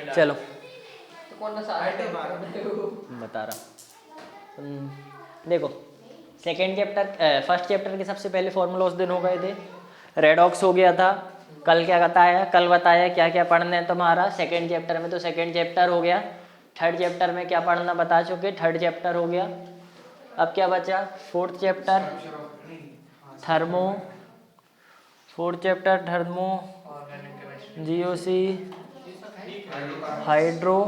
चलो तो कौन सा बता रहा देखो, सेकेंड चैप्टर फर्स्ट चैप्टर के सबसे पहले फॉर्मूला उस दिन हो गए थे, रेडॉक्स हो गया था। कल क्या बताया, कल बताया क्या क्या पढ़ना है तुम्हारा सेकेंड चैप्टर में, तो सेकेंड चैप्टर हो गया। थर्ड चैप्टर में क्या पढ़ना बता चुके, थर्ड चैप्टर हो गया। अब क्या बचा, fourth chapter thermo, fourth chapter thermo, GOC, hydro,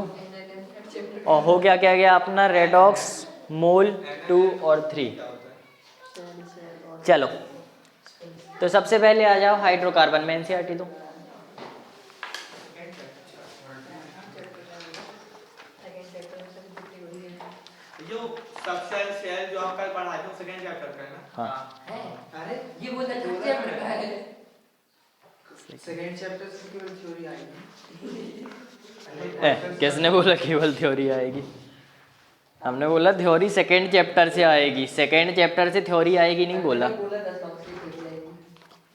और हो गया क्या गया अपना रेडॉक्स, मोल 2 और 3। चलो तो सबसे पहले आ जाओ हाइड्रोकार्बन में एनसीईआरटी दो। जो सबसेल सेल जो हम कल पढ़ा थे सेकंड चैप्टर का है ना। हाँ अरे ये वो थर्ड चैप्टर का है। सेकंड चैप्टर से केवल थ्योरी आएगी। किसने बोला केवल थ्योरी आएगी, हमने बोला थ्योरी सेकेंड चैप्टर से आएगी, सेकेंड चैप्टर से थ्योरी आएगी नहीं बोला। 10 मार्क्स की थ्योरी आएगी।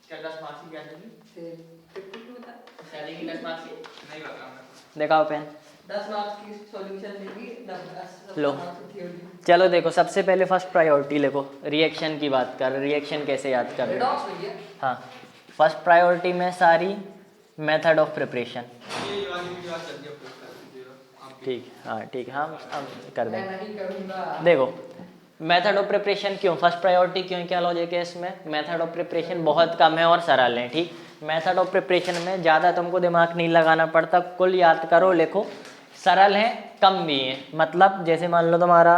क्या 10 मार्क्स की क्या थी? फिर 50 होता है चलेगी 10 मार्क्स की नहीं पता मुझे। दिखाओ पेन। 10 मार्क्स की सॉल्यूशन देगी, 10 लो मार्क्स की थ्योरी। चलो देखो, सबसे पहले फर्स्ट प्रायोरिटी लिखो, रिएक्शन की बात कर, रिएक्शन कैसे याद कर। रेडॉक्स भैया हाँ, फर्स्ट प्रायोरिटी में सारी मेथड ऑफ प्रिपरेशन। ये वाली वीडियो आज जल्दी अपलोड कर दीजिएगा आप। ठीक, हाँ ठीक है, हम कर मैं देंगे। नहीं करूंगा। देखो मेथड ऑफ प्रिपरेशन क्यों फर्स्ट प्रायोरिटी, क्यों, क्या लॉजिक है इसमें, मेथड ऑफ प्रिपरेशन बहुत कम है और सरल है। ठीक, मेथड ऑफ प्रिपरेशन में ज़्यादा तुमको दिमाग नहीं लगाना पड़ता, कुल याद करो लिखो, सरल है कम भी है। मतलब जैसे मान लो तुम्हारा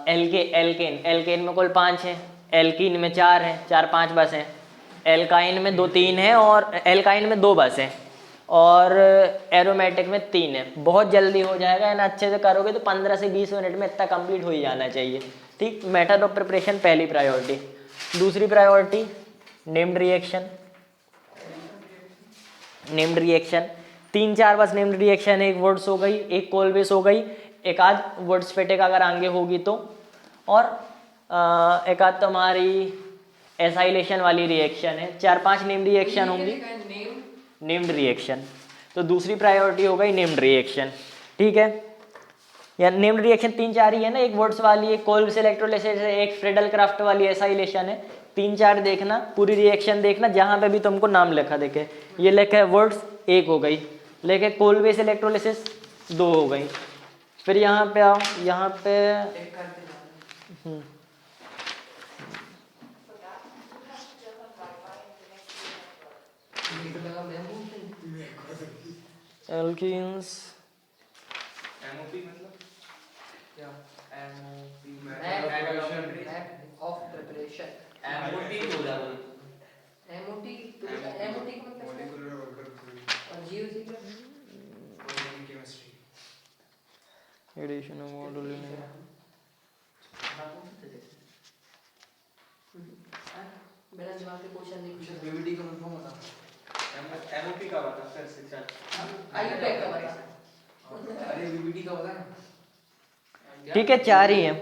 एल्केन, एल्केन में कुल 5 है, एल्कीन में 4 है, 4-5 बस हैं, एल्काइन में 2-3 है, और एल्काइन में 2 बस हैं, और एरोमेटिक में 3 है। बहुत जल्दी हो जाएगा, ना अच्छे से करोगे तो 15 से 20 मिनट में इतना कंप्लीट हो ही जाना चाहिए। ठीक, मेथड ऑफ प्रिपरेशन पहली प्रायोरिटी। दूसरी priority named reaction, named reaction 3-4 बस नेम्ड रिएक्शन, एक वुड्स हो गई, एक कोलवेस हो गई, एक आध वुड्स फेटेक अगर आगे होगी तो, और एक आध तुम्हारी एसाइलेशन वाली रिएक्शन है। 4-5 नेम्ड रिएक्शन होंगी, नेम्ड रिएक्शन। तो दूसरी प्रायोरिटी हो गई नेम्ड रिएक्शन। ठीक है, या नेम्ड रिएक्शन 3-4 ही है ना, एक वुड्स वाली, एक कोल्ब्स इलेक्ट्रोलिसिस है, एक फ्रेडल क्राफ्ट वाली एसाइलेशन है। 3-4 देखना, पूरी रिएक्शन देखना, जहाँ पे भी तुमको नाम लिखा दिखे, ये लिखा है वुड्स 1 हो गई, लेके कोल्ब्स इलेक्ट्रोलिसिस 2 हो गई। फिर यहाँ पे आओ, यहाँ पे एल्कीन्स, एमओपी मतलब क्या? MOP of preparation. एमओपी बोला बोल। एमओटी एमओटी का मतलब मॉलिक्यूलर ऑर्गेनिज्म और जीओसी का ऑर्गेनिक केमिस्ट्री। एडिशन मॉडल मेरा दिमाग के क्वेश्चन देखो। बीबीडी का मतलब बता। एमओपी का बता फिर से चल। आईयूपैक का बता। अरे बीबीडी का बता ना। ठीक है, 4 ही है।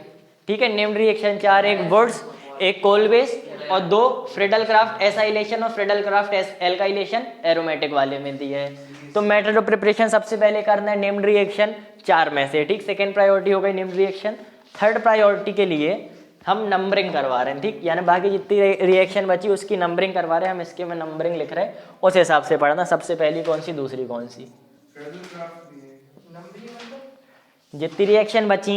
ठीक है, नेम्ड रिएक्शन 4, एक वुड्स, एक कोलवेस, और 2 फ्रेडल क्राफ्ट एसाइलेशन और फ्रेडल क्राफ्ट एल्काइलेशन एरोमेटिक वाले में दिए है। तो मेथड ऑफ प्रिपरेशन सबसे पहले करना है नेम्ड रिएक्शन 4 में से। ठीक, सेकेंड प्रायोरिटी हो गई नेम्ड रिएक्शन। थर्ड प्रायोरिटी के लिए हम नंबरिंग करवा रहे हैं। ठीक, यानी बाकी जितनी रिएक्शन बची उसकी नंबरिंग करवा रहे हैं हम, इसके में नंबरिंग लिख रहे हैं, उस हिसाब से पढ़ना, सबसे पहली कौन सी, दूसरी कौन सी, जितनी रिएक्शन बची।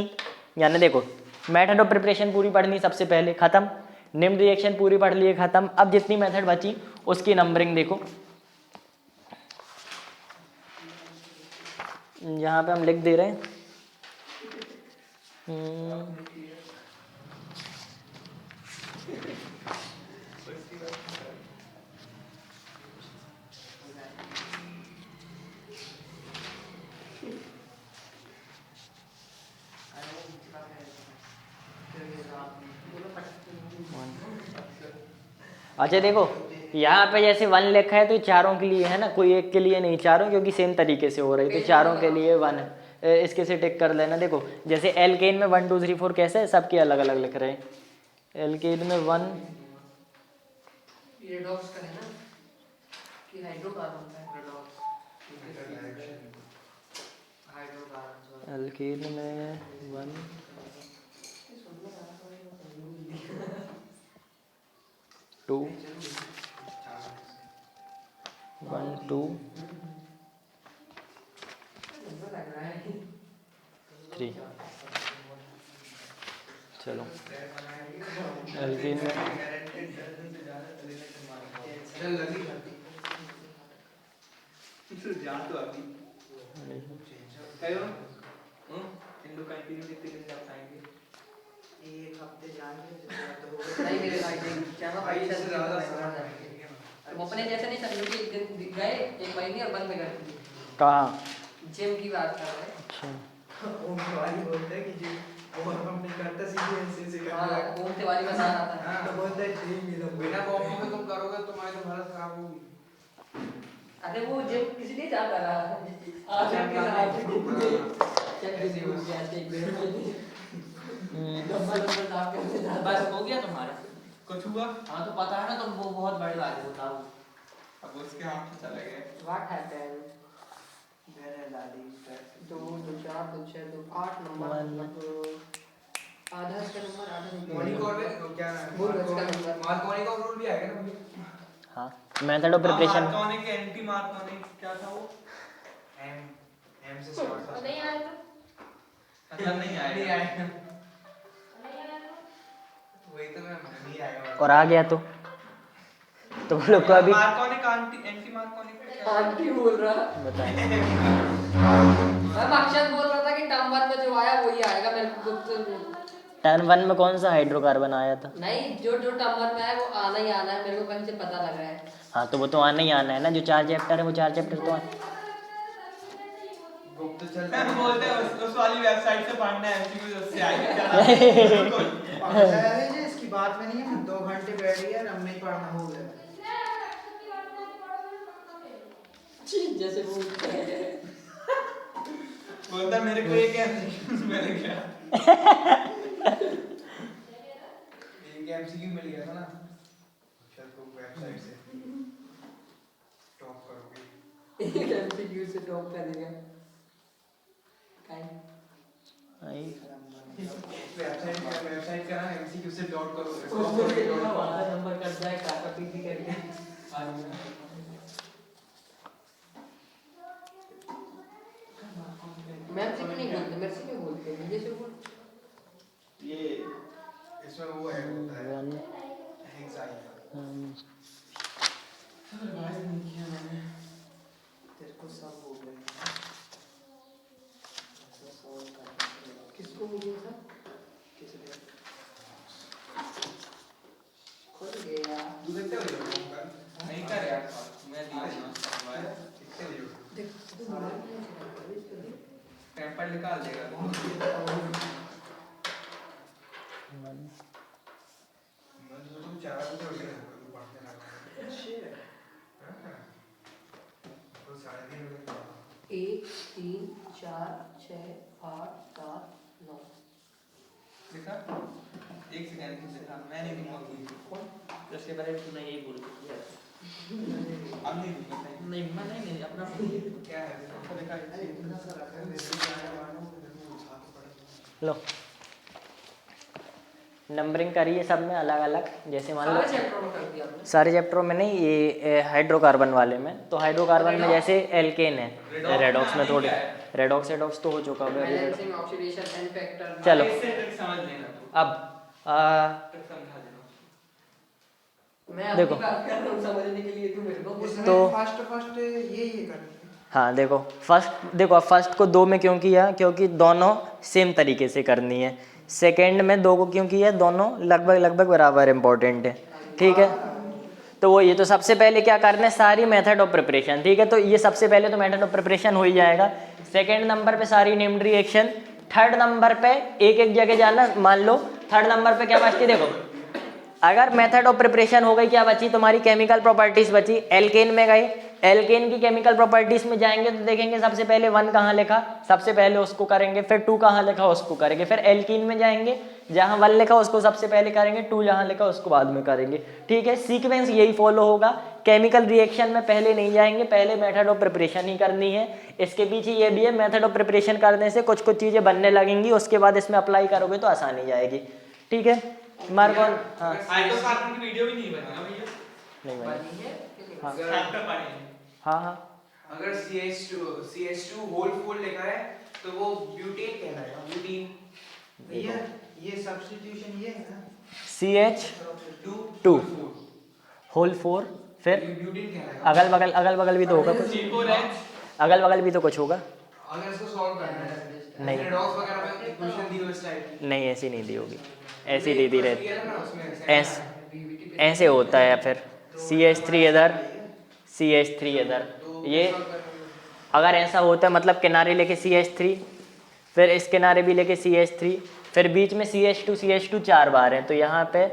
यानी देखो मेथड ऑफ प्रिपरेशन पूरी पढ़नी सबसे पहले, खत्म। नेम्ड रिएक्शन पूरी पढ़ लिए, खत्म। अब जितनी मेथड बची उसकी नंबरिंग देखो, यहाँ पे हम लिख दे रहे हैं। अच्छा देखो, यहाँ पे जैसे 1 लिखा है तो चारों के लिए है ना, कोई एक के लिए नहीं, चारों, क्योंकि सेम तरीके से हो रही, तो चारों के लिए 1 है। इसके से टिक कर लेना। देखो जैसे एल्केन में 1 2 3 4 कैसे है, सबके अलग अलग लिख रहे हैं। एल्केन में 1, रेडॉक्स का है ना कि हाइड्रोकार्बन का रेडॉक्स। एल्केन में 1 2 1 2 3। चलो एल्केन में जा तो अभी कहो इंडो कंटिन्यू कितने दिन आप आएंगे? एक हफ्ते जाएंगे नहीं मेरे भाई क्या ना भाई से ज्यादा हम अपने जैसे नहीं समझो कि एक दिन गए एक महीने और बंद कर दिए। कहाँ? जिम की बात कर रहे हैं। अच्छा ओम तिवारी बोलते हैं कि जी और हम नहीं करते सीधे ऐसे हाँ करते ओम तिवारी बता रहा था। हैं तो बोलते हैं जी मिलो बिना कॉम्बो के तुम करोगे तो तुम्हारी तो हालत खराब होगी। अरे वो जिम किसी नहीं जाता रहा आज हम के साथ चल किसी को क्या एक दिन नंबर साफ करके जाता बस हो गया तुम्हारा। कुछ हुआ? हाँ तो पता है ना तुम वो बहुत बड़ी बात है बताओ। अब उसके हाथ से चले गए। व्हाट हैपेंड मेरे दादी 2 2 4 2 6 2 8 नंबर आधा का नंबर आधा मॉर्निंग कॉल में क्या बोल उसका नंबर मार्कोनी का रूल भी आएगा ना मुझे। हाँ method of preparation मार्कोनिक anti Markovnikov क्या था वो? एम से स्टार्ट था। नहीं आया तो मतलब नहीं नहीं आएगा। आएगा। वही तो मैं नहीं आएगा। और आ गया तो बोलो को अभी मार्कोनिक एंटी मार्कोनिक क्या है? आंटी बोल रहा बताएं। हम अक्षर बोल रहा था कि टर्म 1 में जो आया वही आएगा मेरे को गुप्त टर्न 1 में कौन सा हाइड्रोकार्बन आया था? नहीं जो जो टर्म 1 में आया वो आना ही आना है मेरे को कहीं से पता लग रहा है। हाँ तो वो तो आना ही आना है ना, जो 4 चैप्टर है वो 4 चैप्टर तो गुप्त चल हम बोलते हैं उस वाली वेबसाइट से पढ़ना है एमसीक्यू उससे आएगा। अरे जी इसकी बात में नहीं है 2 घंटे बैठ गया अब नहीं पढ़ना हो गया जैसे बोलते हैं बोलता मेरे को एक एमसीक्यू मिल गया। एक एमसीक्यू मिल गया था ना। चल तो वेबसाइट से टॉप करोगे। एक एमसीक्यू से टॉप करेगा आई वेबसाइट का ना एमसीक्यू से डॉट करोगे। टॉप उसमें करोगे कितना डॉट वाला नंबर कट जाए काका पीटी करके मैम से नहीं बोलते मेरे से क्यों बोलते हैं मुझे से बोल ये इसमें वो ऐड होता है 1 हेक्साइन। तेरे को सब हो गया किसको मुझे था किसने खुल गया तू देखते हो ये कल नहीं कर यार मैं दी ना देखते हो देख तू मार नहीं सकता इसको देख पेपर निकाल देगा। मैं तो तुम 4 बजे उठ गए हो पढ़ते ना। अच्छे है तो 3:30 बजे पढ़ा। 1 3 4 6 8 7 9 देखा? एक सेकंड की देखा मैं नहीं दूंगा कोई। उसके बारे में तूने यही बोल दिया। अब नहीं दूंगा कहीं। नहीं मैं नहीं अपना क्या है देखा अरे इतना सा रखा है मेरे को आया मानो मेरे को उठा के पढ़ा लो नंबरिंग करिए सब में अलग अलग, जैसे मान लो सारे चैप्टर में कर दिया आपने सारे चैप्टरों में नहीं, ये हाइड्रोकार्बन वाले में। तो हाइड्रोकार्बन में जैसे एल्केन है, रेडॉक्स में थोड़ी रेडॉक्स एडॉक्स तो हो चुका है अभी। बैलेंसिंग ऑक्सीडेशन एंड फैक्टर चलो इससे ट्रिक समझ लेना तू। अब ट्रिक समझा देना। मैं देखो। अपनी बात कर रहा हूं समझने के लिए तू मेरे को पूछ तो फर्स्ट ये करनी हाँ देखो फर्स्ट को 2 में क्यों किया, क्योंकि दोनों सेम तरीके से करनी है। सेकंड में 2 को क्यों किया, दोनों लगभग बराबर इंपॉर्टेंट है, ठीक है। तो वो ये तो सबसे पहले क्या करना है, सारी मेथड ऑफ प्रिपरेशन, ठीक है। तो ये सबसे पहले तो मेथड ऑफ प्रिपरेशन हो ही जाएगा। सेकंड नंबर पे सारी नेम्ड रिएक्शन। थर्ड नंबर पे एक जगह जाना, मान लो थर्ड नंबर पे क्या बचती, देखो अगर मेथड ऑफ प्रिपरेशन हो गई, क्या बची तुम्हारी, केमिकल प्रॉपर्टीज बची। एल्केन में गए एल्केन की केमिकल प्रॉपर्टीज में जाएंगे तो देखेंगे सबसे पहले 1 कहाँ लिखा, सबसे पहले उसको करेंगे, फिर 2 कहाँ लिखा उसको करेंगे, फिर एल्कीन में जाएंगे जहाँ 1 लिखा उसको सबसे पहले करेंगे, 2 जहाँ लिखा उसको बाद में करेंगे। ठीक है, सीक्वेंस यही फॉलो होगा। केमिकल रिएक्शन में पहले नहीं जाएंगे, पहले मेथड ऑफ प्रिपरेशन ही करनी है। इसके पीछे ये भी है, मेथड ऑफ प्रिपरेशन करने से कुछ कुछ चीज़ें बनने लगेंगी, उसके बाद इसमें अप्लाई करोगे तो आसानी जाएगी। ठीक है मार्कॉन, हाँ हाइड्रोकार्बन की वीडियो भी नहीं बनी ना भैया, नहीं भाई, बनी है कि नहीं? हाँ चैप्टर पढ़े हैं। हाँ हाँ अगर CH2 होल 4 लिखा है तो वो ब्यूटेन कहलाएगा, ब्यूटीन। ये सब्स्टिट्यूशन ये है ना, CH2 होल 4, फिर ब्यूटीन कहलाएगा। अगल बगल भी तो होगा कुछ, C4H अगल बगल भी तो कुछ होगा। अगर इसको सॉल्व करना है नहीं। रेडॉक्स वगैरह पे इक्वेशन दी हो इस टाइप की, नहीं ऐसी नहीं दी होगी, ऐसी दी दी रहती, किया था ना उसमें ऐसे ऐसे होता है। फिर CH3 इधर, CH3 इधर, ये अगर ऐसा होता है मतलब किनारे लेके CH3, फिर इस किनारे भी लेके CH3, फिर बीच में CH2 4 बार हैं, तो यहाँ पे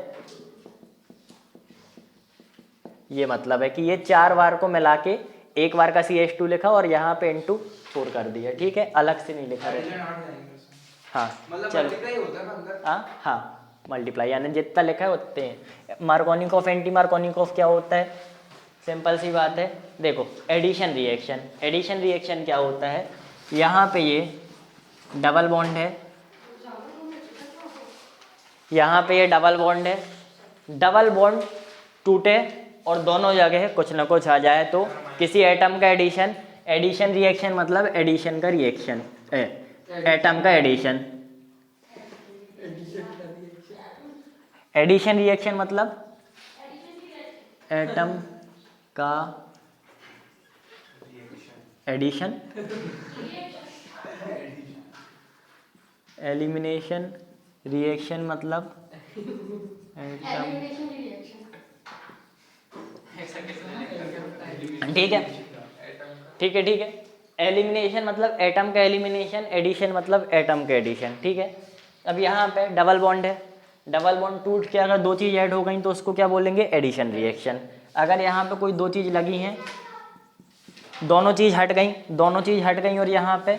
ये मतलब है कि ये 4 बार को मिला के एक बार का CH2 लिखा और यहाँ पे इंटू 4 कर दिया। ठीक है, अलग से नहीं लिखा रहता। हाँ मतलब चलो, मल्टीप्लाई होता है ना अंदर। हाँ मल्टीप्लाई, यानी जितना लिखा है उतने हैं। मार्कोनिकॉफ एंटी मार्कोनिकॉफ क्या होता है, सिंपल सी बात है। देखो एडिशन रिएक्शन, एडिशन रिएक्शन क्या होता है, यहाँ पे ये डबल बॉन्ड है, यहाँ पे ये डबल बॉन्ड है, डबल बॉन्ड टूटे और दोनों जगह कुछ ना कुछ आ जाए तो किसी एटम का एडिशन, एडिशन रिएक्शन मतलब एडिशन का रिएक्शन, एटम का एडिशन, एडिशन रिएक्शन मतलब एटम का एडिशन, एलिमिनेशन रिएक्शन मतलब एटम, ठीक है ठीक है ठीक है। एलिमिनेशन मतलब एटम का एलिमिनेशन, एडिशन मतलब एटम का एडिशन। ठीक है, अब यहाँ पे डबल बॉन्ड है, डबल बॉन्ड टूट के अगर 2 चीज़ ऐड हो गई तो उसको क्या बोलेंगे, एडिशन रिएक्शन। अगर यहाँ पे कोई 2 चीज़ लगी हैं, दोनों चीज़ हट गई और यहाँ पे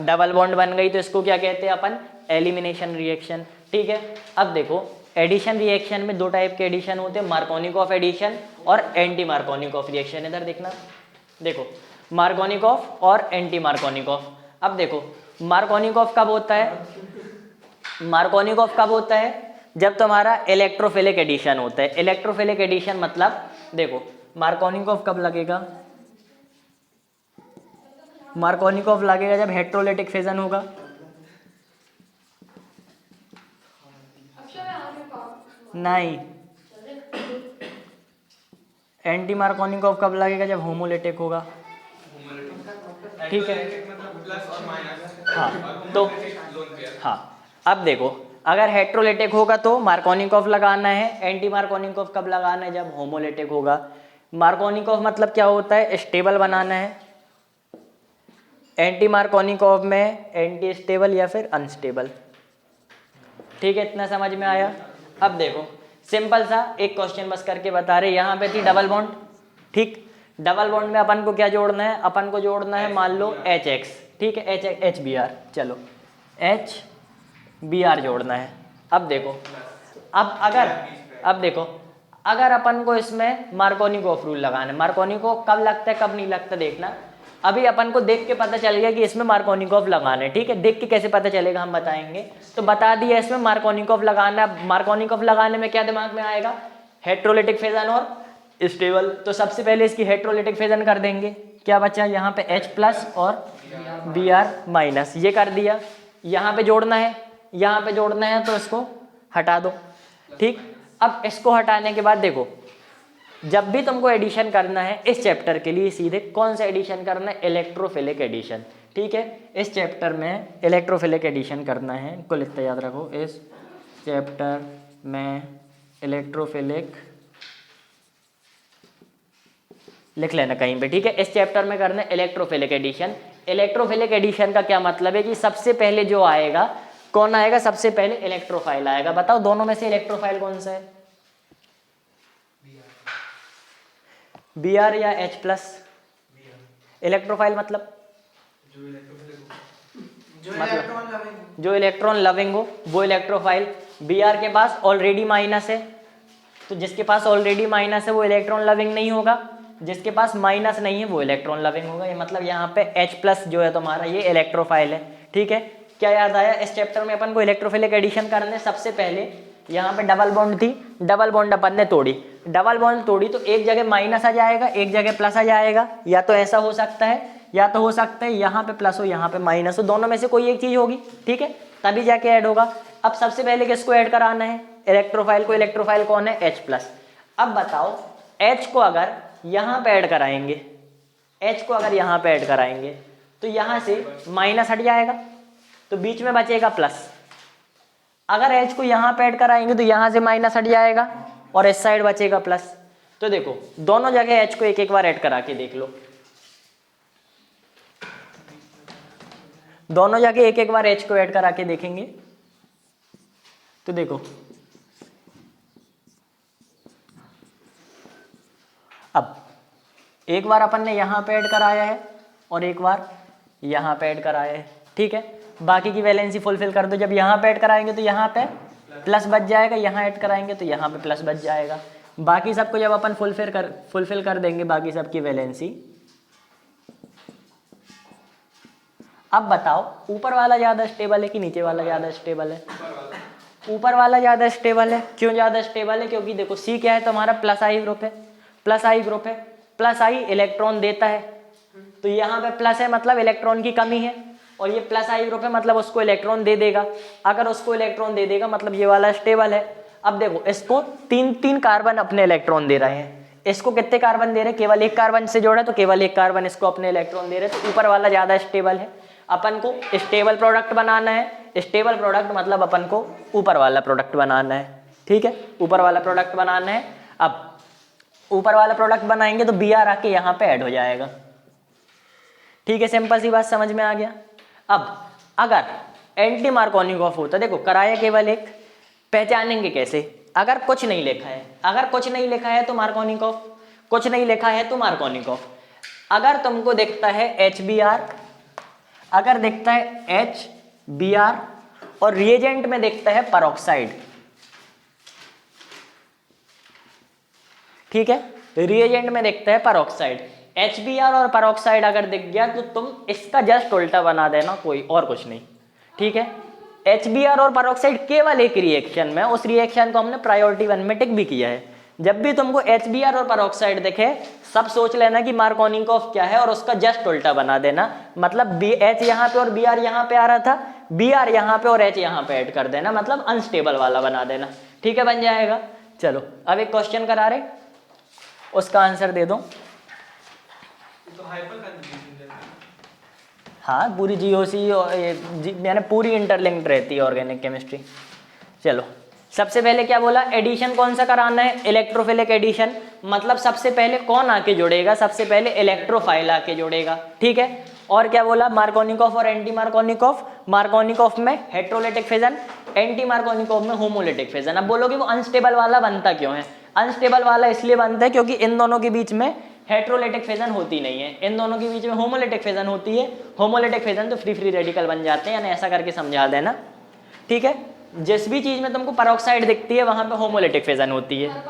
डबल बॉन्ड बन गई तो इसको क्या कहते हैं अपन, एलिमिनेशन रिएक्शन। ठीक है, अब देखो एडिशन रिएक्शन में 2 टाइप के एडिशन होते हैं, मार्कोनिकॉफ एडिशन और एंटी मार्कोनिकॉफ रिएक्शन। इधर देखना, देखो मार्कोनिकॉफ और एंटी मार्कोनिकॉफ। अब देखो मार्कोनिकॉफ कब होता है, मार्कोनिकॉफ कब होता है, जब तुम्हारा इलेक्ट्रोफिलिक एडिशन होता है। इलेक्ट्रोफिलिक एडिशन मतलब देखो मार्कोनिकॉफ कब लगेगा, मार्कोनिकॉफ लगेगा जब हेट्रोलिटिक फिजन होगा, नहीं। एंटी मार्कोनिकॉफ कब लगेगा, जब होमोलिटिक होगा। ठीक है, मतलब प्लस और माइनस। हाँ तो हाँ अब देखो अगर हेट्रोलिटिक होगा तो मार्कोनिकॉफ लगाना है, एंटी मार्कोनिकॉफ कब लगाना है, जब होमोलिटिक होगा। मार्कोनिकॉफ मतलब क्या होता है, स्टेबल बनाना है। एंटी मार्कोनिकॉफ में एंटी स्टेबल या फिर अनस्टेबल। ठीक है, इतना समझ में आया। अब देखो सिंपल सा एक क्वेश्चन बस करके बता रहे, यहाँ पे थी डबल बॉन्ड, ठीक। डबल बॉन्ड में अपन को क्या जोड़ना है, अपन को जोड़ना है मान लो HX, ठीक है, HBr, चलो HBr जोड़ना है। अब देखो अब देखो अगर अपन को इसमें मार्कोनिकॉफ रूल लगाना है, मार्कोनिकॉफ कब लगता है कब नहीं लगता देखना। अभी अपन को देख के पता चल गया कि इसमें मार्कोनिकॉफ लगाना है, ठीक है। देख के कैसे पता चलेगा हम बताएंगे, तो बता दिया इसमें मार्कोनिकॉफ लगाना। मार्कोनिकॉफ लगाने में क्या दिमाग में आएगा, हेट्रोलिटिक फिजन और स्टेबल। तो सबसे पहले इसकी हेट्रोलिटिक फिजन कर देंगे, क्या बचा यहाँ पे H+ और Br-, ये कर दिया। यहाँ पे जोड़ना है, यहाँ पे जोड़ना है तो इसको हटा दो, ठीक। अब इसको हटाने के बाद देखो जब भी तुमको एडिशन करना है इस चैप्टर के लिए सीधे कौन सा एडिशन करना है, इलेक्ट्रोफिलिक एडिशन, ठीक है। इस चैप्टर में इलेक्ट्रोफिलिक एडिशन करना है, इनको लिखते याद रखो, इस चैप्टर में इलेक्ट्रोफिलिक लिख लेना कहीं पे, ठीक है। इस चैप्टर में करना है इलेक्ट्रोफिलिक एडिशन। इलेक्ट्रोफिलिक एडिशन का क्या मतलब है कि सबसे पहले जो आएगा, कौन आएगा, सबसे पहले इलेक्ट्रोफाइल आएगा। बताओ दोनों में से इलेक्ट्रोफाइल कौन सा है, Br या H+, इलेक्ट्रोफाइल मतलब जो इलेक्ट्रोफिलिक जो मतलब- इलेक्ट्रॉन लविंग जो इलेक्ट्रॉन लविंग हो वो इलेक्ट्रोफाइल। Br के पास ऑलरेडी माइनस है, तो जिसके पास ऑलरेडी माइनस है वो इलेक्ट्रॉन लविंग नहीं होगा, जिसके पास माइनस नहीं है वो इलेक्ट्रॉन लविंग होगा। ये मतलब यहाँ पे H+ जो है तुम्हारा ये इलेक्ट्रोफाइल है। ठीक है, क्या याद आया? इस चैप्टर में अपन को इलेक्ट्रोफिलिक एडिशन करने सबसे पहले यहाँ पे डबल बॉन्ड थी, डबल बॉन्ड अपन ने तोड़ी, डबल बॉन्ड तोड़ी तो एक जगह माइनस आ जाएगा, एक जगह प्लस आ जाएगा। या तो ऐसा हो सकता है, या तो हो सकता है यहाँ पे प्लस हो यहाँ पे माइनस हो, दोनों में से कोई एक चीज होगी। ठीक है, तभी जाके ऐड होगा। अब सबसे पहले किसको ऐड कराना है? इलेक्ट्रोफाइल को। इलेक्ट्रोफाइल कौन है? H+। अब बताओ H को अगर यहाँ पे ऐड कराएंगे, H को अगर यहाँ पे ऐड कराएंगे तो यहाँ से माइनस हट जाएगा, तो बीच में बचेगा प्लस। अगर H को यहाँ पे ऐड कराएंगे तो यहाँ से माइनस हट जाएगा और इस साइड बचेगा प्लस। तो देखो दोनों जगह H को एक एक बार ऐड करा के देख लो, दोनों जगह एक एक बार H को ऐड करा के देखेंगे तो देखो अब एक बार अपन ने यहाँ पे ऐड कराया है और एक बार यहाँ पे ऐड कराया है। ठीक है, बाकी की वैलेंसी फुलफिल कर दो। जब यहाँ पे ऐड कराएंगे तो यहाँ पे प्लस बच जाएगा, यहाँ ऐड कराएंगे तो यहाँ पे प्लस बच जाएगा। बाकी सबको जब अपन फुलफिल कर देंगे बाकी सबकी वैलेंसी। अब बताओ ऊपर वाला ज़्यादा स्टेबल है कि नीचे वाला ज़्यादा स्टेबल है? ऊपर वाला ज़्यादा स्टेबल है। क्यों ज़्यादा स्टेबल है? क्योंकि देखो C क्या है तुम्हारा? प्लस आई ग्रुप है, प्लस आई ग्रुप है, प्लस आई इलेक्ट्रॉन देता है, तो यहाँ पे प्लस है मतलब इलेक्ट्रॉन की कमी है, और ये प्लस आई ग्रुप है मतलब उसको इलेक्ट्रॉन दे देगा। अगर उसको इलेक्ट्रॉन दे देगा मतलब ये वाला स्टेबल है। अब देखो इसको 3 कार्बन अपने इलेक्ट्रॉन दे रहे हैं, इसको कितने कार्बन दे रहे हैं? केवल 1 कार्बन से जोड़ा तो केवल 1 कार्बन इसको अपने इलेक्ट्रॉन दे रहे हैं, तो ऊपर वाला ज़्यादा स्टेबल है। अपन को स्टेबल प्रोडक्ट बनाना है, स्टेबल प्रोडक्ट मतलब अपन को ऊपर वाला प्रोडक्ट बनाना है। ठीक है, ऊपर वाला प्रोडक्ट बनाना है। अब ऊपर वाला प्रोडक्ट बनाएंगे तो Br आके यहाँ पे ऐड हो जाएगा। ठीक है, सिंपल सी बात समझ में आ गया। अब अगर एंटी मार्कोनिकॉफ होता, देखो कराया केवल एक, पहचानेंगे कैसे? अगर कुछ नहीं लिखा है, अगर कुछ नहीं लिखा है तो मार्कोनिकॉफ, कुछ नहीं लिखा है तो मार्कोनिकॉफ। अगर तुमको दिखता है HBr, अगर दिखता है HBr और रिएजेंट में दिखता है परऑक्साइड, ठीक है, रिएजेंट में दिखता है परऑक्साइड, HBr और परऑक्साइड अगर दिख गया तो तुम इसका जस्ट उल्टा बना देना, कोई और कुछ नहीं। ठीक है, HBr और परऑक्साइड केवल एक रिएक्शन में, उस रिएक्शन को हमने प्रायोरिटी 1 में टिक भी किया है। जब भी तुमको HBr और परऑक्साइड दिखे सब सोच लेना कि मार्कोनिकॉफ क्या है और उसका जस्ट उल्टा बना देना। मतलब H यहाँ पे और Br यहाँ पे आ रहा था, Br यहाँ पे और H यहाँ पे ऐड कर देना, मतलब अनस्टेबल वाला बना देना। ठीक है, बन जाएगा। चलो अब एक क्वेश्चन करा रहे, उसका आंसर दे दो। तो हाइपर कंजुगेशन जैसा। हाँ, पूरी GOC यानी पूरी इंटरलिंक्ड रहती है ऑर्गेनिक केमिस्ट्री। चलो सबसे पहले क्या बोला? एडिशन कौन सा कराना है? Electrophilic addition. मतलब सबसे पहले कौन आके जुड़ेगा? सबसे पहले इलेक्ट्रोफाइल आके जुड़ेगा। ठीक है, और क्या बोला? मार्कोनिकॉफ और एंटी मार्कोनिकॉफ। मार्कोनिकॉफ में हेट्रोलिटिक फिजन, एंटी मार्कोनिकॉफ में होमोलिटिक फिजन। अब बोलोगे वो अनस्टेबल वाला बनता क्यों है? अनस्टेबल वाला इसलिए बनता है क्योंकि इन दोनों के बीच में हेट्रोलिटिक फिजन होती नहीं है, इन दोनों के बीच में होमोलिटिक फिजन होती है। होमोलिटिक फिजन तो फ्री रेडिकल बन जाते हैं, यानी ऐसा करके समझा देना। ठीक है, जिस भी चीज में तुमको परऑक्साइड दिखती है वहां पे होमोलिटिक फिजन होती है।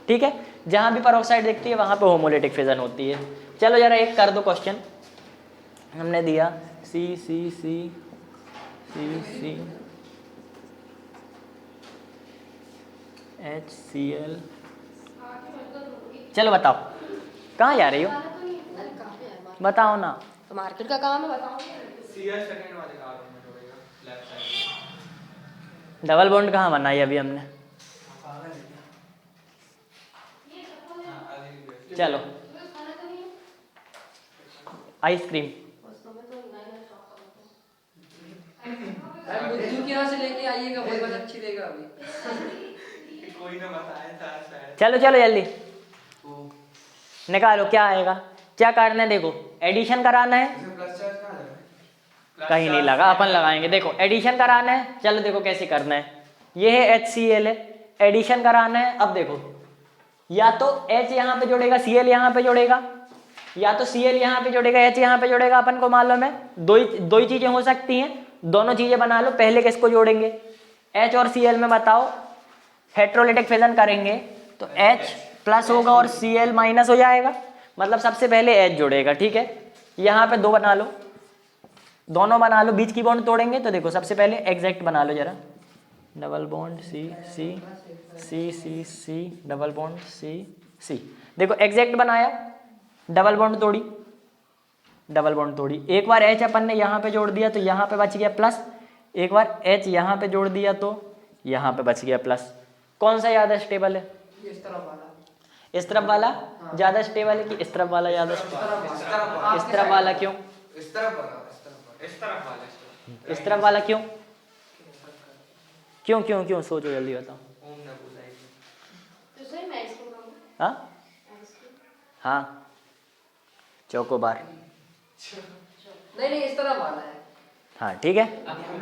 ठीक है, जहां भी परऑक्साइड दिखती है वहां पे होमोलिटिक फिजन होती है। चलो जरा एक कर दो क्वेश्चन। हमने दिया C HCl। चलो बताओ कहाँ जा रही हो? बताओ ना। तो मार्केट का काम है, बताओ। सीआर सेकंड वाले कार्बन में जोड़ेगा लेफ्ट साइड। डबल बॉन्ड कहाँ बनाई अभी हमने? चलो आइसक्रीम। बुद्धू के यहाँ से लेके आइएगा, बहुत अच्छी देगा अभी। कोई ना बताया था शायद। चलो चलो जल्दी निकालो, क्या आएगा? क्या करना है? देखो एडिशन कराना है, इसमें प्लस चार्ज कहाँ लगा है? कहीं नहीं लगा, अपन लगाएंगे। देखो एडिशन कराना है, चलो देखो कैसे करना है। ये है HCl है, एडिशन कराना है। अब देखो या तो H यहाँ पे जोड़ेगा, Cl यहाँ पे जोड़ेगा, या तो Cl यहाँ पे जुड़ेगा, H यहाँ पे जुड़ेगा, अपन को मालूम है दो ही चीजें हो सकती हैं, दोनों चीजें बना लो। पहले किसको जोड़ेंगे, H और Cl में बताओ, हेट्रोलिटिक फिजन करेंगे तो H प्लस होगा और Cl माइनस हो जाएगा, मतलब सबसे पहले H जुड़ेगा। ठीक है, यहाँ पे 2 बना लो, दोनों बना लो, बीच की बॉन्ड तोड़ेंगे तो देखो सबसे पहले एग्जैक्ट बना लो जरा, डबल बॉन्ड सी सी सी सी सी डबल बॉन्ड सी सी। देखो एग्जैक्ट बनाया, डबल बॉन्ड तोड़ी, डबल बॉन्ड तोड़ी, एक बार H अपन ने यहाँ पे जोड़ दिया तो यहाँ पे बच गया प्लस, एक बार H यहाँ पे जोड़ दिया तो यहाँ पे बच गया प्लस। कौन सा ज़्यादा स्टेबल है, इस तरफ वाला, इस तरफ वाला ज़्यादा स्टेबल है कि इस तरफ वाला ज़्यादा स्टेबल? इस तरफ वाला क्यों, इस तरफ वाला इस तरफ वाला क्यों क्यों क्यों क्यों, सोचो जल्दी बताओ। ओम ने बोला है तो सही मैं इसको कहूँ हाँ हाँ, चोकोबार, नहीं इस तरफ वाला है, हाँ ठीक है।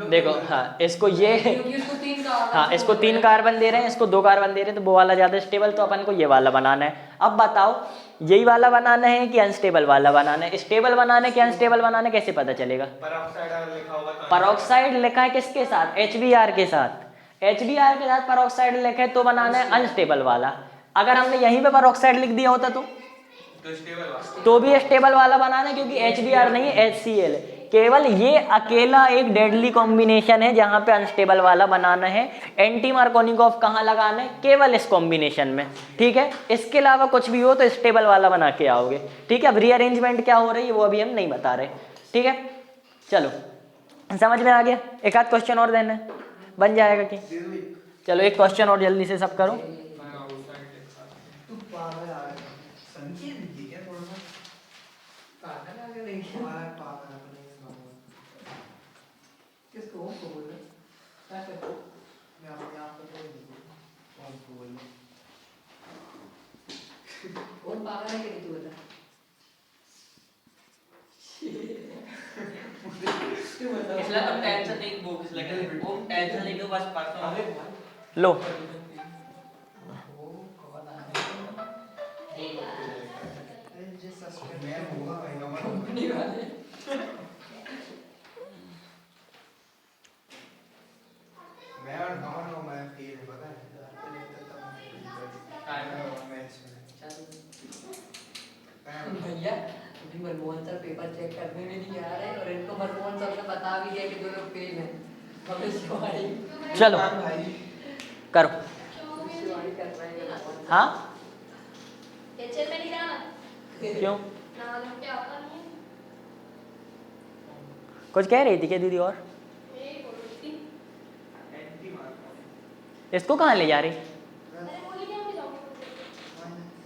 देखो हाँ, इसको ये क्योंकि उसको 3 कार्बन, हाँ, इसको 3 कार्बन दे रहे हैं, इसको 2 कार्बन दे रहे हैं, तो वो वाला ज़्यादा स्टेबल, तो अपन को ये वाला बनाना है। अब बताओ यही वाला बनाना है कि अनस्टेबल वाला बनाना है? स्टेबल बनाना है कि अनस्टेबल बनाना है, कैसे पता चलेगा? पेरोक्साइड अगर लिखा होगा तो पेरोक्साइड लिखा है किसके साथ, HBr के साथ, HBr के साथ पेरोक्साइड लिखा है तो बनाना है अनस्टेबल वाला। अगर हमने यहीं पे पेरोक्साइड लिख दिया होता तो स्टेबल वाला, तो भी स्टेबल वाला बनाना है, क्योंकि HBr नहीं है HCl, केवल ये अकेला एक डेडली कॉम्बिनेशन है जहां पे अनस्टेबल वाला बनाना है। एंटी मार्कोनिकॉफ कहाँ लगाना है, केवल इस कॉम्बिनेशन में। ठीक है, इसके अलावा कुछ भी हो तो स्टेबल वाला बना के आओगे। ठीक है, अब रीअरेंजमेंट क्या हो रही है वो अभी हम नहीं बता रहे। ठीक है, चलो समझ में आ गया। एक आध क्वेश्चन और देना है, बन जाएगा कि? चलो एक क्वेश्चन और जल्दी से सब करो। तू पागल आ गया, संकेत दीजिए क्या थोड़ा सा? पागल आ गया देखिए, पागल अपने किसको बोल रहे क्या करते हो? मैं अपने आप को बोल दूँ कौन को बोल कौन पागल है कि नहीं तू बता? इसलिए तुम टेंशन नहीं, वो इसलिए कहते हैं, वो टेंशन नहीं लो, बस परसों लो जिस सस्पेंड मैं होगा भाई नंबर नहीं वाले मैं और नंबर नो मैं फेल है पता है मैथ्स में भैया अभी मनमोहन सर पेपर चेक करने में नहीं आ रहे और इनको मनमोहन सर ने बता भी दिया कि जो लोग फेल हैं भविष्यवाणी चलो भाई करो। भविष्यवाणी कर रहे हैं मनमोहन सर। हाँ HL में नहीं जाना, क्यों, नाम पे आता नहीं है, कुछ कह रही थी क्या दीदी? और यही बोल रही थी। एंटी मार्क इसको कहाँ ले जा रही, अरे बोली क्या मैं जाऊँगी,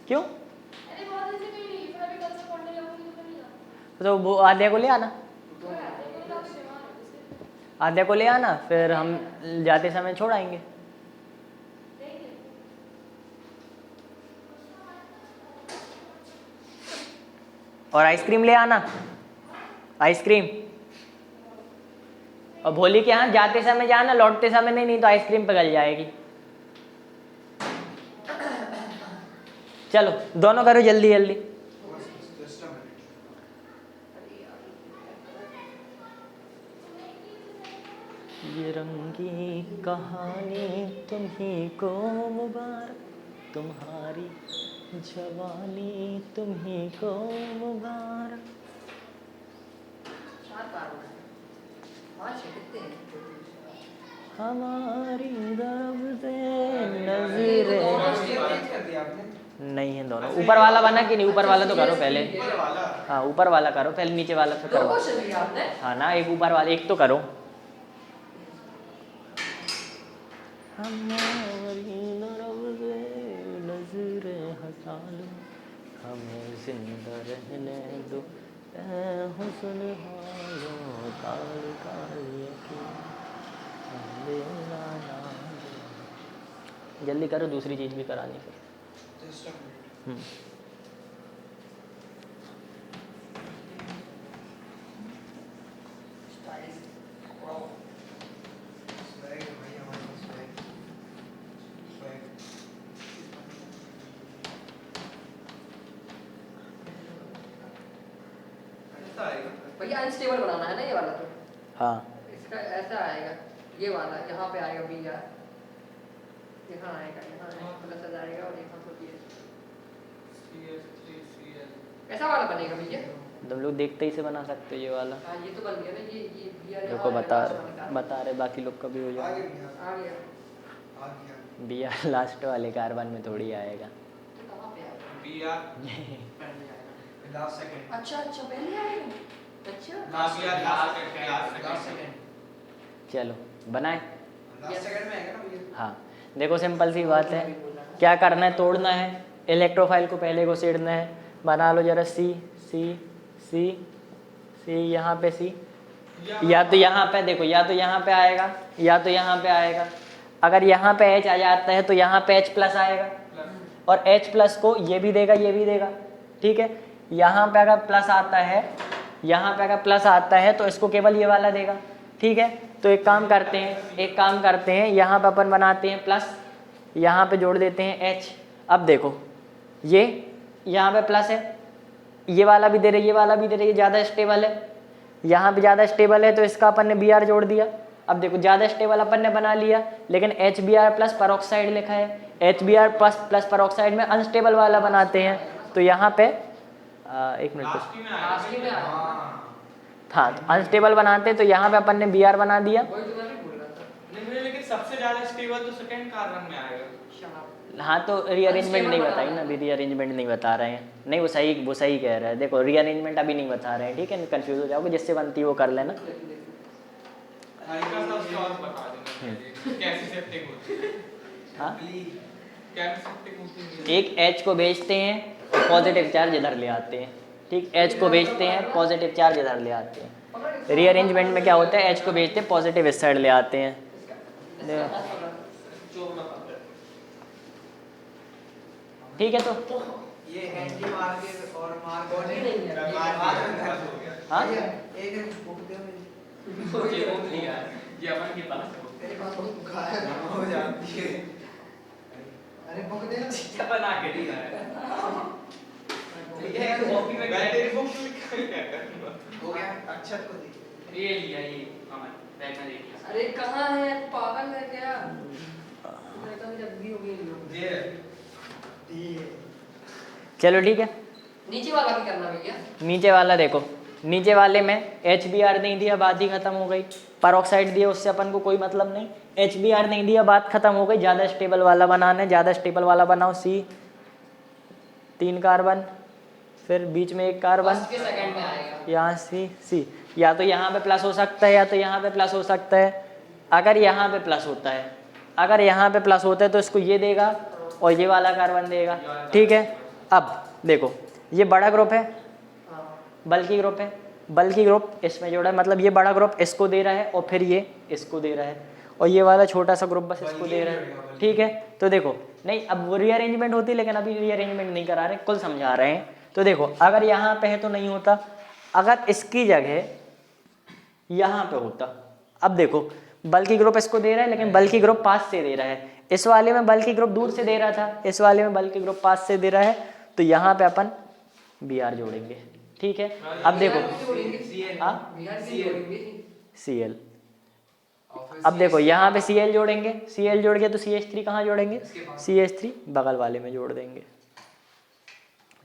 क्यों? अरे बहुत ऐसे कोई नहीं, फिर अभी कल से पढ़ने लगूंगी तो नहीं जाऊँगी, तो वो आद्या को ले आना, तो यार कोई काफी बीमार है इसलिए आद्या को ले आना, फिर हम जाते समय छोड़ आएंगे। देंगे। और आइसक्रीम ले आना, आइसक्रीम। और भोली के यहाँ जाते समय जाना, लौटते समय नहीं, नहीं तो आइसक्रीम पिघल जाएगी। चलो दोनों करो जल्दी जल्दी। जस्ट अ मिनट ये रंगी कहानी तुम्ही को मुबारक, तुम्हारी जवानी तुम्ही को मुबारक। 4 कार्बन है, 5 कितने हैं? हमारी तरफ से ये तो दोनों नजरें स्टेप कर दिया आपने नहीं है, दोनों। ऊपर वाला बना कि नहीं? ऊपर वाला तो करो पहले। ऊपर वाला हाँ ऊपर वाला करो पहले, नीचे वाला फिर 2 करो। क्वेश्चन लिया आपने? हाँ ना, एक ऊपर वाला, एक तो करो। हमारी तरफ से नजरें हटा लो, हमें जिंदा रहने दो, ऐ हुस्न हालो ताल का यकीन, अंधेरा ना दो। जल्दी करो, दूसरी चीज भी करानी फिर। जस्ट अ मिनट स्वैग भाई हमारे पास स्वैग स्वैग ये अनस्टेबल बनाना है ना ये वाला तो हाँ इसका ऐसा आएगा ये वाला यहाँ पे आएगा बी आर यहाँ आएगा यहाँ प्लस आ जाएगा और यहाँ पर ऐसा वाला बनेगा भैया। तुम लोग देखते ही से बना सकते हो ये वाला। हाँ ये तो बन गया ना ये बी आर देखो बता रहे बाकी लोग का भी हो आ जाएगा। गया आ गया आ गया बी आर लास्ट वाले कार्बन में थोड़ी आएगा। तो कहाँ पे आएगा बीआर पहले आएगा लास्ट सेकंड अच्छा अच्छा पहले आएगा अच्छा हाँ बीआर लास्ट सेकंड। चलो बनाए। लास्ट सेकंड में आएगा ना भैया। हाँ देखो सिंपल सी बात है, क्या करना है, तोड़ना है, इलेक्ट्रोफाइल को पहले घुसेड़ना है। बना लो जरा सी सी सी सी, यहाँ पे सी, या तो यहाँ पे देखो, या तो यहाँ पे आएगा या तो यहाँ पे आएगा। अगर यहाँ पे H आ जाता है तो यहाँ पे H प्लस आएगा और H प्लस को ये भी देगा ये भी देगा, ठीक है। यहाँ पे अगर प्लस आता है, यहाँ पे अगर प्लस आता है तो इसको केवल ये वाला देगा, ठीक है। तो एक काम करते हैं यहाँ पे अपन बनाते हैं प्लस, यहाँ पे जोड़ देते हैं H। अब देखो ये यहाँ पे प्लस है, ये वाला भी दे रही है, ये वाला भी दे रही है, ज़्यादा स्टेबल है, यहाँ पे ज़्यादा स्टेबल है तो इसका अपन ने Br जोड़ दिया। अब देखो ज़्यादा स्टेबल अपन ने बना लिया, लेकिन HBr प्लस परऑक्साइड लिखा है। HBr प्लस परऑक्साइड में अनस्टेबल वाला बनाते हैं तो यहाँ पे एक मिनट लास्ट में आएगा। लास्ट में आएगा हाँ अनस्टेबल बनाते हैं तो यहाँ पे अपन ने Br बना दिया। वही तो मैं भी बोल रहा था नहीं भैया, लेकिन सबसे ज्यादा स्टेबल तो सेकंड कार्बन में आएगा। शाबाश। हाँ तो रीअरेंजमेंट नहीं बताई ना अभी, रीअरेंजमेंट नहीं बता रहे हैं। नहीं वो सही कह रहा है। देखो रीअरेंजमेंट अभी नहीं बता रहे हैं, ठीक है, कंफ्यूज हो जाओगे, जिससे बनती है वो कर लेना। हल्का सा स्टॉक बता देना कैसे सेप्टिक होती है। हाँ कैसे सेप्टिक होती है। एक H को भेजते हैं और पॉजिटिव चार्ज इधर ले आते हैं, ठीक। H को भेजते हैं, पॉजिटिव चार्ज इधर ले आते हैं। रीअरेंजमेंट में क्या होता है, H को भेजते हैं, पॉजिटिव इस साइड ले आते हैं। ठीक है तो ये एंटी मार के और मार को नहीं, नहीं, नहीं हाँ एक बुक दे मुझे ये वो लिया ये अपन के पास है। तेरे पास बहुत गायब हो जाती है। अरे बुक दे ना। क्या बना के दिया है ये कॉपी में मैं गए तेरी बुक में क्या करूंगा। हो गया अक्षत को दे। ये लिया ये कमल बैग में देख लिया। अरे कहाँ है पागल है क्या मैं तो जब भी हो गई ये चलो ठीक है। नीचे वाला भी करना भैया। नीचे वाला देखो, नीचे वाले में HBr नहीं दिया, बात ही खत्म हो गई। परऑक्साइड दिया, उससे अपन को कोई मतलब नहीं। HBr नहीं दिया, बात खत्म हो गई। ज़्यादा स्टेबल वाला बनाना है, ज़्यादा स्टेबल वाला बनाओ। C 3 कार्बन, फिर बीच में एक कार्बन, फर्स्ट के सेकंड में आएगा यहाँ C या तो यहाँ पे प्लस हो सकता है या तो यहाँ पे प्लस हो सकता है। अगर यहाँ पे प्लस होता है, अगर यहाँ पे प्लस होता है तो इसको ये देगा और ये वाला कार्बन देगा, ठीक है। अब देखो ये बड़ा ग्रुप है, बल्कि ग्रुप है, बल्कि ग्रुप इसमें जोड़ा है, मतलब ये बड़ा ग्रुप इसको दे रहा है और फिर ये इसको दे रहा है और ये वाला छोटा सा ग्रुप बस इसको दे रहा है, ठीक है। तो देखो नहीं, अब वो रीअरेंजमेंट होती है लेकिन अभी रीअरेंजमेंट नहीं करा रहे, कुल समझा रहे हैं। तो देखो अगर यहाँ पे है तो नहीं होता, अगर इसकी जगह यहाँ पे होता। अब देखो बल्कि ग्रुप इसको दे रहा है लेकिन बल्कि ग्रुप पास से दे रहा है। इस वाले में बल्कि ग्रुप दूर से दे रहा था, इस वाले में बल्कि ग्रुप पास से दे रहा है, तो यहाँ पे अपन Br जोड़ेंगे, ठीक है। अब देखो Cl, अब देखो यहाँ पे Cl जोड़ेंगे, Cl जोड़ के तो CH3 कहाँ जोड़ेंगे, CH3 बगल वाले में जोड़ देंगे,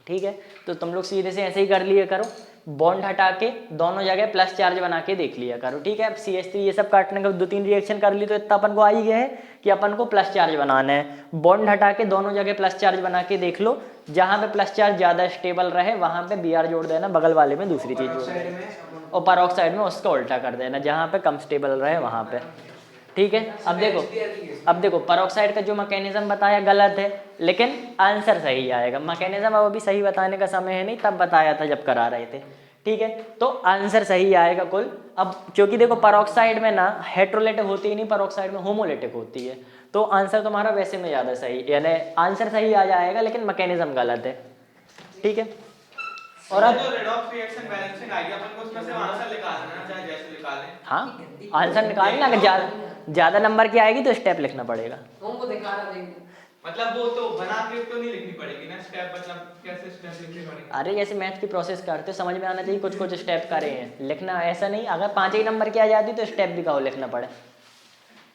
ठीक है। तो तुम लोग सीधे से ऐसे ही कर लिया करो, बॉन्ड हटा के दोनों जगह प्लस चार्ज बना के देख लिया करो, ठीक है। अब CH3 ये सब काटने का 2-3 रिएक्शन कर ली तो इतना अपन को आ ही गया है कि अपन को प्लस चार्ज बनाना है। बॉन्ड हटा के दोनों जगह प्लस चार्ज बना के देख लो, जहाँ पे प्लस चार्ज ज़्यादा स्टेबल रहे वहाँ पे Br जोड़ देना, बगल वाले में दूसरी चीज़ जोड़ देना और परऑक्साइड में उसका उल्टा कर देना, जहाँ पे कम स्टेबल रहे वहाँ पे, ठीक है। अब देखो परऑक्साइड का जो मैकेनिज्म बताया गलत है लेकिन आंसर सही आएगा। मैकेनिज्म अब अभी सही बताने का समय है नहीं, तब बताया था जब करा रहे थे, ठीक है। तो आंसर सही आएगा कुल। अब क्योंकि देखो परऑक्साइड में ना हेट्रोलेटिक होती ही नहीं, परऑक्साइड में होमोलेटिक होती है, तो आंसर तुम्हारा वैसे में ज़्यादा सही, यानी आंसर सही आ जाएगा लेकिन मैकेनिज्म गलत है, ठीक है। और अब जो रेडॉक्स रिएक्शन बैलेंसिंग आएगी अपन को उसमें से आंसर निकालना है, चाहे जैसे निकालें। हाँ आंसर निकालना, अगर ज़्यादा नंबर की आएगी तो स्टेप लिखना पड़ेगा। हमको दिखा रहा देंगे मतलब वो तो बना के तो नहीं लिखनी पड़ेगी ना स्टेप, मतलब कैसे स्टेप लिखने पड़ेंगे? अरे जैसे मैथ की प्रोसेस करते हो समझ में आना चाहिए, कुछ कुछ स्टेप करे हैं लिखना, ऐसा नहीं अगर 5 ही नंबर की आ जाती तो स्टेप भी कहो लिखना पड़े।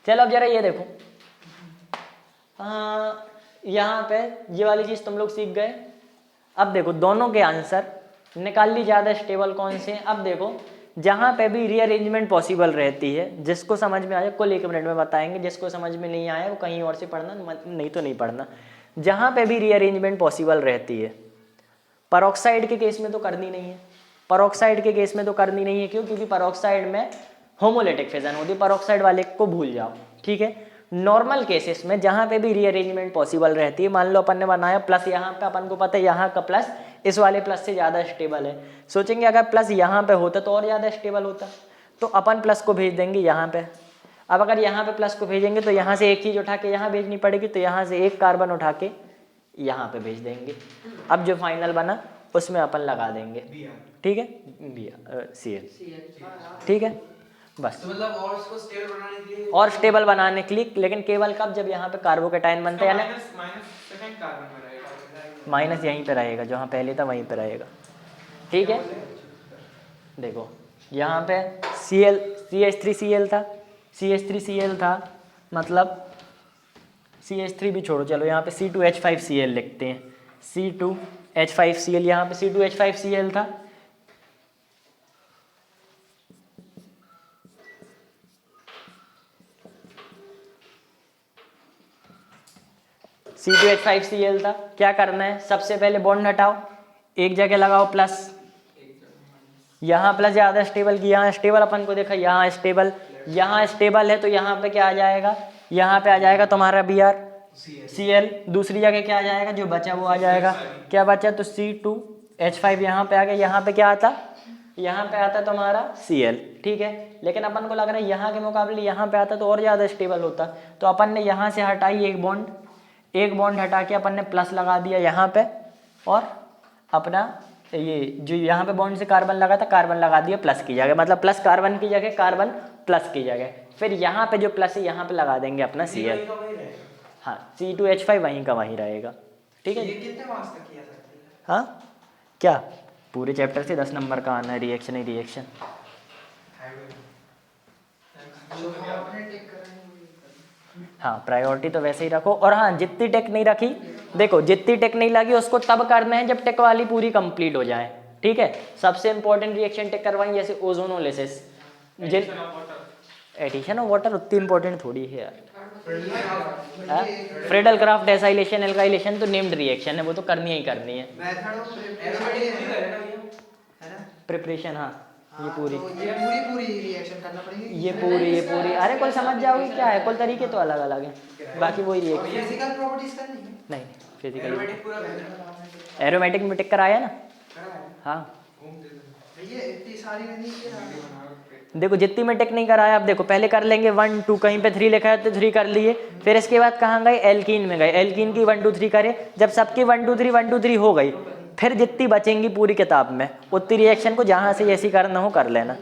चलो अब जरा ये देखो, यहाँ पे ये वाली चीज़ तुम लोग सीख गए। अब देखो दोनों के आंसर निकाल ली, ज़्यादा स्टेबल कौन से हैं। अब देखो जहाँ पे भी रीअरेंजमेंट पॉसिबल रहती है, जिसको समझ में आया कुल 1 मिनट में बताएंगे, जिसको समझ में नहीं आया वो कहीं और से पढ़ना, नहीं तो नहीं पढ़ना। जहाँ पे भी रीअरेंजमेंट पॉसिबल रहती है, परऑक्साइड के केस में तो करनी नहीं है, परऑक्साइड के केस में तो करनी नहीं है, क्यों? क्योंकि परऑक्साइड में होमोलिटिक फिजन होती है, परऑक्साइड वाले को भूल जाओ, ठीक है। नॉर्मल केसेस में जहाँ पे भी रीअरेंजमेंट पॉसिबल रहती है, मान लो अपन ने बनाया प्लस, यहाँ पे अपन को पता है यहाँ का प्लस इस वाले प्लस से ज़्यादा स्टेबल है, सोचेंगे अगर प्लस यहाँ पे होता तो और ज़्यादा स्टेबल होता, तो अपन प्लस को भेज देंगे यहाँ पे। अब अगर यहाँ पे प्लस को भेजेंगे तो यहाँ से एक चीज़ उठा के यहाँ भेजनी पड़ेगी, तो यहाँ से एक कार्बन उठा के यहाँ पे भेज देंगे। अब जो फाइनल बना उसमें अपन लगा देंगे, ठीक है, Cl, ठीक है बस। तो मतलब और इसको स्टेबल बनाने के लिए, और स्टेबल बनाने के लिए, लेकिन केवल कब? जब यहाँ पे कार्बोकेटाइन बनता है, यानी सेकंड कार्बन में रहेगा, माइनस यहीं पे रहेगा, जहाँ पहले था वहीं पे रहेगा, ठीक है। देखो यहाँ पे CH3Cl था, CH3Cl था, मतलब CH3 भी छोड़ो, चलो यहाँ पे C2H5Cl लिखते हैं, C2H5Cl, यहाँ पे C2H5Cl था, C2H5Cl था। क्या करना है? सबसे पहले बॉन्ड हटाओ, एक जगह लगाओ प्लस, यहाँ प्लस ज़्यादा स्टेबल की, यहाँ स्टेबल अपन को देखा, यहाँ स्टेबल है तो यहाँ पे क्या आ जाएगा? यहाँ पे आ जाएगा तुम्हारा Br दूसरी जगह क्या आ जाएगा? जो बचा वो आ जाएगा, क्या बचा? तो C2H5 यहाँ पे आ गया, यहाँ पे क्या आता? यहाँ पे आता तुम्हारा Cl, ठीक है। लेकिन अपन को लग रहा है यहाँ के मुकाबले यहाँ पे आता तो और ज़्यादा स्टेबल होता, तो अपन ने यहाँ से हटाई एक बॉन्ड हटा के अपन ने प्लस लगा दिया यहाँ पे, और अपना ये जो यहाँ पे बॉन्ड से कार्बन लगा था, कार्बन लगा दिया प्लस की जगह, मतलब प्लस कार्बन की जगह कार्बन प्लस की जगह, फिर यहाँ पे जो प्लस है यहाँ पे लगा देंगे अपना Cl, हाँ C2H5 वहीं का वहीं रहेगा, ठीक है। ये कितने मार्क्स तक किया सकते हैं? हाँ क्या पूरे चैप्टर से 10 नंबर का आना है, रिएक्शन ही रिएक्शन। जो आपने टिक करा है वो ये करना। हाँ प्रायोरिटी तो वैसे ही रखो, और हाँ जितनी टेक नहीं रखी, देखो जितनी टेक नहीं लगी उसको तब करना है जब टेक वाली पूरी कंप्लीट हो जाए, ठीक है। सबसे इंपॉर्टेंट रिएक्शन टेक करवाएं, जैसे ओजोनोलिसिस, एडिशन ऑफ वाटर उतनी इंपॉर्टेंट थोड़ी है यार। फ्रेडल क्राफ्ट एसाइलेशन एल्काइलेशन तो नेम्ड रिएक्शन है, वो तो करनी ही करनी है। मेथड ऑफ है ना? प्रिपरेशन, हाँ ये पूरी, तो ये पूरी रिएक्शन करना पड़ेगी। ये पूरी, अरे कुल समझ जाओगे क्या है, कुल तरीके तो अलग अलग हैं, बाकी वही रिएक्शन। फिजिकल प्रॉपर्टीज करनी है। नहीं फिजिकल, एरोमेटिक पूरा करना एरोमेटिक में टिक कराया ना, करा है। हाँ। ये इतनी सारी नहीं किया। देखो जितनी में टेक नहीं कराया, अब देखो पहले कर लेंगे 1 2, कहीं पे 3 लिखा है तो 3 कर लिए, फिर इसके बाद कहाँ गए? एल्कीन में गए, एल्कीन की 1 2 3 करे, जब सबकी 1 2 3 हो गई, फिर जितनी बचेंगी पूरी किताब में उतनी रिएक्शन को जहाँ से जैसी करना हो कर लेना,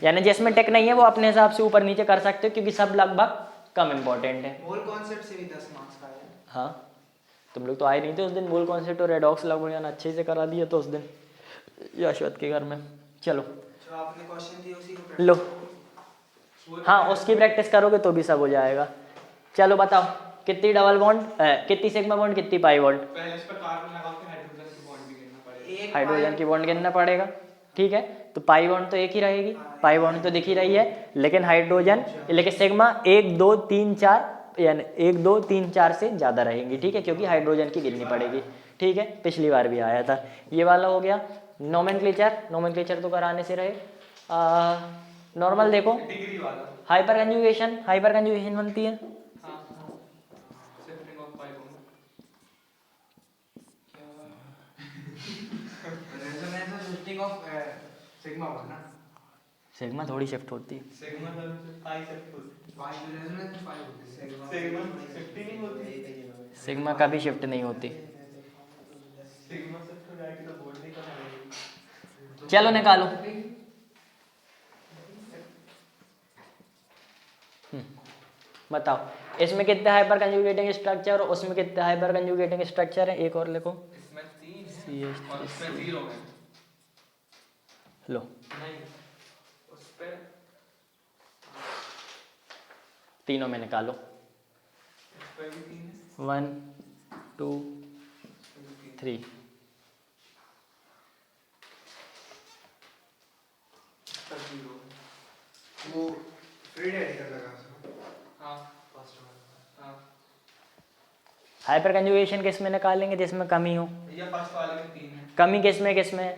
यानी जिसमें टेक नहीं है वो अपने हिसाब से ऊपर नीचे कर सकते हो, क्योंकि सब लगभग कम इम्पोर्टेंट है। मोल कॉन्सेप्ट से भी 10 मार्क्स का है। हाँ तुम लोग तो आए नहीं थे उस दिन, मोल कॉन्सेप्ट और रेडॉक्स लगभग अच्छे से करा दिया तो उस दिन यशवंत के घर में। चलो जो आपने क्वेश्चन दिए उसी को लो, हाँ उसकी प्रैक्टिस करोगे तो भी सब हो जाएगा। चलो बताओ कितनी डबल बॉन्ड, कितनी सिग्मा बॉन्ड, कितनी पाई बॉन्ड? पहले इस पर कार्बन लगा के हाइड्रोजन की बॉन्ड भी गिनना पड़ेगा। हाइड्रोजन की बॉन्ड गिनना पड़ेगा, ठीक है। तो पाई बॉन्ड तो एक ही रहेगी, पाई बॉन्ड तो दिख ही रही है, लेकिन हाइड्रोजन, लेकिन सिग्मा 1 2 3 4 यानी 1 2 3 4 से ज़्यादा रहेंगी, ठीक है, क्योंकि हाइड्रोजन की गिननी पड़ेगी, ठीक है। पिछली बार भी आया था, ये वाला हो गया। नोमेनक्लेचर तो कराने से रहे। नॉर्मल देखो, डिग्री वाला, हाइपर कंजुगेशन बनती है, shifting of pi bond, resonance shifting of sigma bond ना, सिग्मा थोड़ी शिफ्ट होती है, सिग्मा पाई शिफ्ट होती पाई रेजोनेंस पाई होती है, है, सिग्मा शिफ्ट ही नहीं होती, सिग्मा कभी शिफ्ट नहीं होती। सिग्मा शिफ्ट हो जाएगी तो बॉन्ड ही कम रहेगी। चलो निकालो, बताओ इसमें कितने हाइपर कंजुगेटिंग स्ट्रक्चर और उसमें कितने हाइपर कंजुगेटिंग स्ट्रक्चर है? एक और लिखो, इसमें 3 सी है एच और उसमें 0 है। लो नहीं, उस पे तीनों में निकालो, इस पे भी 3 है, 1 2 इस पे भी 3। 3। इस पे 0 है। वो फ्री रेडिकल लगा उसमें। हाँ, फर्स्ट वाला। हाँ, हाइपर कंजुगेशन किस में निकालेंगे? जिसमें कमी हो। भैया फर्स्ट वाले में 3 है। कमी किसमें किसमें है?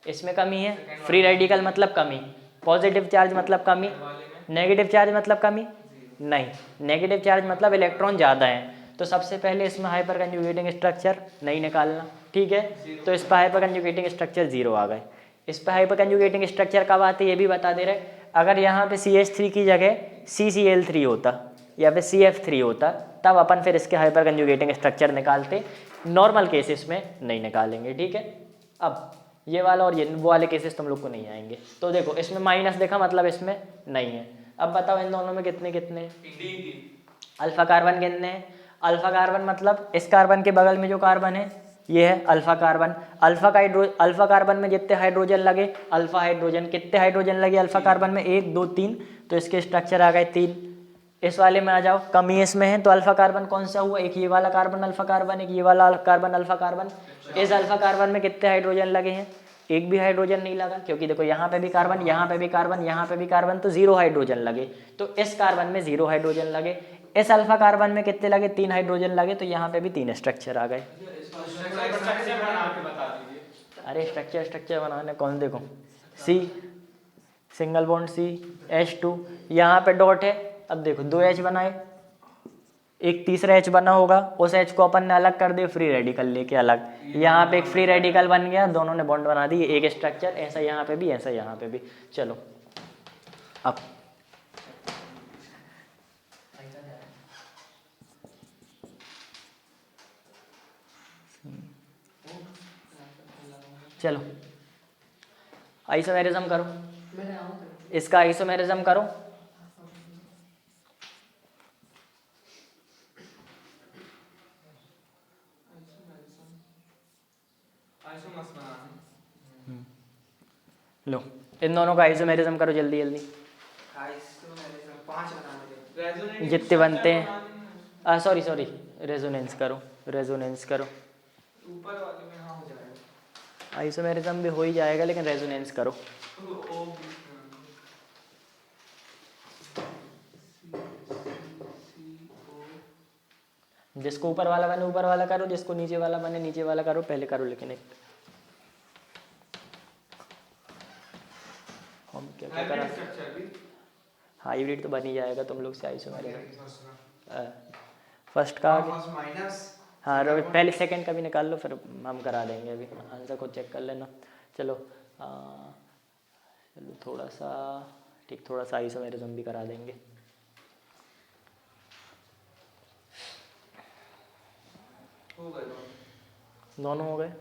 इसमें कमी है। फ्री रेडिकल मतलब कमी, पॉजिटिव चार्ज मतलब कमी, थर्ड वाले में नेगेटिव चार्ज मतलब कमी 0। नहीं, नेगेटिव चार्ज मतलब इलेक्ट्रॉन ज़्यादा है। तो सबसे पहले इसमें हाइपर कंजुगेटिंग स्ट्रक्चर नहीं निकालना, ठीक है। तो इस पर हाइपर कंजुगेटिंग स्ट्रक्चर 0 आ गए। इस पर हाइपर कंजुगेटिंग स्ट्रक्चर कब आते ये भी बता दे रहे। अगर यहाँ पे CH3 की जगह CCl3 होता या फिर CF3 होता तब अपन फिर इसके हाइपर कंजुगेटिंग स्ट्रक्चर निकालते, नॉर्मल केसेस में नहीं निकालेंगे, ठीक है। अब ये वाला और ये वो वाले केसेस तुम लोग को नहीं आएंगे। तो देखो इसमें माइनस देखा मतलब इसमें नहीं है। अब बताओ इन दोनों में कितने कितने? अल्फा कार्बन कितने हैं? अल्फा कार्बन मतलब इस कार्बन के बगल में जो कार्बन है ये है अल्फा कार्बन। अल्फा कार्बन में जितने हाइड्रोजन लगे, अल्फा हाइड्रोजन, कितने हाइड्रोजन लगे अल्फा कार्बन में? 1 2 3, तो इसके स्ट्रक्चर आ गए 3। इस वाले में आ जाओ, कमी इसमें है तो अल्फा कार्बन कौन सा हुआ? एक ये वाला कार्बन अल्फा कार्बन, एक ये वाला कार्बन अल्फा कार्बन। इस अल्फा कार्बन में कितने हाइड्रोजन लगे हैं? एक भी हाइड्रोजन नहीं लगा, क्योंकि देखो यहाँ पे भी कार्बन, यहाँ पे भी कार्बन, यहाँ पे भी कार्बन, तो 0 हाइड्रोजन लगे। तो इस कार्बन में 0 हाइड्रोजन लगे। इस अल्फा कार्बन में कितने लगे? 3 हाइड्रोजन लगे, तो यहाँ पे भी 3 स्ट्रक्चर आ गए। स्ट्रक्चर बना के बता दीजिए। अरे स्ट्रक्चर बनाने कौन, देखो C single bond C H2, यहाँ पे डॉट है। अब देखो 2 H बनाए, एक तीसरा H बना होगा, उस H को अपन ने अलग कर दिया, फ्री रेडिकल लेके अलग, यहाँ पे एक फ्री रेडिकल बन गया, दोनों ने बॉन्ड बना दी, एक स्ट्रक्चर। ऐसा यहाँ पे भी, ऐसा यहाँ पे भी। चलो अब चलो आइसोमेरिज्म करो, मैंने आऊँ इसका आइसोमेरिज्म करो। आइसोमर्स बनाने। लो इन दोनों का आइसोमेरिज्म करो जल्दी जल्दी, आइसोमेरिज्म 5 बनाने थे। रेजोनेटिंग जितने बनते हैं। बनाने सॉरी रेजोनेंस करो, रेजोनेंस करो। हैं। ऊपर वाले में हाँ हो जाएगा। आइसोमेरिज्म भी हो ही जाएगा, लेकिन रेजोनेंस करो। ओ जिसको ऊपर वाला बने ऊपर वाला करो, जिसको नीचे वाला बने नीचे वाला करो, पहले करो। लेकिन एक हम क्या क्या करा, स्ट्रक्चर भी हाइब्रिड तो बन ही जाएगा तुम लोग से आइसोमेरिज्म। फर्स्ट फर्स्ट का आगे, माइनस। हाँ पहले सेकंड का भी निकाल लो, फिर हम करा देंगे। अभी आंसर को चेक कर लेना। चलो चलो थोड़ा सा ठीक, थोड़ा सा आइसोमेरिज्म भी करा देंगे। हो गए दोनों हो गए।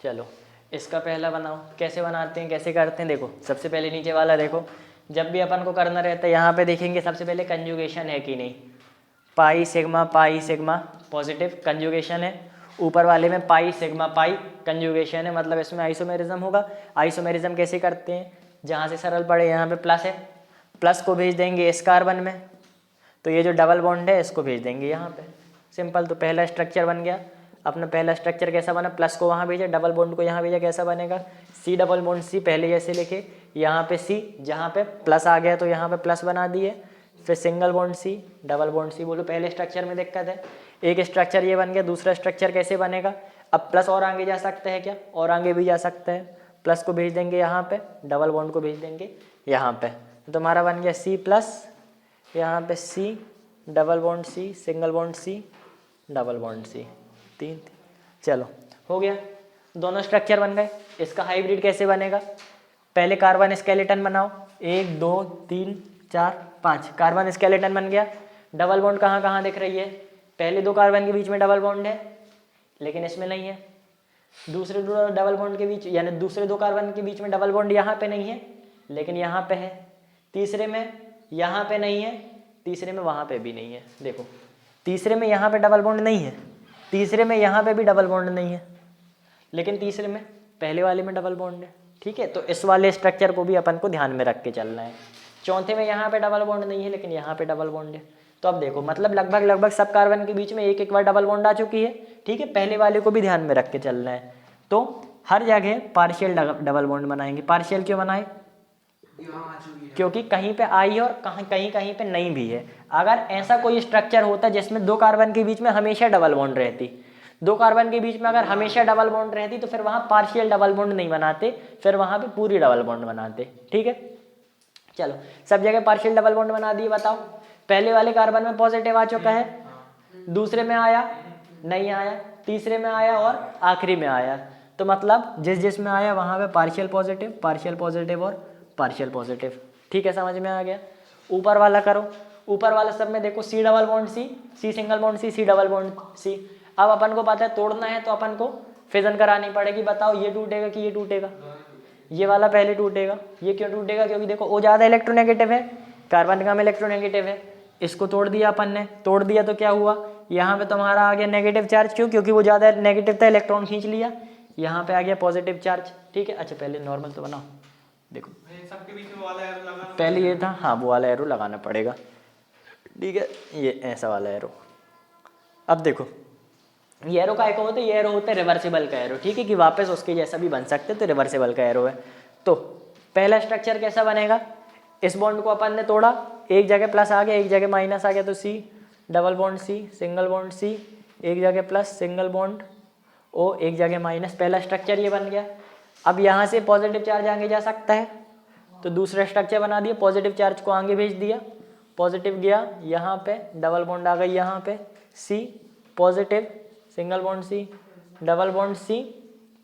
चलो इसका पहला बनाओ। कैसे बनाते हैं, कैसे करते हैं? देखो सबसे पहले नीचे वाला देखो, जब भी अपन को करना रहता है यहाँ पे देखेंगे सबसे पहले कंजुगेशन है कि नहीं। पाई सिग्मा पॉजिटिव कंजुगेशन है। ऊपर वाले में पाई सिग्मा पाई कंजुगेशन है, मतलब इसमें आइसोमेरिज्म होगा। आइसोमेरिज्म कैसे करते हैं? जहाँ से सरल पड़े, यहाँ पे प्लस है, प्लस को भेज देंगे इस कार्बन में, तो ये जो डबल बॉन्ड है इसको भेज देंगे यहाँ पे। सिंपल। तो पहला स्ट्रक्चर बन गया अपना। पहला स्ट्रक्चर कैसा बना? प्लस को वहाँ भेजा, डबल बॉन्ड को यहाँ भेजा, कैसा बनेगा? C डबल बॉन्ड C, पहले जैसे लिखे, यहाँ पे C, जहाँ पे प्लस आ गया तो यहाँ पे प्लस बना दिए, फिर single bond C double bond C। बोलो पहले स्ट्रक्चर में दिक्कत है। एक स्ट्रक्चर ये बन गया, दूसरा स्ट्रक्चर कैसे बनेगा? अब प्लस और आगे जा सकता है क्या? और आगे भी जा सकता है। प्लस को भेज देंगे यहाँ पे, डबल बॉन्ड को भेज देंगे यहाँ पे, तो तुम्हारा बन गया C प्लस, यहाँ पे C double bond C single bond C double bond C, 3। चलो हो गया, दोनों स्ट्रक्चर बन गए। इसका हाइब्रिड कैसे बनेगा? पहले कार्बन स्केलेटन बनाओ, 1 2 3 4 5 कार्बन स्केलेटन बन गया। डबल बॉन्ड कहाँ कहाँ दिख रही है? पहले 2 कार्बन के बीच में डबल बॉन्ड है, लेकिन इसमें नहीं है। दूसरे 2 डबल बॉन्ड के बीच, यानी दूसरे 2 कार्बन के बीच में डबल बॉन्ड यहाँ पे नहीं है, लेकिन यहाँ पे है। तीसरे में यहाँ पे नहीं है, तीसरे में वहाँ पे भी नहीं है। देखो तीसरे में यहाँ पे डबल बॉन्ड नहीं है, तीसरे में यहाँ पे भी डबल बॉन्ड नहीं है, लेकिन तीसरे में पहले वाले में डबल बॉन्ड है। ठीक है, तो इस वाले स्ट्रक्चर को भी अपन को ध्यान में रख के चलना है। चौथे में यहाँ पे डबल बॉन्ड नहीं है, लेकिन यहाँ पे डबल बॉन्ड है। तो अब देखो मतलब लगभग सब कार्बन के बीच में एक एक बार डबल बॉन्ड आ चुकी है। ठीक है, पहले वाले को भी ध्यान में रख के चलना है। तो हर जगह पार्शियल डबल बॉन्ड बनाएंगे। पार्शियल क्यों बनाए? यहाँ आ चुकी है। क्योंकि कहीं पे आई है और कहीं कहीं पे नहीं भी है। अगर ऐसा कोई स्ट्रक्चर होता जिसमें दो कार्बन के बीच में हमेशा डबल बॉन्ड रहती, दो कार्बन के बीच में अगर हमेशा डबल बॉन्ड रहती, तो फिर वहाँ पार्शियल डबल बॉन्ड नहीं बनाते, फिर वहाँ पे पूरी डबल बॉन्ड बनाते। ठीक है, चलो सब जगह पार्शियल डबल बॉन्ड बना दिए। बताओ पहले वाले कार्बन में पॉजिटिव आ चुका है, दूसरे में आया नहीं आया, तीसरे में आया और आखिरी में आया। तो मतलब जिस में आया वहाँ पे पार्शियल पॉजिटिव और पार्शियल पॉजिटिव। ठीक है, समझ में आ गया। ऊपर वाला करो। ऊपर वाला सब में देखो C double bond C single bond C double bond C. अब अपन को पता है तोड़ना है तो अपन को फिजन करानी पड़ेगी। बताओ ये टूटेगा कि ये टूटेगा? ये वाला पहले टूटेगा। ये क्यों टूटेगा? क्योंकि देखो ओ ज़्यादा इलेक्ट्रोनेगेटिव है, कार्बन कम इलेक्ट्रोनेगेटिव है। इसको तोड़ दिया अपन ने, तोड़ दिया तो क्या हुआ? यहाँ पे तुम्हारा आ गया नेगेटिव चार्ज। क्यों? क्योंकि वो ज़्यादा नेगेटिव था, इलेक्ट्रॉन खींच लिया। यहाँ पे आ गया पॉजिटिव चार्ज। ठीक है, अच्छा पहले नॉर्मल तो बनाओ। देखो सबके बीच में वाला एरो लगाना पहले ये था, हाँ वो वाला एरो लगाना पड़ेगा। ठीक है, ये ऐसा वाला एरो। अब देखो ये एरो का एक होता है, ये एरो होता है रिवर्सिबल का एरो। ठीक है, कि वापस उसके जैसा भी बन सकते, तो रिवर्सिबल का एरो है। तो पहला स्ट्रक्चर कैसा बनेगा? इस बॉन्ड को अपन ने तोड़ा, एक जगह प्लस आ गया, एक जगह माइनस आ गया, तो C double bond C single bond C, एक जगह प्लस सिंगल बॉन्ड ओ, एक जगह माइनस। पहला स्ट्रक्चर ये बन गया। अब यहाँ से पॉजिटिव चार्ज आगे जा सकता है, तो दूसरा स्ट्रक्चर बना दिया, पॉजिटिव चार्ज को आगे भेज दिया, पॉजिटिव गया यहाँ पे, डबल बॉन्ड आ गई यहाँ पे, C positive single bond C double bond C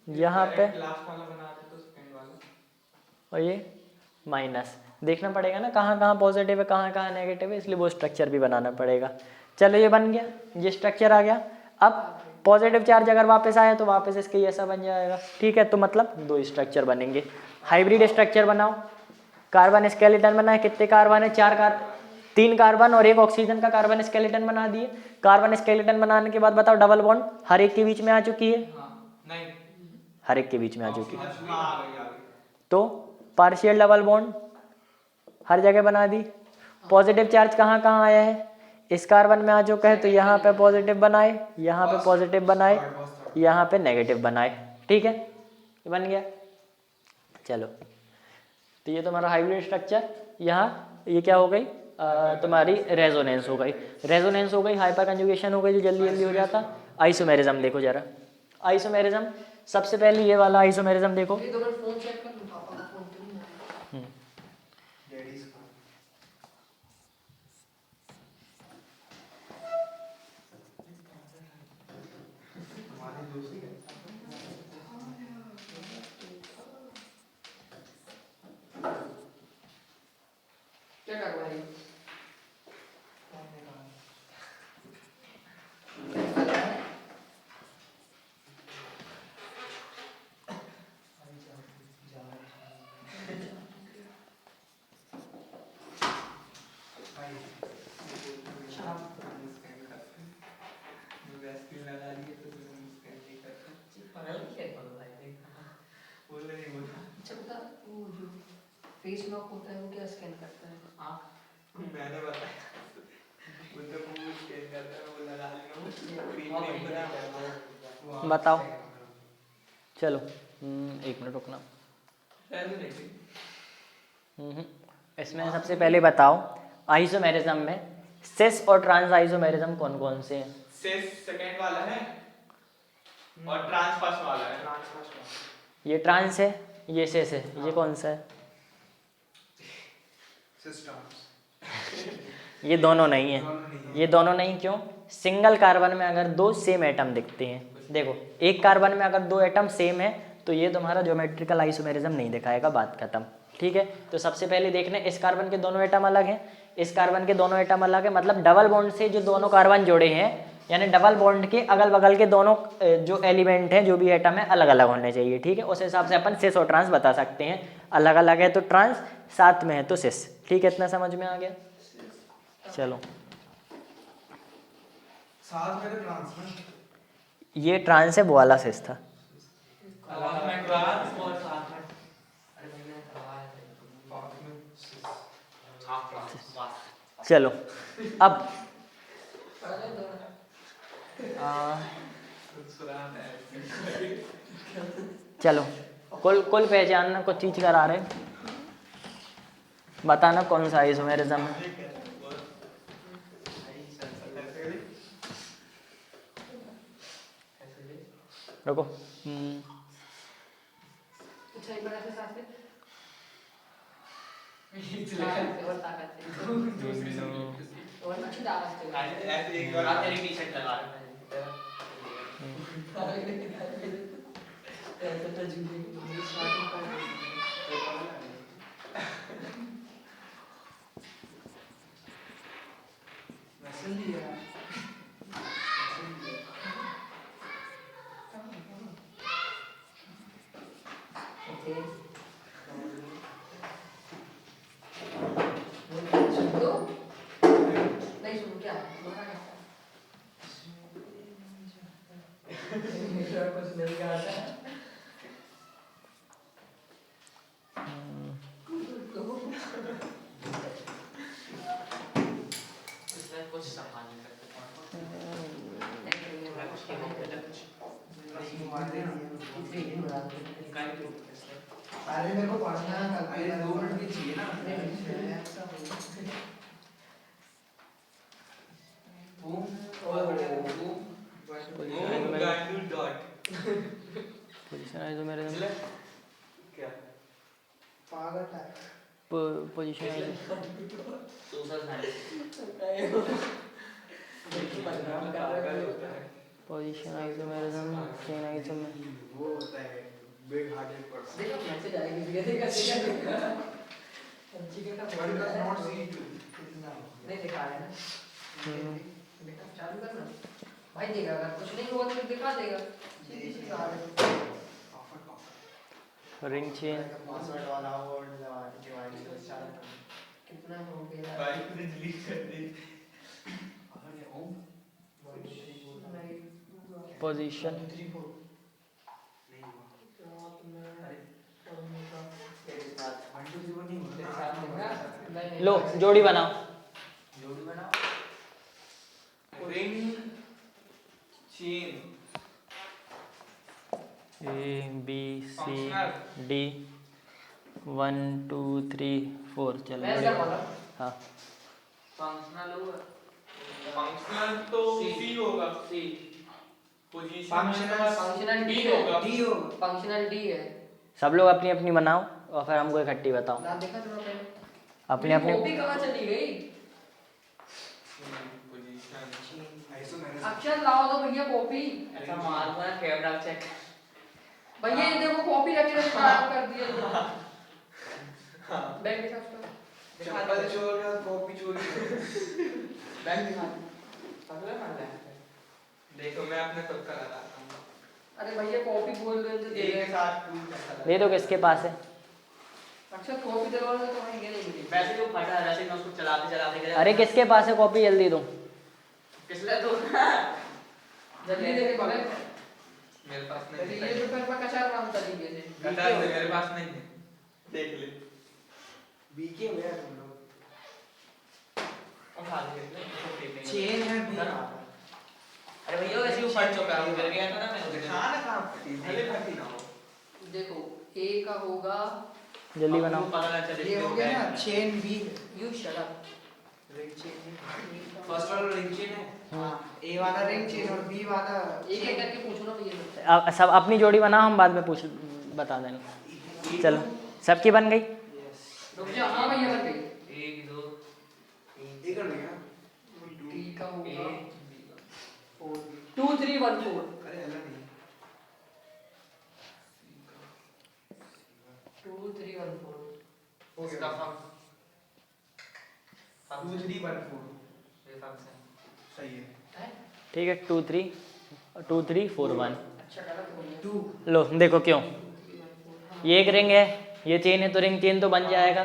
यहाँ पे, लास्ट वाला बना दे तो सेकंड वाला और ये माइनस। देखना पड़ेगा ना कहाँ कहाँ पॉजिटिव है कहाँ कहाँ नेगेटिव है, इसलिए वो स्ट्रक्चर भी बनाना पड़ेगा। चलो ये बन गया, ये स्ट्रक्चर आ गया। अब पॉजिटिव चार्ज अगर वापस आया तो वापस इसके ऐसा बन जाएगा। ठीक है, तो मतलब दो स्ट्रक्चर बनेंगे। हाइब्रिड स्ट्रक्चर बनाओ। कार्बन स्केलेटन बनाए, कितने कार्बन है? 3 कार्बन और 1 ऑक्सीजन का कार्बन स्केलेटन बना दिए। कार्बन स्केलेटन बनाने के बाद बताओ डबल बॉन्ड हर एक के बीच में आ चुकी है? नहीं, हर एक के बीच में आ चुकी है। हाँ आ गई। तो पार्शियल डबल बॉन्ड हर जगह बना दी। पॉजिटिव चार्ज कहाँ कहाँ आया है? इस कार्बन में आ चुका है, तो यहाँ पे पॉजिटिव बनाए, यहाँ पे पॉजिटिव बनाए, यहाँ पे नेगेटिव बनाए। ठीक है, ये बन गया। चलो तो ये तुम्हारा हाइब्रिड स्ट्रक्चर। यहाँ ये क्या हो गई? तुम्हारी रेजोनेंस हो गई। रेजोनेंस हो गई, हाइपर कंजुगेशन हो गई, जो जल्दी जल्दी हो जाता। आइसोमेरिज्म देखो जरा। आइसोमेरिज्म सबसे पहले ये वाला आइसोमेरिज्म देखो। ये तो मैं फोन चेक कर लूं, पापा का फोन तो नहीं आया। डैडीज का हमारे दोस्त है। क्या कर भाई? वैक्सीन लगा लिए तो स्कैन नहीं करता। पढ़ाई क्या करो भाई? बोल नहीं बोला। अच्छा बता, वो जो फेस लॉक होता है वो क्या स्कैन करता है? आँख मैंने बताया वो तो वो स्कैन करता है, वो लगा लेगा वो नहीं बना। बताओ। चलो 1 मिनट रुकना। इसमें सबसे पहले बताओ आइसोमेरिज्म में सिस और ट्रांस आइसोमेरिज्म कौन कौन से हैं? सिस सेकंड वाला है और ट्रांस फर्स्ट वाला है। ये ट्रांस है, ये सिस है, ये कौन सा है? सिस्टम्स। ये दोनों नहीं है। ये दोनों नहीं क्यों? सिंगल कार्बन में अगर 2 सेम एटम दिखते हैं, देखो एक कार्बन में अगर 2 एटम सेम है तो ये तुम्हारा ज्योमेट्रिकल आइसोमेरिज्म नहीं दिखाएगा, बात खत्म। ठीक है, तो सबसे पहले देखना इस कार्बन के दोनों एटम अलग हैं, इस कार्बन के दोनों एटम अलग है, मतलब डबल बॉन्ड से जो दोनों कार्बन जुड़े हैं, यानी डबल बॉन्ड के अगल बगल के दोनों जो एलिमेंट हैं, जो भी एटम है, अलग अलग होने चाहिए। ठीक है, उस हिसाब से अपन सिस और ट्रांस बता सकते हैं। अलग अलग है तो ट्रांस, साथ में है तो सिस। ठीक है, इतना समझ में आ गया? चलो साथ में तो ट्रांस में ये ट्रांस है, वो वाला सिस था। अलग में ट्रांस और साथ में अरे मैंने करवाया था। साथ में हाफ ट्रांस बस। चलो अब अरे दो चलो कुल कुल पहचानना कुछ चीज करा रहे, बताना कौन सा आइसोमेरिज्म है। रुको अच्छा एक बार ऐसे सांस ले। और ताकत से और ना अच्छी ताकत से ऐसे एक और बार तेरी टी-शर्ट लगा रहा है ऐसे तो झूठी मेरी स्टार्टिंग कर वैसे लिया ओके सुन दो नहीं सुन क्या तुम्हारा क्या मेरा कुछ नहीं गाता इसमें कुछ संभाल नहीं सकते मैं कुछ नहीं बोलता कुछ काहे क्यों इसमें अरे मेरे को पढ़ना है कल अरे 2 मिनट भी चाहिए ना बूम गांडू डॉट पोजीशन आइसोमेरिज्म, क्या पागल है position social science position isomerism, chain isomerism. वो होता है बिग हार्टेड पर्सन देखो मैसेज आएगी देखा चिकन का बट डज नॉट सी नहीं दिखा रहा है ना देखा चालू करना भाई देगा अगर कुछ नहीं हुआ तो दिखा देगा सीधी सी बात है रिंग चेन, पासवर्ड वाला वर्ड डिवाइड स्टार्ट कितना हो गया भाई ने डिलीट कर दी अरे ओम पोजीशन, नहीं हुआ तेरे साथ 1 2 0 नहीं तेरे हुआ साथ होगा लो जोड़ी बनाओ। जोड़ी बनाओ ring chain A B C D 1 2 3 4 चलो मैं ऐसा बोला हाँ फंक्शनल होगा फंक्शनल तो सी होगा सी पोजीशन फंक्शनल डी डी होगा डी होगा फंक्शनल डी है सब लोग अपनी अपनी बनाओ और फिर हमको इकट्ठी बताओ ना देखा तुमने पहले अपनी अपनी। कॉपी कहाँ चली गई पोजीशन आइसोमेरिज्म अक्षर लाओ तो भैया कॉपी ऐसा मार दो ना कैमरा चेक भैया ये देखो कॉपी रख के खराब कर दिया बैग दिखा उसका चप्पल चोर का कॉपी चोरी बैग दिखा पगला मार रहा है देखो मैं अपने खुद का लगाता हूँ अरे भैया कॉपी बोल रहे थे दे एक रहे के साथ टू कैसा दे दो किसके पास है। अक्षर कॉपी दिलवाओ तो वहीं गए नहीं वैसे जो फटा है वैसे मैं उसको चलाते चलाते गया अरे किसके पास है कॉपी, जल्दी दो। पिछले तो जल्दी देके बोले मेरे पास तो नहीं ये है पेपर पर कचार काम तरीके से कटार से मेरे पास नहीं है देख ले बीके हुए हैं तुम लोग उठा ले चेन है बी अरे भैया वैसे वो फट चुका है वो गिर गया था ना मैं दिखा ना कहाँ फटी भले फटी ना हो देखो ए का होगा जल्दी बनाओ। पता ना चले ये हो गया ना चेन बी यू शट अप रिंग चेन फर्स्ट वाला रिंग चेन है हाँ ए वाला रिंग चेन और बी वाला एक एक करके पूछो ना भैया सबसे अब सब अपनी जोड़ी बनाओ, हम बाद में पूछ बता देंगे। चलो सबकी बन गई। रुक जा हाँ भैया बन गई 1 2 ये कर लिया टी का होगा 4 2 3 1 4 अरे हल्ला नहीं 2 3 1 4 उसका फंक्शन 2 3 1 4 ये फंक्शन सही है है ठीक है 2 3 4 1। अच्छा गलत हो गया 2 लो देखो क्यों, ये एक रिंग है, ये चेन है तो रिंग चेन तो बन जाएगा।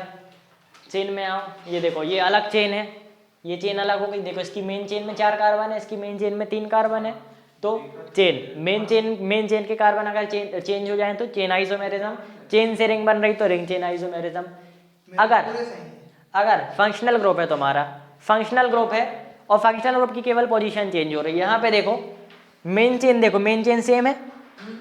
चेन में आओ, ये देखो ये अलग चेन है, ये चेन अलग हो गई। देखो इसकी मेन चेन में 4 कार्बन है, इसकी मेन चेन में 3 कार्बन है, तो मेन चेन के कार्बन अगर चेंज हो जाए तो चेन आइसोमेरिज्म। चेन से रिंग बन रही तो रिंग चेन आइसोमेरिज्म। अगर पूरे सही है। अगर फंक्शनल ग्रुप है तुम्हारा, फंक्शनल ग्रुप है और फंक्शनल ग्रुप की केवल पोजीशन चेंज हो रही है। यहाँ पे देखो मेन चेन, देखो मेन चेन सेम है,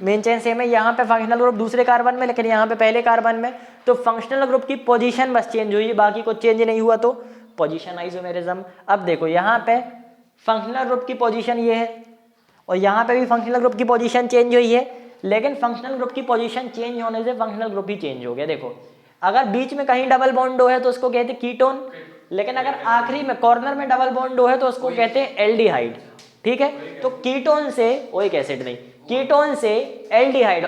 मेन चेन सेम है। यहाँ पे फंक्शनल ग्रुप दूसरे कार्बन में, लेकिन यहाँ पे पहले कार्बन में, तो फंक्शनल ग्रुप की पोजीशन बस चेंज हुई है, बाकी कुछ चेंज नहीं हुआ, तो पोजीशन आइसोमेरिज्म। अब देखो यहाँ पे फंक्शनल ग्रुप की पोजीशन ये है और यहाँ पे भी फंक्शनल ग्रुप की पोजीशन चेंज हुई है, लेकिन फंक्शनल ग्रुप की पोजीशन चेंज होने से फंक्शनल ग्रुप ही चेंज हो गया। देखो अगर बीच में कहीं डबल बॉन्ड हो है तो उसको कहते हैं कीटोन, लेकिन अगर आखिरी में कॉर्नर में डबल बॉन्ड हो है तो उसको कहते हैं एल्डिहाइड। ठीक है, तो कीटोन से ओइक एसिड नहीं, कीटोन से एल्डिहाइड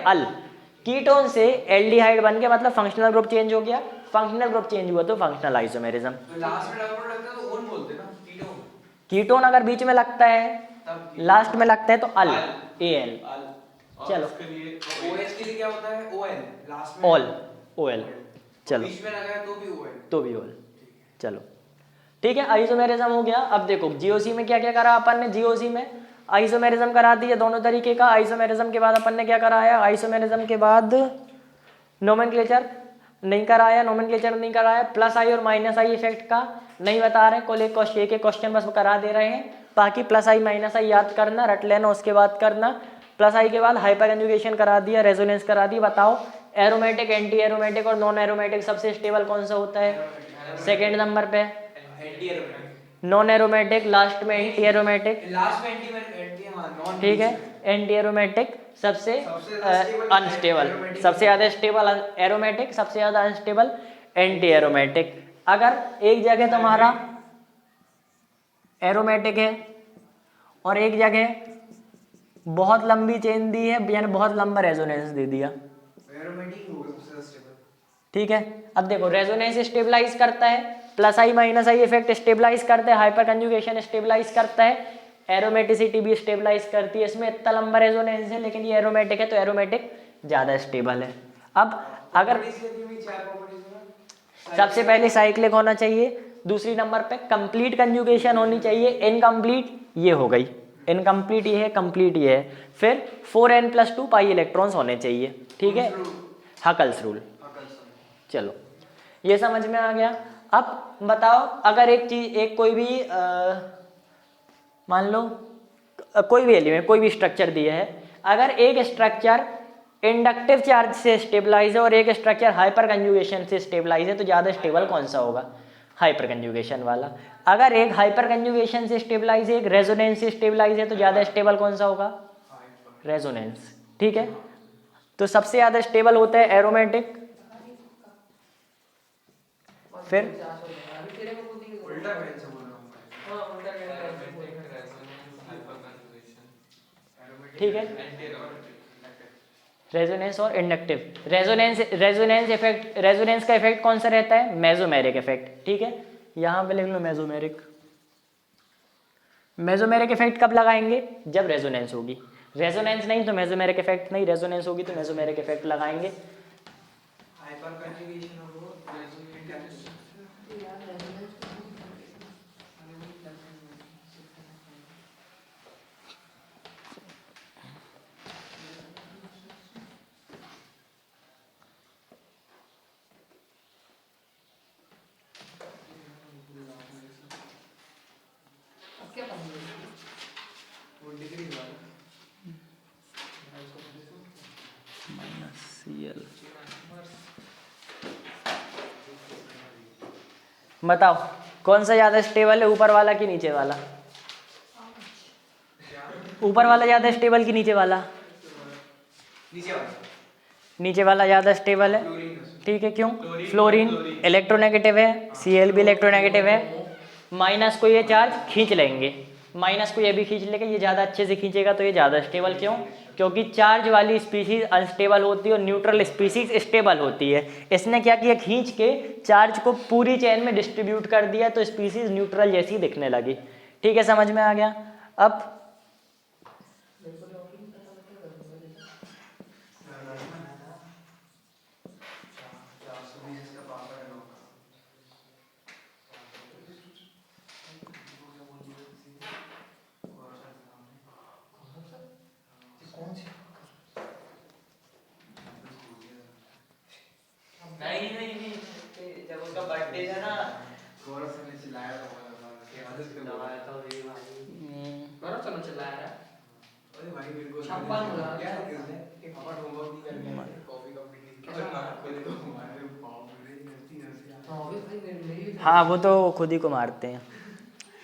कीटोन से एल्डिहाइड बन के मतलब फंक्शनल ग्रुप चेंज हो गया। फंक्शनल ग्रुप चेंज हुआ तो फंक्शनल आइसोमेरिज्म। तो लास्ट में डबल लगता है तो ओन बोलते हैं ना, कीटोन। कीटोन अगर बीच में लगता है, तब लास्ट में लगता है तो अल, AL। चलो उसके लिए OH के लिए क्या होता है? OL लास्ट में। All, OL। चलो बीच में लगा है तो भी OL। तो भी ऑल। चलो ठीक है, आइसोमेरिज्म हो गया। अब देखो जीओसी में क्या क्या करा अपन ने, जीओसी में आइसोमेरिज्म करा दी है दोनों तरीके का। आइसोमेरिज्म के बाद अपन ने क्या कराया, आइसोमेरिज्म के बाद नोमेनक्लेचर नहीं कराया, नोमेनक्लेचर नहीं कराया। प्लस आई और माइनस आई इफेक्ट का नहीं बता रहे, कुल एक क्वेश्चन बस करा दे रहे हैं। बाकी प्लस आई माइनस आई याद करना, रट लेना, उसके बाद करना। प्लस आई के बाद हाइपर कंजुगेशन करा दिया, रेजोनेंस करा दी। बताओ एरोमेटिक, एंटी एरोमेटिक और नॉन एरोमेटिक सबसे स्टेबल कौन सा होता है? सेकेंड नंबर पे anti aromatic. Non aromatic, last में एंटी एरोमेटिक। लास्ट में एंटी हां नॉन। ठीक है, एंटी एरोमेटिक सबसे अनस्टेबल, aromatic सबसे ज़्यादा स्टेबल एरोमेटिक, सबसे ज़्यादा अनस्टेबल एंटी एरोमेटिक। अगर एक जगह तुम्हारा एरोमेटिक है और एक जगह बहुत लंबी चेन दी है, यानी बहुत लंबा रेजोनेंस दे दिया, एरोमेटिक हो गया सबसे स्टेबल। ठीक है। अब देखो रेजोनेंस स्टेबलाइज करता है, plus I minus I effect stabilize करता है, हाइपर कंजुगेशन स्टेबलाइज करता है, एरोमेटिसिटी भी स्टेबलाइज करती है। इसमें इतना लंबा रेजोनेंस है, लेकिन ये एरोमेटिक है तो एरोमेटिक ज़्यादा स्टेबल है। अब अगर सबसे पहले साइक्लिक होना चाहिए, दूसरी नंबर पे कंप्लीट कंजुगेशन होनी चाहिए, इनकम्प्लीट ये हो गई, इनकम्प्लीट ये है, कंप्लीट ये है। फिर 4n+2 पाई इलेक्ट्रॉन्स होने चाहिए, ठीक है, हकल्स रूल। चलो ये समझ में आ गया। अब बताओ अगर एक चीज, एक कोई भी मान लो कोई भी एलिमेंट, कोई भी स्ट्रक्चर दिया है, अगर एक स्ट्रक्चर इंडक्टिव चार्ज से स्टेबलाइज है और एक स्ट्रक्चर हाइपर कंजुगेशन से स्टेबलाइज है, तो ज़्यादा स्टेबल कौन सा होगा? हाइपर कंजुगेशन वाला। अगर एक हाइपर कंजुगेशन से स्टेबलाइज है, एक रेजोनेंस से स्टेबलाइज है, तो ज़्यादा स्टेबल कौन सा होगा? रेजोनेंस। ठीक है, तो सबसे ज़्यादा स्टेबल होता है एरोमेटिक, फिर उल्टा पेन से बोल रहा हूं मैं। हाँ उल्टा ठीक है, रेजोनेंस और इंडक्टिव। रेजोनेंस इफेक्ट, रेजोनेंस का इफेक्ट कौन सा रहता है? Mesomeric effect. ठीक है, यहां पे लिख लो मेसोमेरिक। मेसोमेरिक इफेक्ट कब लगाएंगे? जब रेजोनेंस होगी। रेजोनेंस नहीं तो मेसोमेरिक इफेक्ट नहीं, रेजोनेंस होगी तो मेसोमेरिक इफेक्ट लगाएंगे। हाइपर कंजुगेशन और क्या पढ़ेंगे? वो डिग्री वाला बताओ कौन सा ज़्यादा स्टेबल है, ऊपर वाला कि नीचे वाला? ऊपर वाला ज़्यादा स्टेबल कि नीचे वाला? नीचे वाला। नीचे वाला ज़्यादा स्टेबल है। ठीक है, क्यों? फ्लोरीन इलेक्ट्रोनेगेटिव है, Cl भी इलेक्ट्रोनेगेटिव है, माइनस को ये चार्ज खींच लेंगे, माइनस को ये भी खींच लेगा, ये ज़्यादा अच्छे से खींचेगा तो ये ज़्यादा स्टेबल। क्यों? क्योंकि चार्ज वाली स्पीसीज अनस्टेबल होती है और न्यूट्रल स्पीसीज स्टेबल होती है। इसने क्या किया, खींच के चार्ज को पूरी चेन में डिस्ट्रीब्यूट कर दिया, तो स्पीसीज न्यूट्रल जैसी दिखने लगी। ठीक है, समझ में आ गया। अब हाँ वो तो खुद ही को मारते हैं।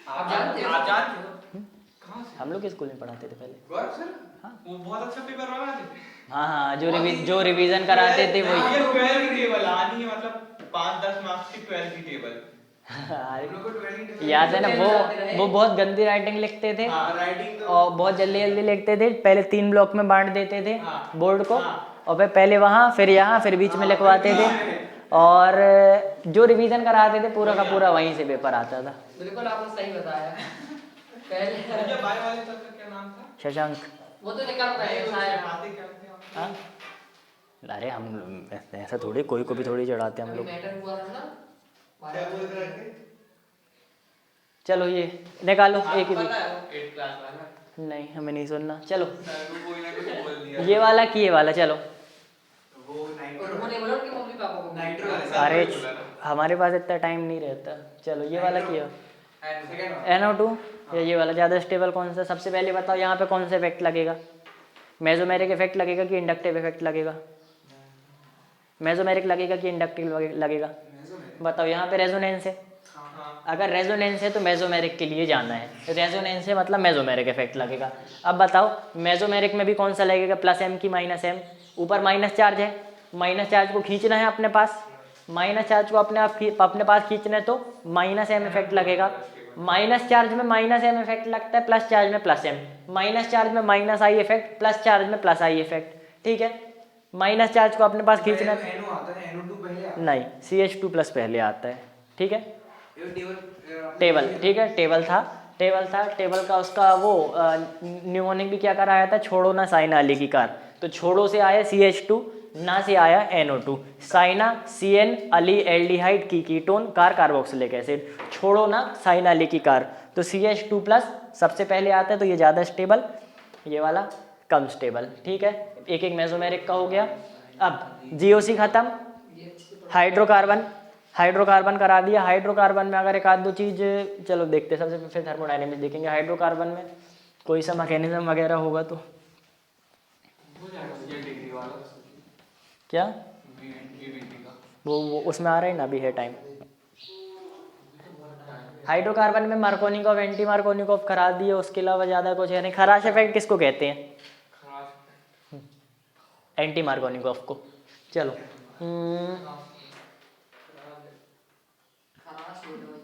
आप जानते हो? आप जानते हो? कहाँ से? हम लोग के स्कूल में पढ़ाते थे पहले। गौरव सर वो बहुत अच्छा पेपर बना थे। हाँ हाँ, जो रिवीजन कराते थे वही। ये 12 की टेबल आनी है, मतलब 5-10 मार्क्स की 12 की टेबल। हम लोग को 12 याद है ना वो बहुत गंदी राइटिंग लिखते थे राइटिंग तो और बहुत जल्दी जल्दी लिखते थे। पहले 3 ब्लॉक में बांट देते थे हाँ, बोर्ड को, हाँ। और फिर पहले वहाँ फिर यहाँ फिर बीच में लिखवाते थे, और जो रिवीजन कराते थे पूरा का पूरा वहीं से पेपर आता था। बिल्कुल आपने सही बताया। पहले अच्छा, बाय वाले सर का क्या नाम था? शशांक। वो तो निकल रहे हैं शायद। बातें क्या थे आप? हाँ अरे हम ऐसा थोड़ी कोई को भी थोड़ी चढ़ाते हम अभी लोग। मैटर हुआ था ना। क्या बोल रहे थे? चलो ये निकालो एक ही पता है वो 8th क्लास वाला? नहीं हमें नहीं सुनना। चलो सर को कोई ना कुछ बोल दिया। ये वाला कि ये वाला, चलो वो और उन्होंने बोला उनके मम्मी पापा को। नाइट्रो अरे हमारे पास इतना टाइम नहीं रहता। चलो ये वाला किया NO2 या ये वाला ज़्यादा स्टेबल कौन सा? सबसे पहले बताओ यहाँ पे कौन सा इफेक्ट लगेगा? मेसोमेरिक इफेक्ट लगेगा कि इंडक्टिव इफेक्ट लगेगा? मेसोमेरिक लगेगा कि इंडक्टिव लगेगा? बताओ। यहाँ पे रेजोनेंस है, अगर रेजोनेंस है तो मेसोमेरिक के लिए जाना है। रेजोनेंस है मतलब मेसोमेरिक इफेक्ट लगेगा। अब बताओ मेसोमेरिक में भी कौन सा लगेगा? +m की -m? ऊपर माइनस चार्ज है, माइनस चार्ज को खींचना है अपने पास, माइनस चार्ज को अपने पास खींचना है तो -m इफेक्ट लगेगा। माइनस चार्ज में -m इफेक्ट लगता है, प्लस चार्ज में +m। माइनस चार्ज में -i इफेक्ट, प्लस चार्ज में +i इफेक्ट। ठीक है, माइनस चार्ज को अपने पास खींचना है। NO आता है, NO2 पहले आता है। नहीं, CH2+ पहले आता है। ठीक है, ये टेबल। ठीक है, टेबल था टेबल का उसका वो न्यूमोनिक भी क्या कराया था? छोड़ो ना साइना अली की कार। तो छोड़ो से आया CH2, ना से आया NO2। Saina CN, Ali aldehyde की कीटोन, कार कार्बोक्सिलिक एसिड। छोड़ो ना साइना अली की कार, तो CH2+ सबसे पहले आता है, तो ये ज़्यादा स्टेबल, ये वाला कम स्टेबल। ठीक है, एक एक मेसोमेरिक का हो गया। अब GOC खत्म, हाइड्रोकार्बन करा दिया। हाइड्रोकार्बन में अगर एक आध दो चीज़ चलो देखते, सबसे फिर थर्मोडायनेमिक्स देखेंगे। हाइड्रोकार्बन में कोई सा मैकेनिज्म वगैरह होगा तो हो जाएगा ये डिग्री वाला। क्या ये डिग्री का वो उसमें आ रहा है ना, अभी है टाइम। हाइड्रोकार्बन में मार्कोनिकॉफ, एंटी मार्कोनिकॉफ करा दिए, उसके अलावा ज़्यादा कुछ है नहीं। खराश इफेक्ट किसको कहते हैं? खराश। एंटी मार्कोनिकॉफ को। चलो खराश हो गया।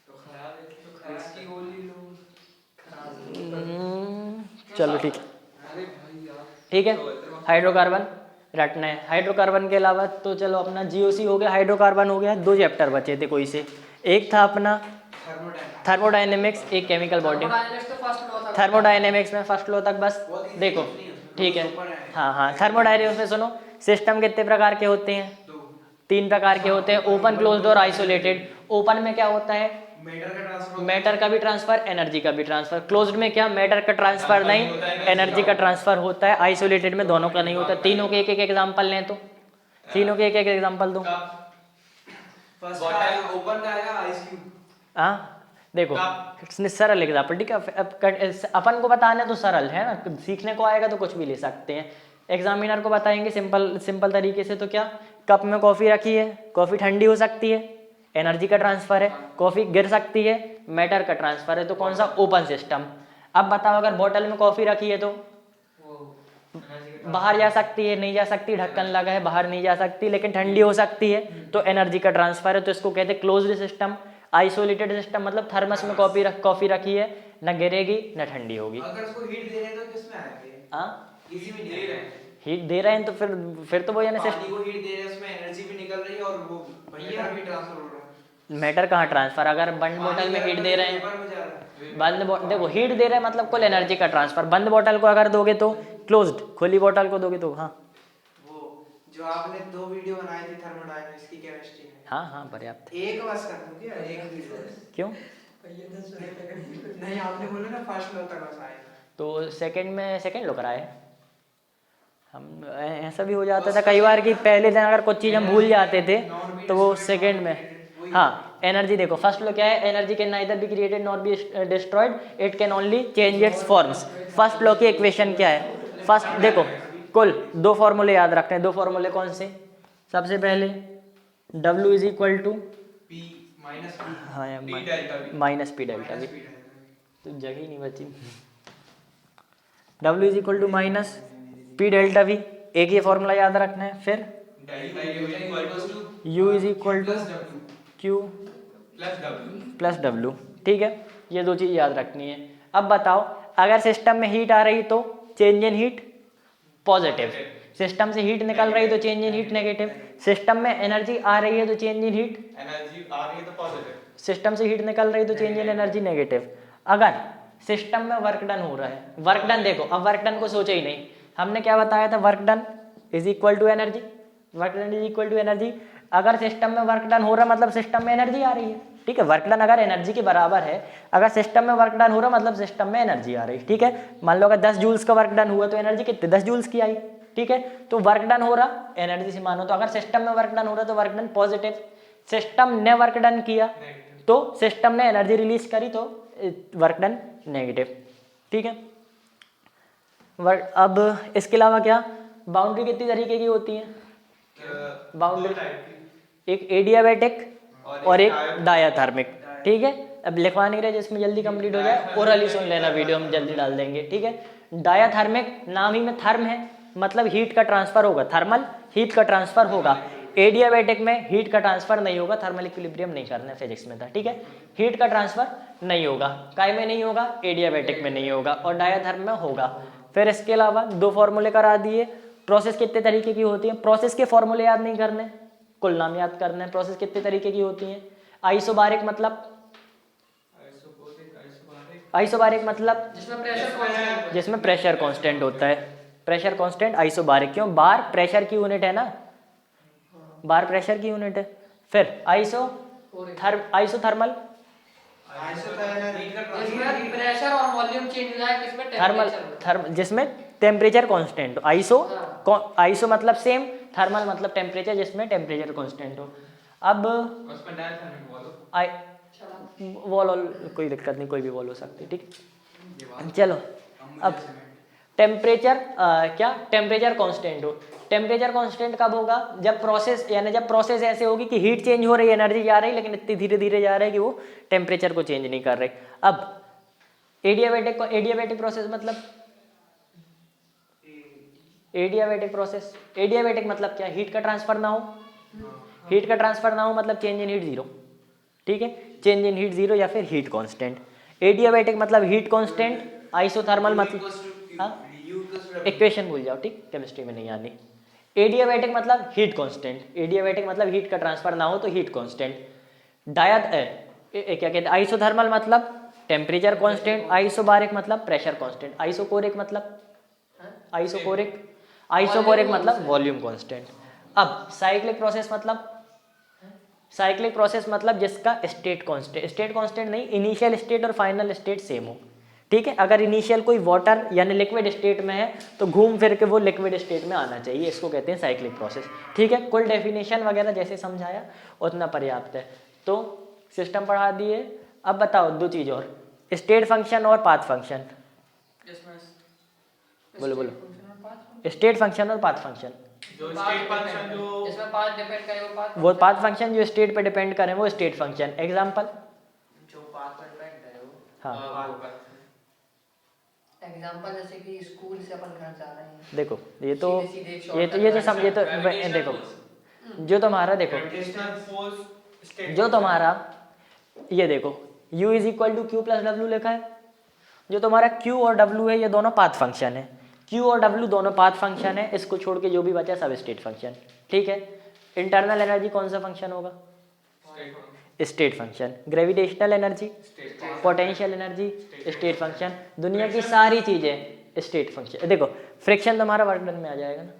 तो खराब है तो खराश की गोली लो। चलो ठीक है, अरे भाई यार, ठीक है। हाइड्रोकार्बन रटना है। हाइड्रोकार्बन के अलावा तो चलो अपना GOC हो गया, हाइड्रोकार्बन हो गया। 2 चैप्टर बचे थे कोई से। एक था अपना थर्मोडायनेमिक्स, एक केमिकल बॉडी। थर्मोडायनेमिक्स तो फर्स्ट लॉ था। थर्मोडायनेमिक्स में फर्स्ट लॉ तक बस देखो, ठीक है। हाँ, थर्मोडायनेमिक्स में सुनो, सिस्टम कितने प्रकार के होते हैं? 3 प्रकार के होते हैं, ओपन, क्लोज्ड और आइसोलेटेड। ओपन में क्या होता है? मैटर का भी ट्रांसफर, एनर्जी का भी ट्रांसफर। क्लोज्ड में क्या? मैटर का ट्रांसफर नहीं, एनर्जी का ट्रांसफर होता है। आइसोलेटेड में दोनों का नहीं होता। तीनों के एक एक एग्जांपल लें तो, तीनों के एक एक एग्जांपल दो। फर्स्ट का ओपन का आएगा आइस क्यूब। हाँ देखो, सरल एग्जाम्पल। ठीक है, अब अपन को बताना तो सरल है ना, सीखने को आएगा तो कुछ भी ले सकते हैं। एग्जामिनर को बताएंगे सिंपल तरीके से, तो क्या? कप में कॉफ़ी रखी है, कॉफ़ी ठंडी हो सकती है, एनर्जी का ट्रांसफर है। कॉफ़ी गिर सकती है, मैटर का ट्रांसफर है। तो कौन सा? Open system. अब बताओ अगर बोतल में कॉफ़ी रखी है तो बाहर जा सकती है, नहीं जा सकती, ढक्कन लगा है, बाहर नहीं जा सकती, लेकिन ठंडी हो सकती है, तो एनर्जी का ट्रांसफर है। तो इसको कहते हैं क्लोज्ड सिस्टम। आइसोलेटेड सिस्टम मतलब थर्मस में कॉफ़ी रखी है, न गिरेगी न ठंडी होगी। अगर उसको हीट दे रहे हैं तो किस में आएगा? हाँ, इसी में दे रहे हैं। हीट दे रहे हैं तो फिर तो वो यानी पानी को हीट दे रहे हैं, उसमें एनर्जी भी निकल रही है और वो मैटर भी ट्रांसफर हो रहा है। मैटर कहाँ ट्रांसफर? अगर बंद बोतल में हीट दे रहे हैं, पेपर में जा रहा है। देखो हीट दे रहे हैं मतलब कुल एनर्जी का ट्रांसफर। बंद बोतल को अगर दोगे तो क्लोज्ड, खुली बोतल को दोगे तो हाँ। वो जो आपने 2 वीडियो बनाई थी थर्मोडायनेमिक्स की केमिस्ट्री में, हाँ पर्याप्त। एक बस कर दूं क्या? एक वीडियो क्यों? नहीं, आपने बोला ना फर्स्ट लो तक बस आएगा। तो सेकंड लो कराए हम। ऐसा भी हो जाता था कई बार कि पहले दिन अगर कुछ चीज़ हम भूल जाते थे तो वो सेकंड में। हाँ, एनर्जी देखो, फर्स्ट लो क्या है? Energy can neither be created nor be destroyed, it can only change it's forms. First law की इक्वेशन क्या है? फर्स्ट देखो, कुल 2 फॉर्मूले याद रखते हैं। 2 फॉर्मूले कौन से? सबसे पहले W = P माइनस हाँ T delta V minus P delta V, minus P delta V. तो जगह ही नहीं बची। W is equal to minus P delta V, एक ये फॉर्मूला याद रखना है। फिर delta U equal to U is equal to plus W Q plus W. Plus W, ठीक है, ये दो चीज़ याद रखनी है। अब बताओ, अगर सिस्टम में हीट आ रही तो change in heat positive, system से हीट निकल रही तो change in heat negative, system में एनर्जी आ रही है तो चेंज इन हीट, एनर्जी आ रही है तो पॉजिटिव, सिस्टम से हीट निकल रही तो चेंज इन एनर्जी नेगेटिव। अगर सिस्टम में वर्क डन हो रहा है, वर्क डन देखो, अब वर्क डन को सोचा ही नहीं, हमने क्या बताया था, work done is equal to energy, work done is equal to energy. अगर सिस्टम में वर्क डन हो रहा मतलब सिस्टम में एनर्जी आ रही है, ठीक है, वर्क डन अगर एनर्जी के बराबर है, अगर सिस्टम में वर्क डन हो रहा मतलब सिस्टम में एनर्जी आ रही है, ठीक है। मान लो अगर 10 जूल्स का वर्क डन हुआ तो एनर्जी कितने, 10 जूल्स की आई, ठीक है। तो वर्क डन हो रहा एनर्जी से मानो, तो अगर सिस्टम में वर्क डन हो रहा तो वर्क डन पॉजिटिव, सिस्टम ने वर्क डन किया तो सिस्टम ने एनर्जी रिलीज करी तो वर्क डन नेगेटिव, ठीक है। अब इसके अलावा क्या, बाउंड्री कितनी तरीके की होती है, बाउंड्री एक एडियाबैटिक और एक डायाथर्मिक, ठीक है। अब लिखवा नहीं रहे जिसमें जल्दी कंप्लीट हो जाए, ओरली सुन लेना, वीडियो हम जल्दी डाल देंगे, ठीक है। डायाथर्मिक नाम ही में थर्म है, मतलब हीट का ट्रांसफर होगा, थर्मल हीट का ट्रांसफर होगा। एडियाबैटिक में हीट का ट्रांसफर नहीं होगा, थर्मल इक्विलिब्रियम नहीं करना है, फिजिक्स में था, ठीक है। हीट का ट्रांसफर नहीं होगा, काय में नहीं होगा, एडियाबैटिक में नहीं होगा, और डायाथर्म में होगा। फिर इसके अलावा दो फॉर्मूले करा दिए। प्रोसेस कितने तरीके की होती है, प्रोसेस के फॉर्मूले याद नहीं करने, कुल नाम याद करना है। प्रोसेस कितने तरीके की होती है, आइसोबारिक मतलब, आइसोबारिक मतलब जिसमें प्रेशर कांस्टेंट होता है, प्रेशर कांस्टेंट आइसोबारिक। क्यों, बार प्रेशर की यूनिट है ना, बार प्रेशर की यूनिट है। फिर आइसोथर्मल, जिसमें प्रेशर और वॉल्यूम चेंज हो जाए, किसमें थर्मल, टेम्परेचर जिसमें टेम्परेचर कांस्टेंट हो। आइसो मतलब सेम, थर्मल मतलब टेम्परेचर जिसमें टेम्परेचर कांस्टेंट हो। अब उसमें डायथर्मिक बोलो, वॉल कोई दिक्कत नहीं, कोई भी वॉल हो सकती है, ठीक। चलो अब टेम्परेचर क्या, टेम्परेचर कांस्टेंट हो। टेम्परेचर कांस्टेंट कब होगा, जब प्रोसेस, यानी जब प्रोसेस ऐसे होगी कि हीट चेंज हो रही है, एनर्जी जा रही है, लेकिन इतनी धीरे धीरे जा रहा है कि वो टेम्परेचर को चेंज नहीं कर रही। अब एडियाबैटिक प्रोसेस मतलब, एडियाबैटिक प्रोसेस, एडियाबैटिक मतलब क्या, हीट का ट्रांसफर ना हो, हीट का ट्रांसफर ना हो मतलब चेंज इन हीट जीरो, ठीक है, चेंज इन हीट जीरो या फिर हीट कांस्टेंट। एडियाबैटिक मतलब हीट कांस्टेंट, आइसोथर्मल मतलब, इक्वेशन भूल जाओ, ठीक, केमिस्ट्री में नहीं आनी। एडियाबैटिक मतलब हीट कांस्टेंट, एडियाबैटिक मतलब हीट का ट्रांसफर ना हो तो हीट कांस्टेंट। क्या कहते हैं, आइसोथर्मल मतलब टेम्परेचर कांस्टेंट, आइसोबारिक मतलब प्रेशर कांस्टेंट, आइसोकोरिक मतलब, आइसोकोरिक मतलब वॉल्यूम कांस्टेंट। अब साइक्लिक प्रोसेस मतलब, साइक्लिक प्रोसेस मतलब जिसका स्टेट कांस्टेंट नहीं, इनिशियल स्टेट और फाइनल स्टेट सेम हो, ठीक है। अगर इनिशियल कोई वाटर यानी लिक्विड स्टेट में है तो घूम फिर के वो लिक्विड स्टेट में आना चाहिए, इसको कहते हैं साइक्लिक प्रोसेस, ठीक है। कुल डेफिनेशन वगैरह जैसे समझाया उतना पर्याप्त है। तो सिस्टम पढ़ा दिए। अब बताओ दो चीज़ और, स्टेट फंक्शन और पाथ फंक्शन, बोलो स्टेट फंक्शन और पाथ फंक्शन। जो स्टेट फंक्शन जो जिसमें पाथ डिपेंड करे वो पाथ फंक्शन जो स्टेट पे डिपेंड करें वो स्टेट फंक्शन। एग्जांपल, जो पाथ पर डिपेंड करे वो हाँ एग्जांपल, जैसे कि स्कूल से अपन घर जा रहे हैं, देखो ये तो सीधे एक ये तो देखो जो तुम्हारा देखो ग्रेविटेशनल फोर्स जो तुम्हारा ये देखो u is equal to Q plus W लिखा है, जो तुम्हारा q और w है ये दोनों पाथ फंक्शन है, q और w दोनों पाथ फंक्शन है, इसको छोड़ के जो भी बचा सब स्टेट फंक्शन, ठीक है। इंटरनल एनर्जी कौन सा फंक्शन होगा, state function. Gravitational energy, potential energy, state function. दुनिया की सारी चीज़ें स्टेट फंक्शन। देखो फ्रिक्शन तुम्हारा वर्क डन में आ जाएगा ना।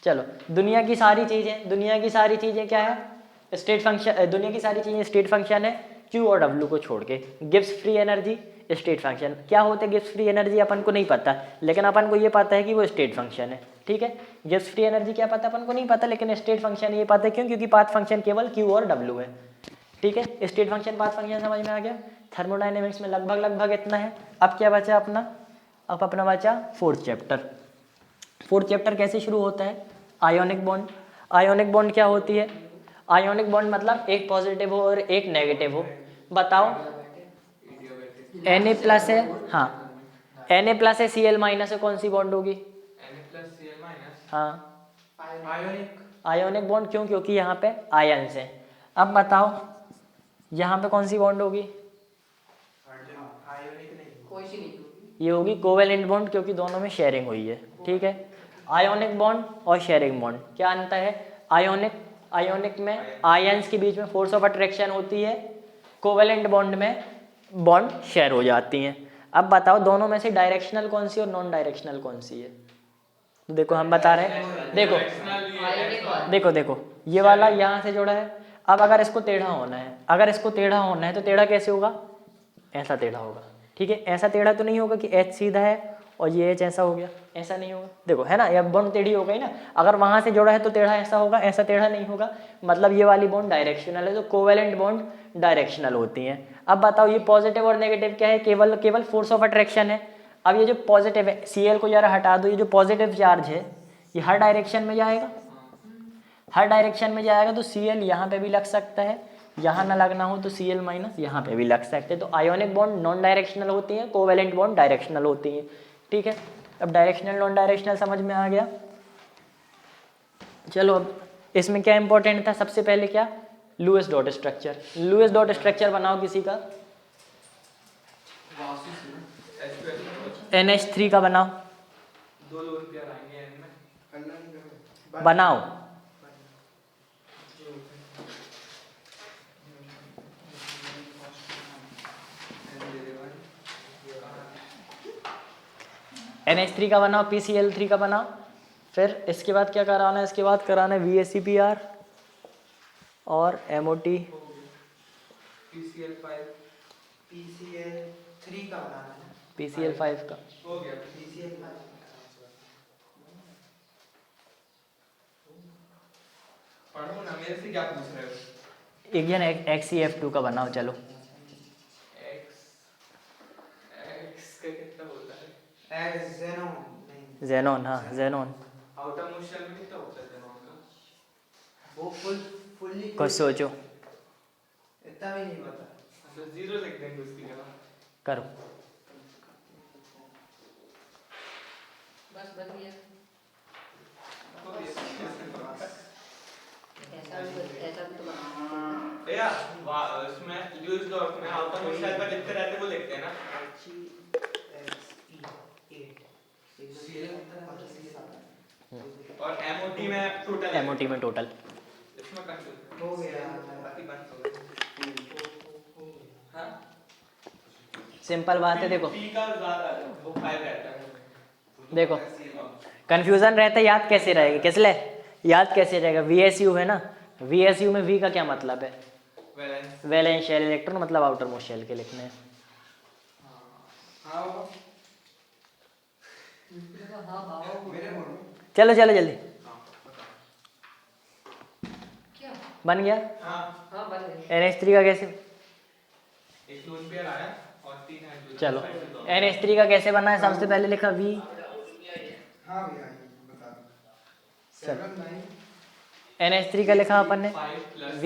चलो दुनिया की सारी चीज़ें क्या है, स्टेट फंक्शन। दुनिया की सारी चीज़ें स्टेट फंक्शन है, क्यू और डब्ल्यू को छोड़ के। Gibbs free energy state function. क्या होते हैं गिब्स फ्री एनर्जी अपन को नहीं पता, लेकिन अपन को ये पता है कि वो स्टेट फंक्शन है, ठीक है। गिब्स फ्री एनर्जी क्या पता अपन को नहीं पता, लेकिन स्टेट फंक्शन ये पता है, क्यों, क्योंकि पाथ फंक्शन केवल क्यू और डब्ल्यू है, ठीक है। स्टेट फंक्शन पाथ फंक्शन समझ में आ गया। थर्मोडायनेमिक्स में लगभग इतना है। अब क्या बचा अपना, अब अपना बचा फोर्थ चैप्टर। फोर्थ चैप्टर कैसे शुरू होता है, आयोनिक बॉन्ड। आयोनिक बॉन्ड क्या होती है, आयोनिक बॉन्ड मतलब एक पॉजिटिव हो और एक नेगेटिव हो। बताओ Na प्लस है, हाँ Na प्लस है, Cl माइनस है, कौन सी बॉन्ड होगी? Na+Cl- हाँ आयोनिक। आयोनिक बॉन्ड, क्यों? क्योंकि यहाँ पे आयन्स हैं। अब बताओ यहाँ पे कौन सी बॉन्ड होगी? आयोनिक नहीं। कोई सी नहीं होगी। ये होगी कोवेलेंट बॉन्ड, क्योंकि दोनों में शेयरिंग हुई है। ठीक है, आयोनिक बॉन्ड और शेयरिंग बॉन्ड क्या अंतर है? आयोनिक में आयन्स के बीच में फोर्स ऑफ अट्रैक्शन होती है, कोवेलेंट बॉन्ड में बॉन्ड शेयर हो जाती हैं। अब बताओ दोनों में से डायरेक्शनल कौन सी और नॉन डायरेक्शनल कौन सी है? तो देखो हम बता रहे हैं, देखो देखो ये वाला यहाँ से जुड़ा है। अब अगर इसको टेढ़ा होना है, तो टेढ़ा कैसे होगा? ऐसा टेढ़ा होगा। ठीक है, ऐसा टेढ़ा तो नहीं होगा कि एच सीधा है और ये एच ऐसा हो गया, ऐसा नहीं होगा। देखो है ना, ये बॉन्ड टेढ़ी हो गई ना। अगर वहां से जुड़ा है तो टेढ़ा ऐसा होगा, ऐसा टेढ़ा नहीं होगा। मतलब ये वाली बॉन्ड डायरेक्शनल है, तो कोवेलेंट बॉन्ड डायरेक्शनल होती हैं। अब बताओ ये पॉजिटिव और नेगेटिव क्या है? केवल फोर्स ऑफ अट्रैक्शन है। अब ये जो पॉजिटिव है, Cl को जरा हटा दो, ये जो पॉजिटिव चार्ज है ये हर डायरेक्शन में जाएगा, तो Cl यहाँ पे भी लग सकता है, यहाँ ना लगना हो तो Cl माइनस यहाँ पे भी लग सकते हैं। तो आयोनिक बॉन्ड नॉन डायरेक्शनल होती हैं, कोवेलेंट बॉन्ड डायरेक्शनल होती हैं। ठीक है, अब डायरेक्शनल नॉन डायरेक्शनल समझ में आ गया। चलो अब इसमें क्या इंपॉर्टेंट था? सबसे पहले क्या? लुईस डॉट स्ट्रक्चर बनाओ किसी का। NH3 का बनाओ, 2 लोन पेयर आएंगे N में। बनाओ। NH3 का बनाओ, PCl3 का बनाओ। फिर इसके बाद क्या कराना है? इसके बाद कराना है VACPR और MOT। PCl5 PCl3 का बनाना है। PCl5 का हो गया। PCl5 पढ़ो ना, मेरे से क्या पूछ रहे हो? एक जन XCF2 का बनाओ। चलो X का कितना होता है? xenon नहीं, जेनॉन, हाँ जेनॉन। आउटर मोस्ट शेल में कितना होता है xenon का? वो फुल्ली कुछ सोचो, इतना भी नहीं पता। तो 0 लिख देंगे उसकी जगह। करो। बस बन गया। हो गया। ऐसा भी तो बनाना। यार उसमें ल्यूइसडॉर्फ में आउटर मोस्ट शेल पर जितने रहते हैं वो लिखते हैं ना। और MOT में टोटल। MOT में टोटल। इसमें कंफ्यूज हो गया। बाकी बंद हो गया। हाँ, सिंपल बात है। देखो P का ज़्यादा वो 5 रहता है। देखो कंफ्यूजन रहता है, याद कैसे रहेगा? किसले याद कैसे रहेगा? VSU है ना, VSU में V का क्या मतलब है? वैलेंस। वैलेंस शेल इलेक्ट्रॉन, मतलब आउटर मोस्ट शेल के लिखने हैं। हाँ बाबा, हाँ बाबा मेरे बोलो। चलो जल्दी। क्या? बन गया। हाँ, हाँ बन गया। NH3 का कैसे? एक लोन पेयर आया और 3 हाइड्रोजन। चलो NH3 का कैसे बना है? सबसे पहले लिखा V। हाँ भैया बता दो। चलो। 7 9 NH3 का लिखा अपन ने 5 प्लस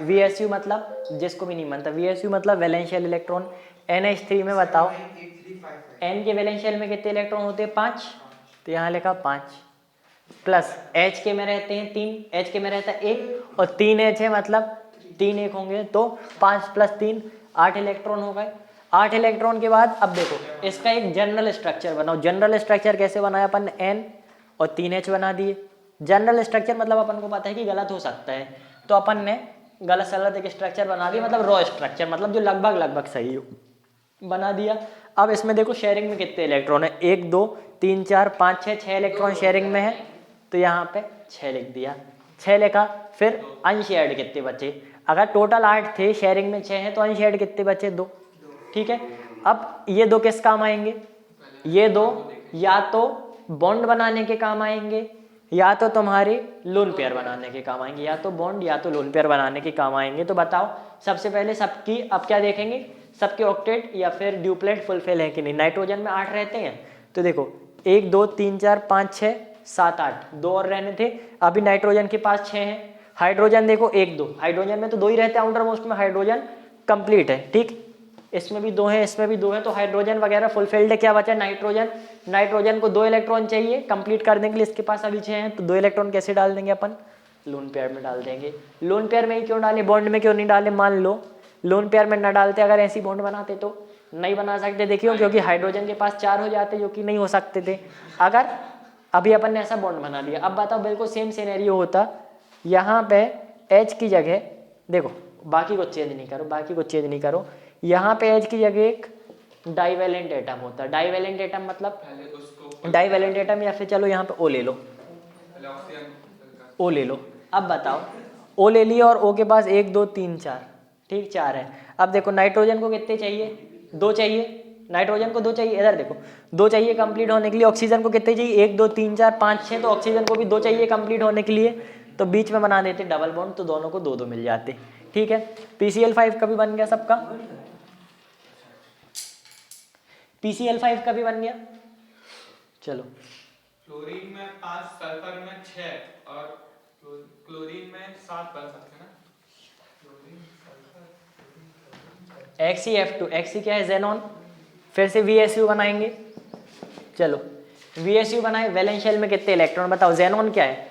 VSU मतलब जिसको भी नहीं मानता, VSU मतलब वैलेंशियल इलेक्ट्रॉन। NH3 में बताओ 8355 N के वैलेंशियल में कितने इलेक्ट्रॉन होते हैं? 5। तो यहाँ लिखा 5 प्लस H के में रहते हैं 3, H के में रहता है 1 और 3 H है, मतलब 3 1 होंगे, तो 5 प्लस 3 8 इलेक्ट्रॉन हो गए। 8 इलेक्ट्रॉन के बाद अब देखो इसका एक जनरल स्ट्रक्चर बनाओ। जनरल स्ट्रक्चर कैसे बनाया अपन ने? N और 3 H बना दिए। जनरल स्ट्रक्चर मतलब अपन को पता है कि गलत हो सकता है, तो अपन ने गलत सलत एक स्ट्रक्चर बना दिया, मतलब रॉ स्ट्रक्चर, मतलब जो लगभग सही हो, बना दिया। अब इसमें देखो शेयरिंग में कितने इलेक्ट्रॉन है? 1 2 3 4 5 6 6 इलेक्ट्रॉन शेयरिंग में है, तो यहाँ पे 6 लिख दिया, 6 लिखा। फिर अनशेयर्ड कितने बचे? अगर टोटल 8 थे, शेयरिंग में 6 हैं, तो अनशेयर्ड कितने बचे? 2। ठीक है, अब ये 2 किस काम आएंगे? ये 2 या तो बॉन्ड बनाने के काम आएंगे, या तो तुम्हारे लोन पेयर बनाने के काम आएंगे, या तो बॉन्ड या तो लोन पेयर बनाने के काम आएंगे। तो बताओ सबसे पहले सबकी अब क्या देखेंगे? सबके ऑक्टेट या फिर ड्यूप्लेट फुलफिल है कि नहीं। नाइट्रोजन में 8 रहते हैं, तो देखो 1 2 3 4 5 6 7 8, 2 और रहने थे। अभी नाइट्रोजन के पास 6 हैं, हाइड्रोजन देखो 1 2, हाइड्रोजन में तो 2 ही रहते हैं आउटर मोस्ट में, हाइड्रोजन कंप्लीट है। ठीक, इसमें भी 2 है, इसमें भी 2 है, तो हाइड्रोजन वगैरह फुलफिल्ड है। क्या बचा? नाइट्रोजन। नाइट्रोजन को 2 इलेक्ट्रॉन चाहिए कंप्लीट करने के लिए, इसके पास अभी 6 हैं, तो 2 इलेक्ट्रॉन कैसे डाल देंगे अपन? लोन पेयर में डाल देंगे। लोन पेयर में ही क्यों डाले, बॉन्ड में क्यों नहीं डाले? मान लो लोन पेयर में ना डालते, अगर ऐसी बॉन्ड बनाते तो नहीं बना सकते। देखियो क्योंकि हाइड्रोजन के पास 4 हो जाते जो कि नहीं हो सकते थे, अगर अभी अपन ने ऐसा बॉन्ड बना लिया। अब बताओ बिल्कुल सेम सिनेरियो होता, यहाँ पे H की जगह देखो, बाकी को चेंज नहीं करो, बाकी को चेंज नहीं करो, यहाँ पे H की जगह एक डाइवेलेंट एटम होता है। डाइवेलेंट एटम मतलब पहले उसको डाइवेलेंट एटम, या फिर चलो यहाँ पे O ले लो, पहले ऑक्सीजन O ले लो। अब बताओ O ले लिया और O के पास 1 2 3 4, ठीक 4 है। अब देखो नाइट्रोजन को कितने चाहिए? 2 चाहिए, नाइट्रोजन को 2 चाहिए, इधर देखो 2 चाहिए कंप्लीट होने के लिए। ऑक्सीजन को कितने चाहिए? 1 2 3 4 5 6, तो ऑक्सीजन को भी 2 चाहिए कंप्लीट होने के लिए, तो बीच में बना देते डबल बॉन्ड, तो दोनों को 2 2 मिल जाते। ठीक है, PCl5 का भी बन गया सबका, PCl5 का भी बन गया। चलो फ्लोरीन में 5, सल्फर में 6 और क्लोरीन में 7 बन सकते हैं ना। क्लोरीन, सल्फर, XeF2, Xe क्या है? ज़ेनॉन। फिर से VSU बनाएंगे। चलो VSU बनाए, वैलेंस शेल में कितने इलेक्ट्रॉन बताओ? ज़ेनॉन क्या है?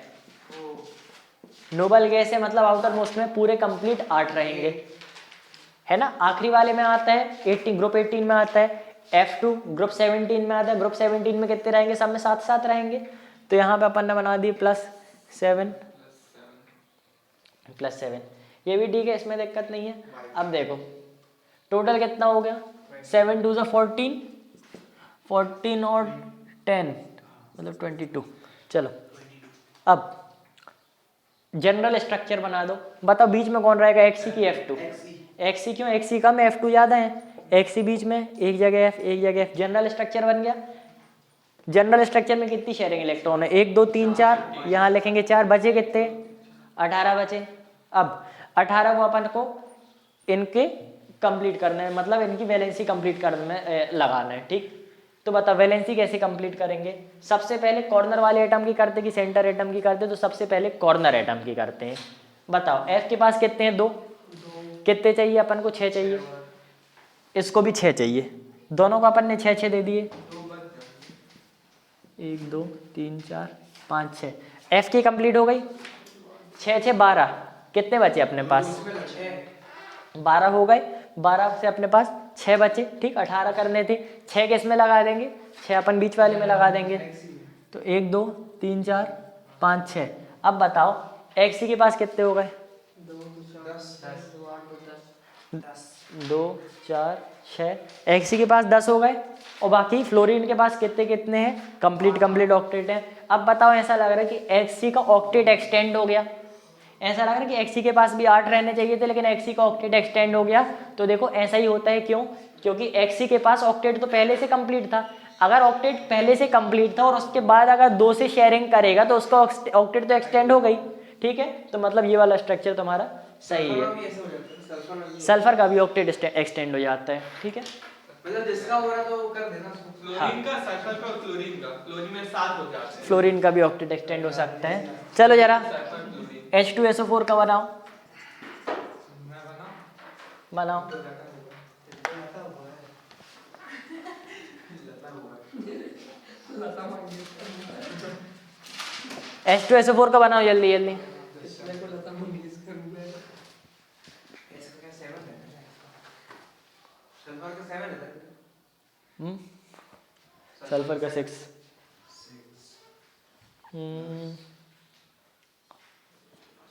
नोबल गैस है, मतलब आउटर मोस्ट में पूरे कंप्लीट 8 रहेंगे, है ना। आखिरी वाले में आता है 18, ग्रुप 18 में आता है F2, ग्रुप 17 में आता है। ग्रुप 17 में कितने रहेंगे? सब में 7 7 रहेंगे, तो यहाँ पे अपन ने बना दी +7 +7, ये भी ठीक है, इसमें दिक्कत नहीं है। अब देखो टोटल कितना हो गया? 7 2 14, 14 और 10 मतलब 22। चलो अब जनरल स्ट्रक्चर बना दो, बताओ बीच में कौन रहेगा? Xe की F2? Xe क्यों? Xe कम है, F2 ज़्यादा है। Xe बीच में, एक जगह F, एक जगह F, जनरल स्ट्रक्चर बन गया। जनरल स्ट्रक्चर में कितनी शेयरिंग इलेक्ट्रॉन है? 1 2 3 4, यहाँ लिखेंगे 4, बचे कितने? 18 बचे। अब 18 को अपन को इनके कंप्लीट करना है, मतलब इनकी वैलेंसी कंप्लीट करने में लगाना है। ठीक, तो बता वैलेंसी कैसे कंप्लीट करेंगे? सबसे पहले कॉर्नर वाले एटम की करते कि सेंटर एटम की करते? तो सबसे पहले कॉर्नर एटम की करते हैं। बताओ F के पास कितने हैं? 2। कितने चाहिए अपन को? 6 चाहिए, इसको भी 6 चाहिए, दोनों को अपन ने 6 6 दे दिए। 1 2 3 4 5 6, F की कंप्लीट हो गई। 6 6 12, कितने बचे अपने पास? 12 हो गए, 12 से अपने पास 6 बचे। ठीक, 18 करने थे, 6 किस में लगा देंगे? 6 अपन बीच वाले में लगा देंगे, तो 1 2 3 4 5 6। अब बताओ Xe के पास कितने हो गए? 2 4 6, Xe के पास 10 हो गए, और बाकी फ्लोरीन के पास कितने कितने हैं? कंप्लीट ऑक्टेट है। अब बताओ ऐसा लग रहा है कि Xe का ऑक्टेट एक्सटेंड हो गया, ऐसा लग रहा है कि Xe के पास भी 8 रहने चाहिए थे, लेकिन Xe का ऑक्टेट एक्सटेंड हो गया। तो देखो ऐसा ही होता है, क्यों? क्योंकि Xe के पास ऑक्टेट तो पहले से कंप्लीट था। अगर ऑक्टेट पहले से कंप्लीट था और उसके बाद अगर 2 से शेयरिंग करेगा तो उसका ऑक्टेट तो एक्सटेंड हो गई। ठीक है, तो मतलब ये वाला स्ट्रक्चर तुम्हारा सही है। सल्फर का भी ऑक्टेट एक्सटेंड हो जाता है। ठीक है, मतलब जिसका हो रहा तो कर देना। फ्लोरीन का, सल्फर का और क्लोरीन का, क्लोरीन में 7 हो जाते हैं। फ्लोरीन का भी ऑक्टेट एक्सटेंड हो सकता है। चलो जरा सल्फर, क्लोरीन H2SO4 का बनाओ, मैं बनाऊं? बनाओ। H2SO4 का बनाओ जल्दी जल्दी। सल्फर का 6।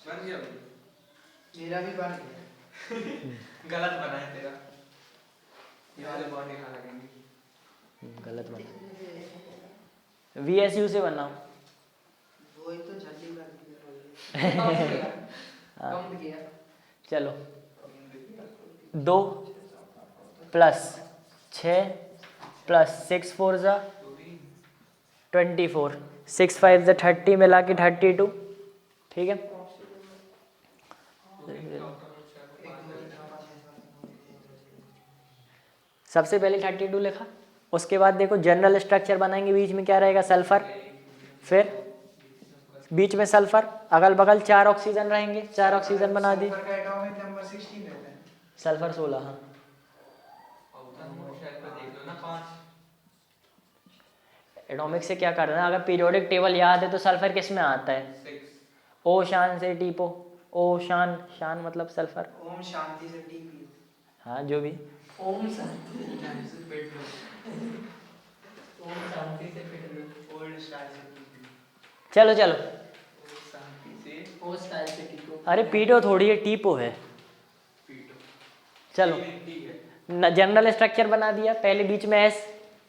बन गया भाई? मेरा भी बन गया। गलत बना है तेरा, ये वाले बॉन्ड यहाँ लगेंगे। गलत बना, VSU से बनाओ। वही तो जल्दी कर दिया। कम किया। चलो 2 + 6 + 6 4 ज़ा 24, 6 5 ज़ा 30, मिला के 32। ठीक है, सबसे पहले 32 लिखा, उसके बाद देखो जनरल स्ट्रक्चर बनाएंगे, बीच में क्या रहेगा? सल्फर, फिर बीच में सल्फर, अगल बगल 4 ऑक्सीजन रहेंगे, 4 ऑक्सीजन बना दिए। सल्फर का एटॉमिक नंबर 16 रहता है। सल्फर 16, हाँ। शायद को देख लो ना 5। एटॉमिक से क्या करना है, अगर पीरियोडिक टेबल याद है तो सल्फर किस में आता है? 6। ओ शान से टीपो, ओ शान, शान मतलब सल्फर, ओम शांति से टीपी। हाँ जो भी। ओम शांति से पेट लो। ओम शांति से पेट लो। ओल्ड स्टाइल से टीपी। चलो चलो, शांति से ओ स्टाइल से टिको। अरे पीडो थोड़ी है, टीपो है। पीटो। चलो, ठीक है। जनरल स्ट्रक्चर बना दिया, पहले बीच में एस,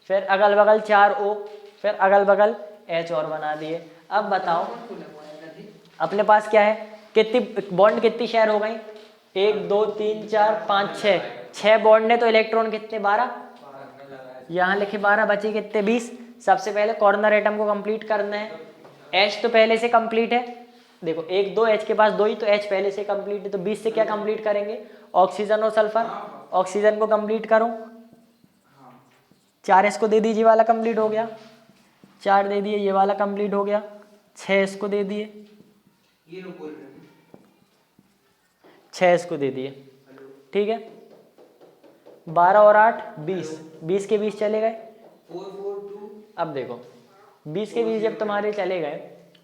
फिर अगल बगल 4 ओ, फिर अगल बगल एच और बना दिए। अब बताओ अपने पास क्या है, कितनी बॉन्ड, कितनी शेयर हो गई? 1 2 3 4 5 6, 6 बॉन्ड है तो इलेक्ट्रॉन कितने? 12। यहाँ लिखे 12, बचे कितने? 20। सबसे पहले कॉर्नर एटम को कंप्लीट करना है। एच तो पहले से कंप्लीट है, देखो 1 2, एच के पास 2 ही, तो एच पहले से कंप्लीट है, तो 20 से क्या कंप्लीट करेंगे? ऑक्सीजन और सल्फर। ऑक्सीजन को कंप्लीट करो, 4 इसको दे दीजिए, वाला कंप्लीट हो गया। 4 दे दिए, ये वाला कंप्लीट हो गया। 6 इसको दे दिए, ये लोग बोल रहे हैं। 6 इसको दे दिए, ठीक है। 12 और 8 20, 20 के 20 चले गए। 4 4 2। अब देखो 20 के 20 जब तुम्हारे चले गए,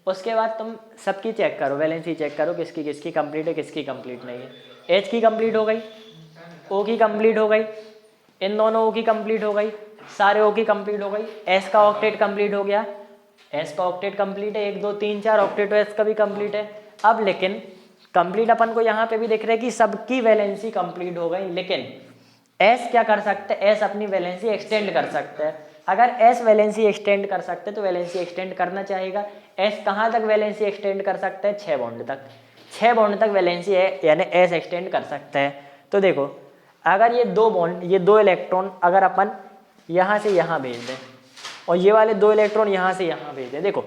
उसके बाद तुम सबकी चेक करो, वैलेंसी चेक करो, किसकी किसकी कंप्लीट है, किसकी कंप्लीट नहीं है। एच की कंप्लीट हो गई, ओ की कंप्लीट हो गई, इन दोनों ओ की कंप्लीट हो गई, सारे ओ की कंप्लीट हो गई। एस का ऑक्टेट कंप्लीट हो गया, एस का ऑक्टेट कंप्लीट है, 1 2 3 4 ऑक्टेट एस का भी कंप्लीट है। अब लेकिन कंप्लीट अपन को यहाँ पे भी दिख रहा है कि सबकी वैलेंसी कंप्लीट हो गई, लेकिन एस क्या कर सकते हैं? एस अपनी वैलेंसी एक्सटेंड कर सकते हैं। अगर एस वैलेंसी एक्सटेंड कर सकते हैं तो वैलेंसी एक्सटेंड करना चाहेगा। एस कहाँ तक वैलेंसी एक्सटेंड कर सकते हैं? 6 बॉन्ड तक, 6 बॉन्ड तक वैलेंसी है, यानी एस एक्सटेंड कर सकते हैं। तो देखो अगर ये 2 बॉन्ड, ये 2 इलेक्ट्रॉन अगर अपन यहाँ से यहाँ भेज दें और ये वाले 2 इलेक्ट्रॉन यहाँ से यहाँ भेज दें, देखो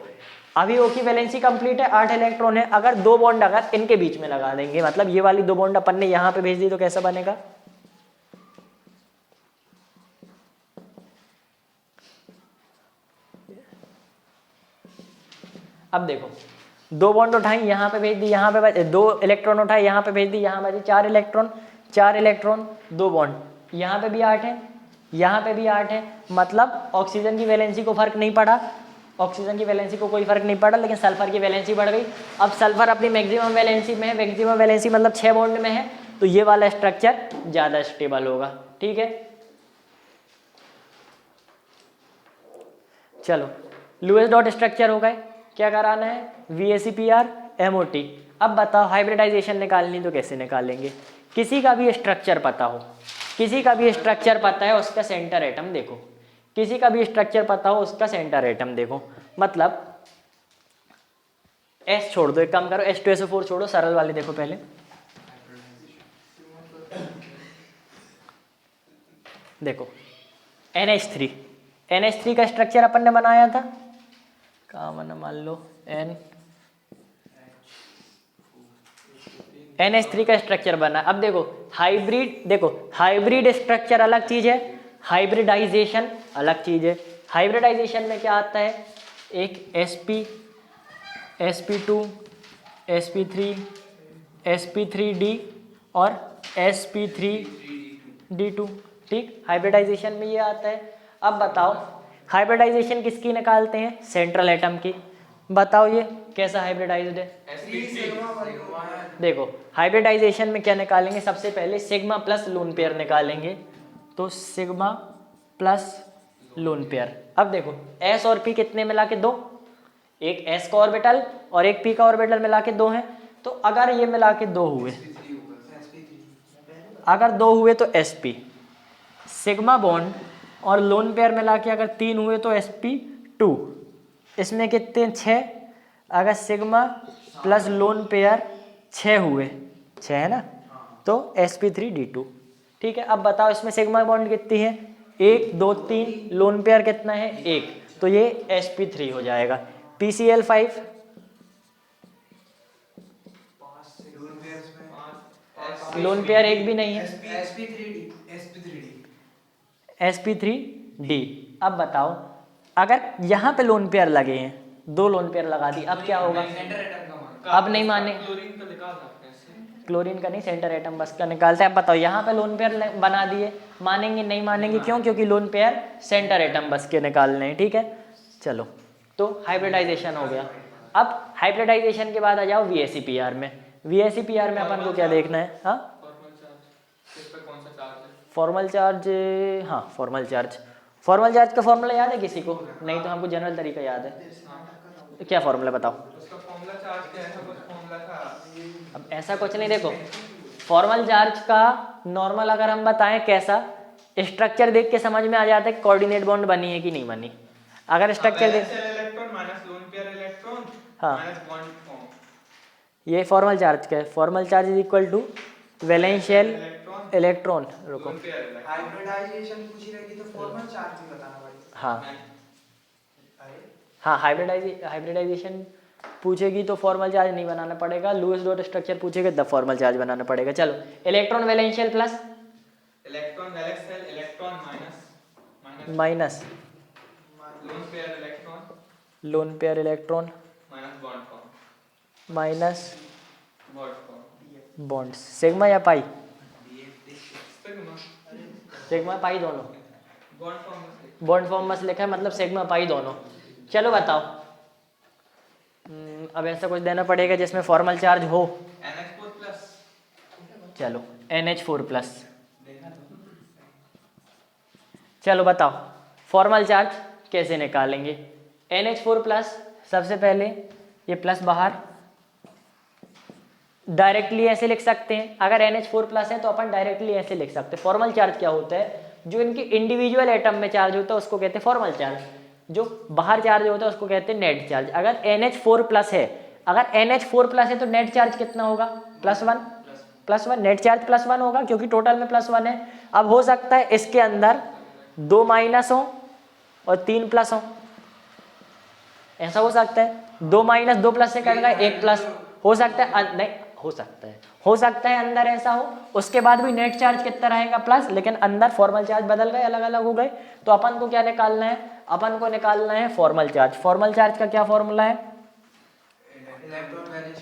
अभी ओ की वैलेंसी कंप्लीट है, 8 इलेक्ट्रॉन है। अगर 2 बॉन्ड अगर इनके बीच में लगा देंगे, मतलब ये वाली 2 बॉन्ड अपन ने यहाँ पे भेज दी, तो कैसा बनेगा? अब देखो 2 बॉन्ड उठाई, यहाँ पे भेज दी, यहाँ पे 2 इलेक्ट्रॉन उठाए, यहाँ पे भेज दी, यहाँ बचे 4 इलेक्ट्रॉन, 4 इलेक्ट्रॉन 2 बॉन्ड, यहाँ पे भी 8 है, यहाँ पे भी 8 है। मतलब ऑक्सीजन की वैलेंसी को फर्क नहीं पड़ा, ऑक्सीजन की वैलेंसी को कोई फर्क नहीं पड़ा, लेकिन सल्फर की वैलेंसी बढ़ गई। अब सल्फर अपनी मैक्सिमम वैलेंसी में है, मैक्सिमम वैलेंसी मतलब 6 बॉन्ड में है, तो ये वाला स्ट्रक्चर ज़्यादा स्टेबल होगा, ठीक है। चलो लुईस डॉट स्ट्रक्चर हो गए, क्या कराना है? VACPR MOT। अब बताओ हाइब्रिडाइजेशन निकालनी तो कैसे निकालेंगे? किसी का भी स्ट्रक्चर पता हो, किसी का भी स्ट्रक्चर पता है, उसका सेंटर एटम देखो, किसी का भी स्ट्रक्चर पता हो उसका सेंटर एटम देखो। मतलब S छोड़ दो, एक काम करो H2SO4 छोड़ो, सरल वाले देखो पहले। देखो NH3, NH3 का स्ट्रक्चर अपन ने बनाया था, कहाँ बना? मान लो NH3 का स्ट्रक्चर बना। अब देखो हाइब्रिड, देखो हाइब्रिड स्ट्रक्चर अलग चीज है, हाइब्रिडाइजेशन अलग चीज है। हाइब्रिडाइजेशन में क्या आता है? एक sp, sp2, sp3, sp3d और sp3d2, ठीक। हाइब्रिडाइजेशन में ये आता है। अब बताओ हाइब्रिडाइजेशन किसकी निकालते हैं? सेंट्रल एटम की। बताओ ये कैसा हाइब्रिडाइज्ड है? देखो हाइब्रिडाइजेशन में क्या निकालेंगे? सबसे पहले सिग्मा प्लस लोन पेयर निकालेंगे, तो सिग्मा प्लस लोन पेयर। अब देखो S और P कितने मिला के 2, एक S का ऑर्बिटल और एक P का ऑर्बिटल मिला के 2 हैं, तो अगर ये मिला के 2 हुए, अगर 2 हुए तो sp, सिग्मा बॉन्ड और लोन पेयर मिला के अगर 3 हुए तो sp2, इसमें कितने? 6। अगर सिग्मा प्लस लोन पेयर 6 हुए, 6 है ना, तो sp3d2, ठीक है। अब बताओ इसमें सिग्मा बॉन्ड कितनी है? 1 2 3, लोन पेयर कितना है? 1, तो ये sp3 हो जाएगा। PCl5, लोन पेयर 1 भी नहीं है, sp3d। अब बताओ अगर यहाँ पे लोन पेयर लगे हैं, 2 लोन पेयर लगा दी, अब क्या होगा? सेंटर एटम का मान अब नहीं माने, क्लोरीन का निकाल सकते हैं इससे। क्लोरीन का नहीं, सेंटर एटम बस का निकालते हैं। अब बताओ यहाँ पे लोन पेयर बना दिए, मानेंगे नहीं मानेंगे? क्यों? क्योंकि लोन पेयर सेंटर एटम बस के निकालने हैं, ठीक है। चलो, तो हाइब्रिडाइजेशन हो गया। अब हाइब्रिडाइजेशन के बाद आ जाओ VSEPR में। VSEPR में अपन को क्या देखना है? हाँ, फॉर्मल चार्ज किस पे कौन सा चार्ज है? फॉर्मल चार्ज, हाँ फॉर्मल चार्ज। फॉर्मल चार्ज का फॉर्मूला याद है किसी को? नहीं तो हमको जनरल तरीका याद है। तो क्या फॉर्मूला बताओ? उसका फॉर्मूला चार्ज क्या है? कुछ फॉर्मूला था। अब ऐसा कुछ नहीं, देखो फॉर्मल चार्ज का नॉर्मल अगर हम बताएं कैसा, स्ट्रक्चर देख के समझ में आ जाता है कोऑर्डिनेट बॉन्ड बनी है कि नहीं बनी। अगर स्ट्रक्चर देख, electron minus lone pair electron हाँ, माइनस बॉन्ड फॉर्म, ये फॉर्मल चार्ज का है। Formal charge is equal to valential electron, रुको, लोन पेयर इलेक्ट्रॉन। हाइब्रिडाइजेशन पूछी रहेगी तो फॉर्मल चार्ज भी बताना पड़ेगा। हाँ अरे हाँ, हाइब्रिडाइजेशन पूछेगी तो फॉर्मल चार्ज नहीं बनाना पड़ेगा, लुईस डॉट स्ट्रक्चर पूछेगा तब फॉर्मल चार्ज बनाना पड़ेगा। चलो, electron valential plus electron valential electron minus minus lone pair electron lone pair electron minus bond form, minus bond form, bonds, sigma या पाई? सिग्मा सिग्मा पाई दोनों, bond form में bond form में लिखा है मतलब सिग्मा पाई दोनों। चलो बताओ, अब ऐसा कुछ देना पड़ेगा जिसमें फॉर्मल चार्ज हो। NH4 plus. चलो NH4 प्लस, चलो बताओ फॉर्मल चार्ज कैसे निकालेंगे? NH4 प्लस, सबसे पहले ये प्लस बाहर, डायरेक्टली ऐसे लिख सकते हैं। अगर NH4 प्लस है तो अपन डायरेक्टली ऐसे लिख सकते हैं। फॉर्मल चार्ज क्या होता है? जो इनके इंडिविजुअल एटम में चार्ज होता है उसको कहते हैं फॉर्मल चार्ज, जो बाहर चार्ज होता है उसको कहते हैं नेट चार्ज। अगर NH4 प्लस है, अगर NH4 प्लस है तो नेट चार्ज कितना होगा? +1 नेट चार्ज +1 होगा क्योंकि टोटल में +1 है। अब हो सकता है इसके अंदर 2 माइनस हो और 3 प्लस हो, ऐसा हो सकता है। 2 माइनस 2 प्लस से कट गए, 1 प्लस हो सकता है, नहीं हो सकता है अंदर ऐसा हो। उसके बाद भी नेट चार्ज कितना रहेगा? प्लस, लेकिन अंदर फॉर्मल चार्ज बदल गए, अलग अलग हो गए। तो अपन को क्या निकालना है? अपन को निकालना है फॉर्मल चार्ज। फॉर्मल चार्ज का क्या फॉर्मूला है?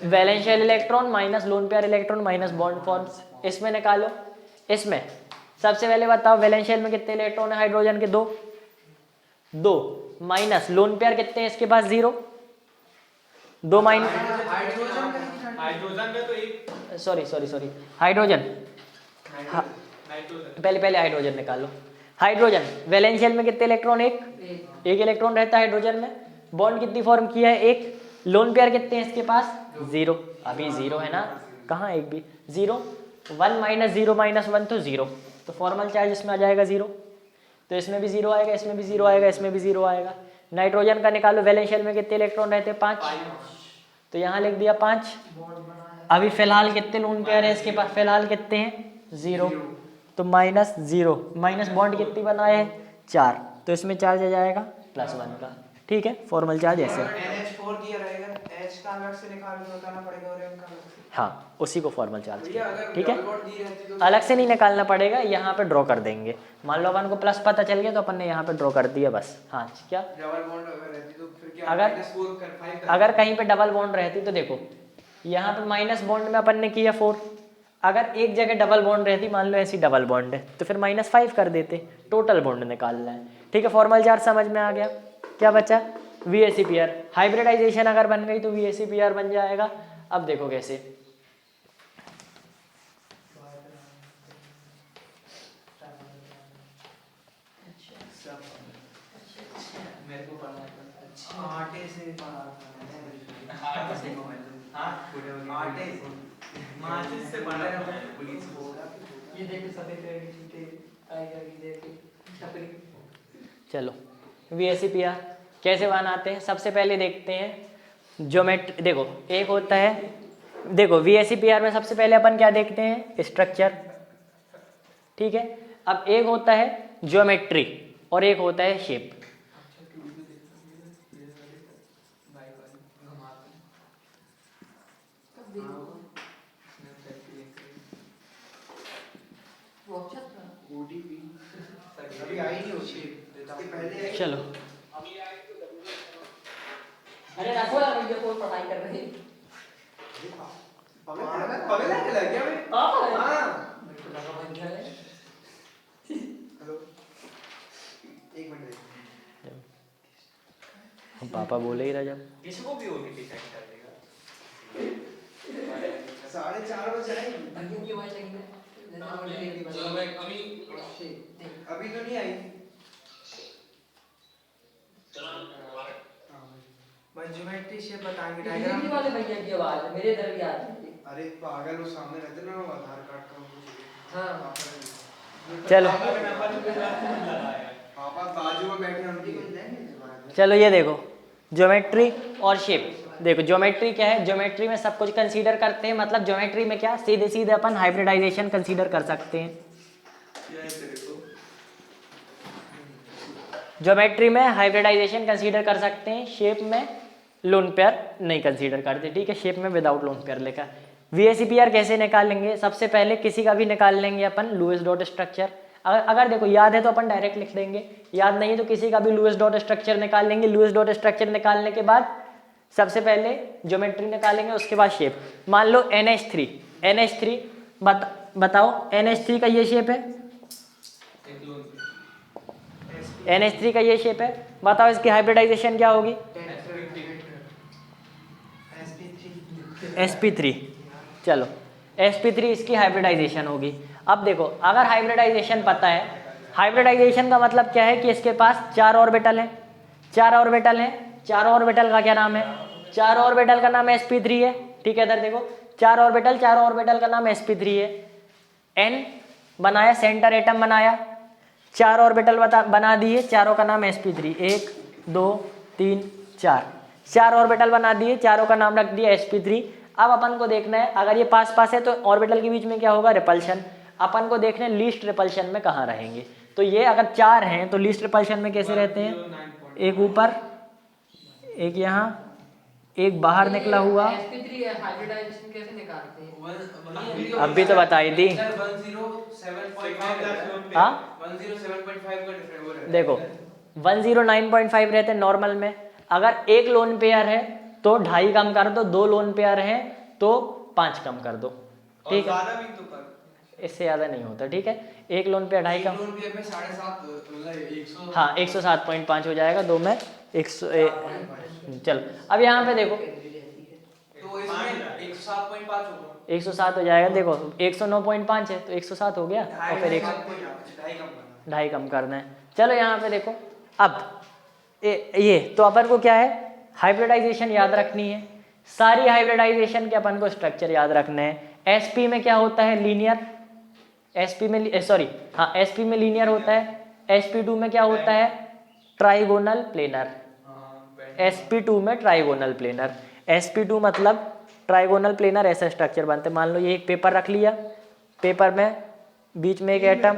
Valential electron minus lone pair electron minus bond forms. इसमें निकालो। इसमें सबसे पहले बताओ वैलेंशियल में कितने इलेक्ट्रॉन है? हाइड्रोजन के 2 माइनस लोन पेयर कितने हैं इसके पास? 0। 2 माइनस हाइड्रोजन में तो एक सॉरी हाइड्रोजन, हाँ, नाइट्रोजन पहले हाइड्रोजन निकालो। हाइड्रोजन वैलेंशियल में कितने इलेक्ट्रॉन? एक इलेक्ट्रॉन रहता है हाइड्रोजन में। बॉन्ड कितनी फॉर्म किया है? 1। लोन पेयर कितने हैं इसके पास? 0। अभी 0 है ना, कहाँ एक भी 0। 1 माइनस 0 माइनस 1 तो 0, तो फॉर्मल चार्ज इसमें आ जाएगा 0। तो इसमें भी 0 आएगा, इसमें भी 0 आएगा, इसमें भी 0 आएगा। नाइट्रोजन का निकालो, वैलेंशियल में कितने इलेक्ट्रॉन रहते हैं? 5, तो यहाँ लिख दिया 5। अभी फिलहाल कितने लोन पेयर है इसके पास? फिलहाल कितने हैं? 0, तो माइनस 0 माइनस बॉन्ड कितनी बनाए हैं? 4, तो इसमें चार्ज आ जाएगा +1 का। ठीक है, फॉर्मल चार्ज ऐसे। NH4 दिया रहेगा, H का अलग से निकालना पड़ेगा और M का अलग से। हाँ, उसी को फॉर्मल चार्ज भैया कहते हैं। अगर ठीक है, डबल बॉन्ड दी रहती तो अलग से नहीं निकालना पड़ेगा, यहाँ पे ड्रॉ कर देंगे। मान लो अपन को प्लस पता चल गया तो अपन ने यहाँ पे ड्रॉ कर दिया बस। हाँ क्या, डबल बॉन्ड अगर रहती तो फिर क्या? अगर- -4 कर 5 कर। अगर कहीं पे डबल बॉन्ड रहती तो देखो यहाँ पे माइनस बॉन्ड में अपन ने किया 4, अगर एक जगह डबल बॉन्ड रहती, मान लो ऐसी डबल बॉन्ड है, तो फिर -5 कर देते। टोटल बॉन्ड निकालना है। ठीक है, फॉर्मल चार्ज समझ में आ गया। क्या बचा? VSEPR। हाइब्रिडाइजेशन अगर बन गई तो VSEPR बन जाएगा। अब देखो कैसे, मेरे को पढ़ना है। आटे से बना आटे माचिस से बना है। ये देखो सफेद कलर की चीटें आएगा कि देखो छपरी। चलो VSEPR कैसे बनाते हैं? सबसे पहले देखते हैं ज्योमेट्री। देखो एक होता है, देखो VSEPR में सबसे पहले अपन क्या देखते हैं? स्ट्रक्चर। ठीक है, अब एक होता है ज्योमेट्री और एक होता है शेप। अभी आई नहीं होती, इसके पहले आई। चलो अरे रखो यार भैया कोई पढ़ाई कर रहे हैं पगला के लग गया मैं। हाँ। मेरे को लगा बन गया है हेलो। एक मिनट। हम पापा बोले ही रह जाओ। किसको भी ओटीपी सेंड कर देगा 4:30 बजे आएगी। भैया की आवाज लगी है चलो मैं अभी अभी तो नहीं आई। भाई ज्योमेट्री शेप बताएंगे हिंदी वाले भैया की आवाज है मेरे इधर भी आती है अरे पागल वो सामने रहते ना वो आधार कार्ड का वो हाँ चलो पापा बाजू में बैठे हैं उनकी। चलो ये देखो ज्योमेट्री और शेप। देखो ज्योमेट्री क्या है, ज्योमेट्री में सब कुछ कंसीडर करते हैं, मतलब ज्योमेट्री में क्या सीधे सीधे अपन हाइब्रिडाइजेशन कंसीडर कर सकते हैं। ज्योमेट्री में हाइब्रिडाइजेशन कंसीडर कर सकते हैं, शेप में लोन पेयर नहीं कंसीडर करते, ठीक है। शेप में विदाउट लोन पेयर लेकर VSEPR कैसे निकालेंगे, सबसे पहले किसी का भी निकाल लेंगे अपन लुईस डॉट स्ट्रक्चर। अगर देखो याद है तो अपन डायरेक्ट लिख देंगे, याद नहीं है तो किसी का भी लुईस डॉट स्ट्रक्चर निकाल लेंगे। लुईस डॉट स्ट्रक्चर निकालने के बाद सबसे पहले ज्योमेट्री निकालेंगे, उसके बाद शेप। मान लो NH3 बताओ NH3 का ये शेप है, NH3 का ये शेप है, बताओ इसकी हाइब्रिडाइजेशन क्या होगी? sp3। चलो sp3 इसकी हाइब्रिडाइजेशन होगी। अब देखो अगर हाइब्रिडाइजेशन पता है, हाइब्रिडाइजेशन का मतलब क्या है कि इसके पास 4 ऑर्बिटल हैं, 4 ऑर्बिटल हैं। 4 ऑर्बिटल का क्या नाम है? 4 ऑर्बिटल का नाम sp3 है, ठीक है। इधर देखो 4 ऑर्बिटल का नाम sp3 है। n बनाया, सेंटर एटम बनाया, 4 ऑर्बिटल बना दिए, चारों का नाम sp3। 1 2 3 4 ऑर्बिटल बना दिए, चारों का नाम रख दिया sp3। अब अपन को देखना है अगर ये पास पास है तो ऑर्बिटल के बीच में क्या होगा? रिपल्शन। अपन को देखना है लीस्ट रिपल्शन में कहाँ रहेंगे। तो ये अगर 4 हैं तो लीस्ट रिपल्शन में कैसे रहते हैं? एक ऊपर, एक यहाँ, एक बाहर निकला हुआ। sp3 हाइब्रिडाइजेशन कैसे निकालते हैं? अब भी तो बताई थी। 107.5 हाँ 107.5 का डिफरेंस वो रहता है। देखो 109.5 रहते हैं नॉर्मल में। अगर एक लोन पेयर है तो 2.5 कम कर दो, 2 लोन पेयर है तो 5 कम कर दो, ठीक है। ज्यादा भी तो कर इससे ज़्यादा नहीं होता, ठीक है। एक लोन पेयर 2.5 कम, लोन पे 7.5 मतलब 100। हाँ 107.5 हो जाएगा, 2 में 100। चलो अब यहाँ पे देखो तो इसमें 107.5 होगा। 107 हो जाएगा। देखो 109.5 है तो 107 हो गया, और फिर 2.5 कम करना है। चलो यहाँ पे देखो अब ये तो अपन को क्या है? हाइब्रिडाइजेशन याद रखनी है। सारी हाइब्रिडाइजेशन के अपन को स्ट्रक्चर याद रखने हैं। SP में क्या होता है? लीनियर। SP में SP में लीनियर होता है। SP2 में क्या होता है? Trigonal planar. SP2 में ट्राइगोनल प्लेनर। SP2 मतलब ट्राइगोनल प्लेनर, ऐसा स्ट्रक्चर बनते। मान लो ये एक पेपर रख लिया, पेपर में बीच में एक एटम,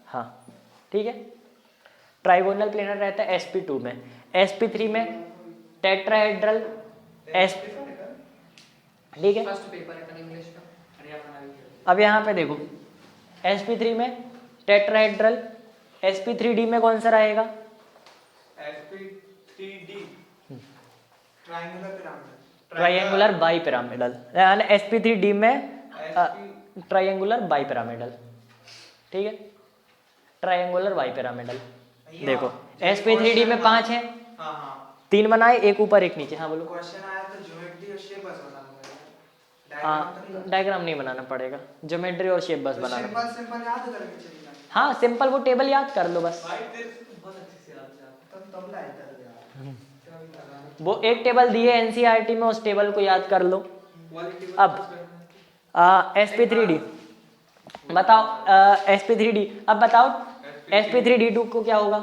हाँ ठीक है, ट्राइगोनल प्लेनर रहता है SP2 में। SP3 में टेट्राहेड्रल ठीक है। फर्स्ट पेपर है इंग्लिश का। अब यहाँ पे देखो sp3 में टेट्राहेड्रल, sp3d में कौन सा रहेगा? sp3d ट्राइंगुलर बाई पिरामिडल, यानी sp3d में ट्राइंगुलर बाई पिरामिडल, ठीक है, ट्राइंगुलर बाई पिरामिडल। देखो sp3d में 5 है, हाँ हाँ 3 बनाए, एक ऊपर एक नीचे। हाँ बोलो। क्वेश्चन आया तो ज्योमेट्री और शेप बस बनाना पड़ेगा। हाँ डायग्राम नहीं बनाना पड़ेगा, ज्योमेट्री और शेप बस बनाना। सिंपल सिंपल याद करके चलेगा। हाँ सिंपल वो टेबल याद कर लो बस। भाई तेरे को बहुत अच्छे से याद है। तब लाया था यार। वो एक टेबल दी है NCERT में, उस टेबल को याद कर लो। अब sp3d बताओ, sp3d अब बताओ sp3d2 को क्या होगा?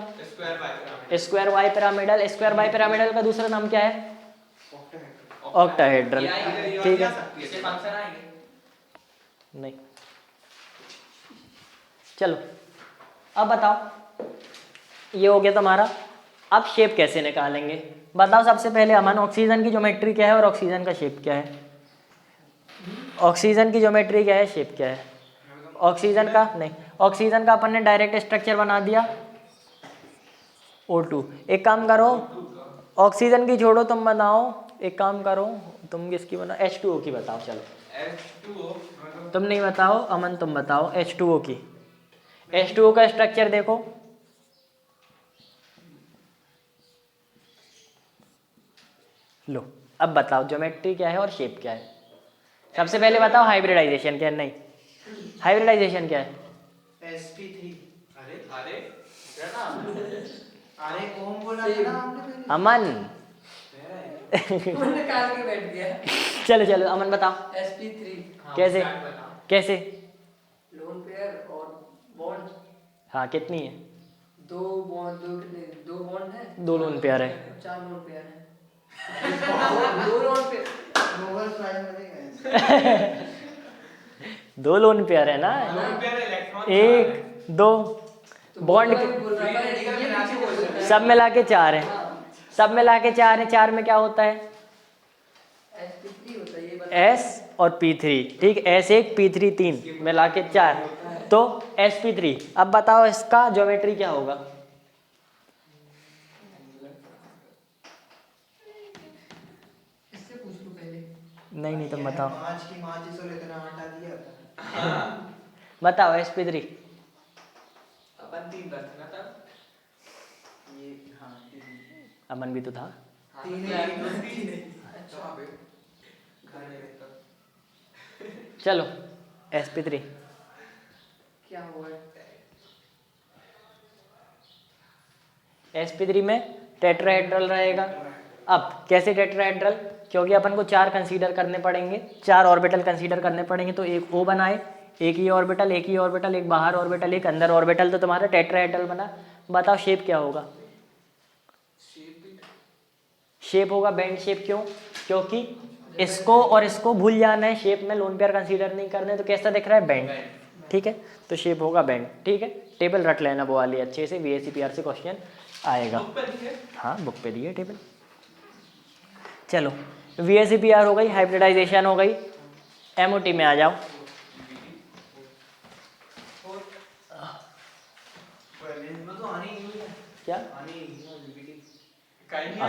Square bipyramidal. Square bipyramidal का दूसरा नाम क्या है? ऑक्टाहेड्रल, ठीक है। इससे फंक्शन आएंगे नहीं, चलो अब बताओ, ये हो गया तुम्हारा। अब शेप कैसे निकालेंगे बताओ। सबसे पहले अमन ऑक्सीजन की ज्योमेट्री क्या है और ऑक्सीजन का शेप क्या है? ऑक्सीजन की ज्योमेट्री क्या है, शेप क्या है? ऑक्सीजन का नहीं, ऑक्सीजन का अपन ने डायरेक्ट स्ट्रक्चर बना दिया O2। एक काम करो ऑक्सीजन की छोड़ो, तुम बताओ, एक काम करो, तुम किसकी बनाओ, H2O की बताओ। चलो H2O तुम नहीं बताओ, अमन तुम बताओ H2O की। H2O का स्ट्रक्चर देखो, लो अब बताओ ज्योमेट्री क्या है और शेप क्या है। सबसे पहले बताओ हाइब्रिडाइजेशन क्या है। नहीं, हाइब्रिडाइजेशन क्या है? sp3। अरे अरे क्या ना अरे कौन बोला था ना आपने पहले? अमन मैंने काट के बैठ गया। चलो चलो अमन बताओ sp3 कैसे कैसे। लोन पेयर और बॉन्ड, हाँ कितनी है? दो बॉन्ड, दो कितने, दो बॉन्ड है, 2 लोन पेयर है। 4 लोन पेयर है। दो लोन पेयर, नोबेल प्राइज मिलेगा ऐसे। 2 लोन पेयर है ना, लोन पेयर इलेक्ट्रॉन 1 2 बॉन्ड के बोल रहा था, ये पीछे बोल रहा है। सब मिला के 4 है, सब मिला के 4 है। 4 में क्या होता है? sp3 होता है, ये बता। S और P3, ठीक, S1 P3 3 मिला के 4 तो sp3। अब बताओ इसका ज्योमेट्री क्या होगा? इससे पूछ लूं पहले। नहीं नहीं तुम बताओ, मार्च की माचिस और इतना आटा दिया था। बताओ sp3। अपन 3 करते ना तब। ये हाँ तीन अमन भी तो था। तीन अच्छा बे घर में रहता। चलो sp3 क्या हुआ? sp3 में टेट्राहेड्रल रहेगा। अब कैसे टेट्राहेड्रल? क्योंकि अपन को 4 कंसीडर करने पड़ेंगे, 4 ऑर्बिटल कंसीडर करने पड़ेंगे, तो एक O बनाए, एक ही ऑर्बिटल, एक ही ऑर्बिटल, एक बाहर ऑर्बिटल, एक अंदर ऑर्बिटल, तो तुम्हारा टेट्राहेड्रल बना। बताओ शेप क्या होगा? शेप होगा बेंड शेप। क्यों? क्योंकि इसको और इसको भूल जाना है, शेप में लोन पेयर कंसीडर नहीं करने, तो कैसा दिख रहा है? बेंड, ठीक है, तो शेप होगा बेंड, ठीक है। टेबल रट लेना वो वाली अच्छे से, VSCPR से क्वेश्चन आएगा। हाँ बुक पे दी है टेबल। चलो VSCPR हो गई, हाइब्रिडाइजेशन हो गई, MOT में आ जाओ। में तो आनी ही है। क्या? आनी ही है बीबीटी।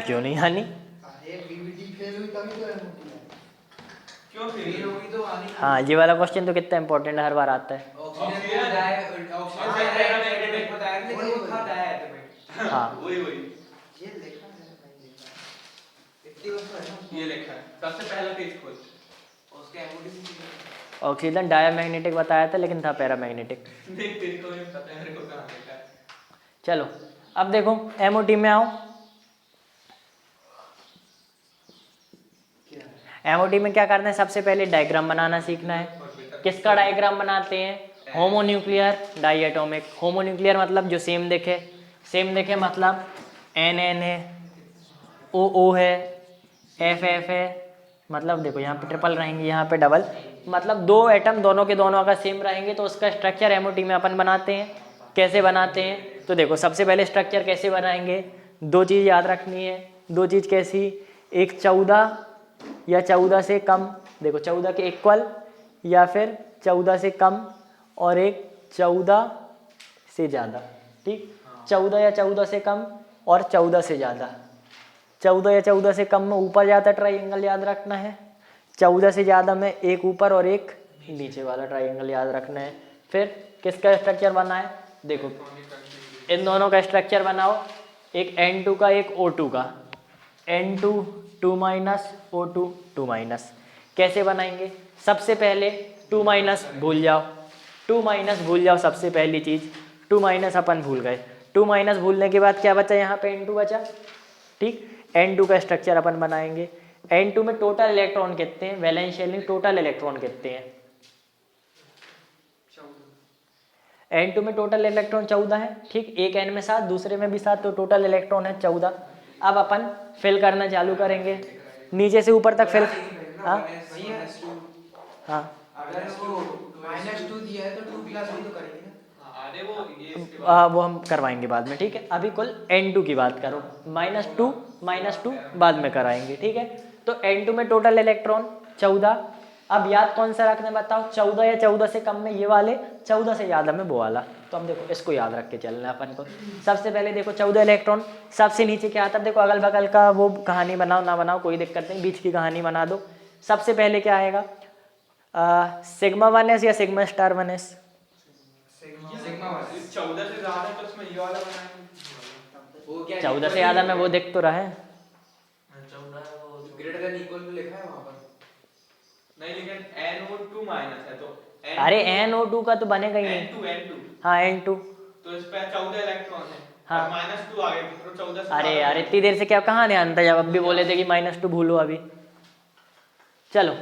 क्यों नहीं आनी? अरे बीबीटी फेल हुई तभी तो एमओटी है। क्यों फेल होगी तो आनी। हाँ ये वाला क्वेश्चन तो कितना इंपॉर्टेंट है, हर बार आता है। ऑक्सीजन को डाय ऑक्सीजन पैरामैग्नेटिक बताया था, लेकिन वो था डायटोमिक। हाँ वही ये लिखा है नहीं लिखा। इतनी वस्तु है ना। ये लिखा है सबसे पहला पेज खोल। उसके एमओटी से ऑक्सीजन डायमैग्नेटिक बताया था, लेकिन था पैरामैग्नेटिक। देख तेरे को भी पता है, मेरे को कहाँ लिखा है। चलो अब देखो MOT में आओ। MOT में क्या करना है? सबसे पहले डायग्राम बनाना सीखना है। किसका डायग्राम बनाते हैं? Homonuclear diatomic. होमोन्यूक्लियर मतलब जो सेम दिखे, सेम दिखे मतलब NN है, OO है, FF है, मतलब देखो यहाँ पे ट्रिपल रहेंगे, यहाँ पे डबल, मतलब 2 एटम दोनों के दोनों अगर सेम रहेंगे तो उसका स्ट्रक्चर MOT में अपन बनाते हैं। कैसे बनाते हैं? तो देखो सबसे पहले स्ट्रक्चर कैसे बनाएंगे, 2 चीज़ याद रखनी है। 2 चीज़ कैसी? एक 14 या 14 से कम, देखो 14 के इक्वल या फिर 14 से कम, और एक 14 से ज़्यादा, ठीक। 14 या 14 से कम और 14 से ज़्यादा। 14 या 14 से कम में ऊपर जाता ट्राइंगल याद रखना है, 14 से ज़्यादा में एक ऊपर और एक नीचे वाला ट्राइंगल याद रखना है। फिर किसका स्ट्रक्चर बना है? देखो इन दोनों का स्ट्रक्चर बनाओ, एक N2 का एक O2 का, N2 2 माइनस O2 2 माइनस। कैसे बनाएंगे? सबसे पहले 2 माइनस भूल जाओ, 2 माइनस भूल जाओ, सबसे पहली चीज़ 2 माइनस अपन भूल गए। 2 माइनस भूलने के बाद क्या बचा? यहाँ पे N2 बचा, ठीक। N2 का स्ट्रक्चर अपन बनाएंगे। N2 में टोटल इलेक्ट्रॉन कितने हैं? वैलेंस शेल में टोटल इलेक्ट्रॉन कितने हैं? N2 में टोटल इलेक्ट्रॉन 14 है, ठीक। एक N में 7, दूसरे में भी 7, तो टोटल इलेक्ट्रॉन है 14। अब अपन फिल करना चालू करेंगे, नीचे से ऊपर तक फिल। हाँ हाँ अगर वो -2 दिया है तो 2 प्लस भी तो करेंगे ना। अरे वो ये इसके बाद वो हम करवाएंगे बाद में, ठीक है। अभी कुल N2 की बात करो, -2 बाद में कराएंगे, ठीक है। तो N2 में टोटल इलेक्ट्रॉन 14, अब याद कौन सा रखना है बताओ, 14 या 14 से कम में ये वाले, 14 से ज़्यादा में वो वाला। तो हम देखो इसको याद रख के चलना है अपन को। सबसे पहले देखो 14 इलेक्ट्रॉन, सबसे नीचे क्या आता है देखो, अगल बगल का वो कहानी बनाओ ना बनाओ कोई दिक्कत नहीं, बीच की कहानी बना दो। सबसे पहले क्या आएगा, सिग्मा 1s या sigma star 1s? Sigma 1s। 14 से ज्यादा है तो उसमें ये वाला बनाएंगे। वो क्या 14 से ज़्यादा में वो दिख तो रहा है। 14 है वो ग्रेटर देन इक्वल टू लिखा है वहां पर। नहीं लेकिन NO2 माइनस है तो अरे NO2 का तो बनेगा ही नहीं। N2 हाँ N2। तो इस पे 14 इलेक्ट्रॉन है। हाँ। और -2 आ गए तो 14 से अरे ज्यादा यार इतनी देर से क्या कहाँ ध्यान था, जब अब भी बोले थे कि -2 भूलो अभी। चलो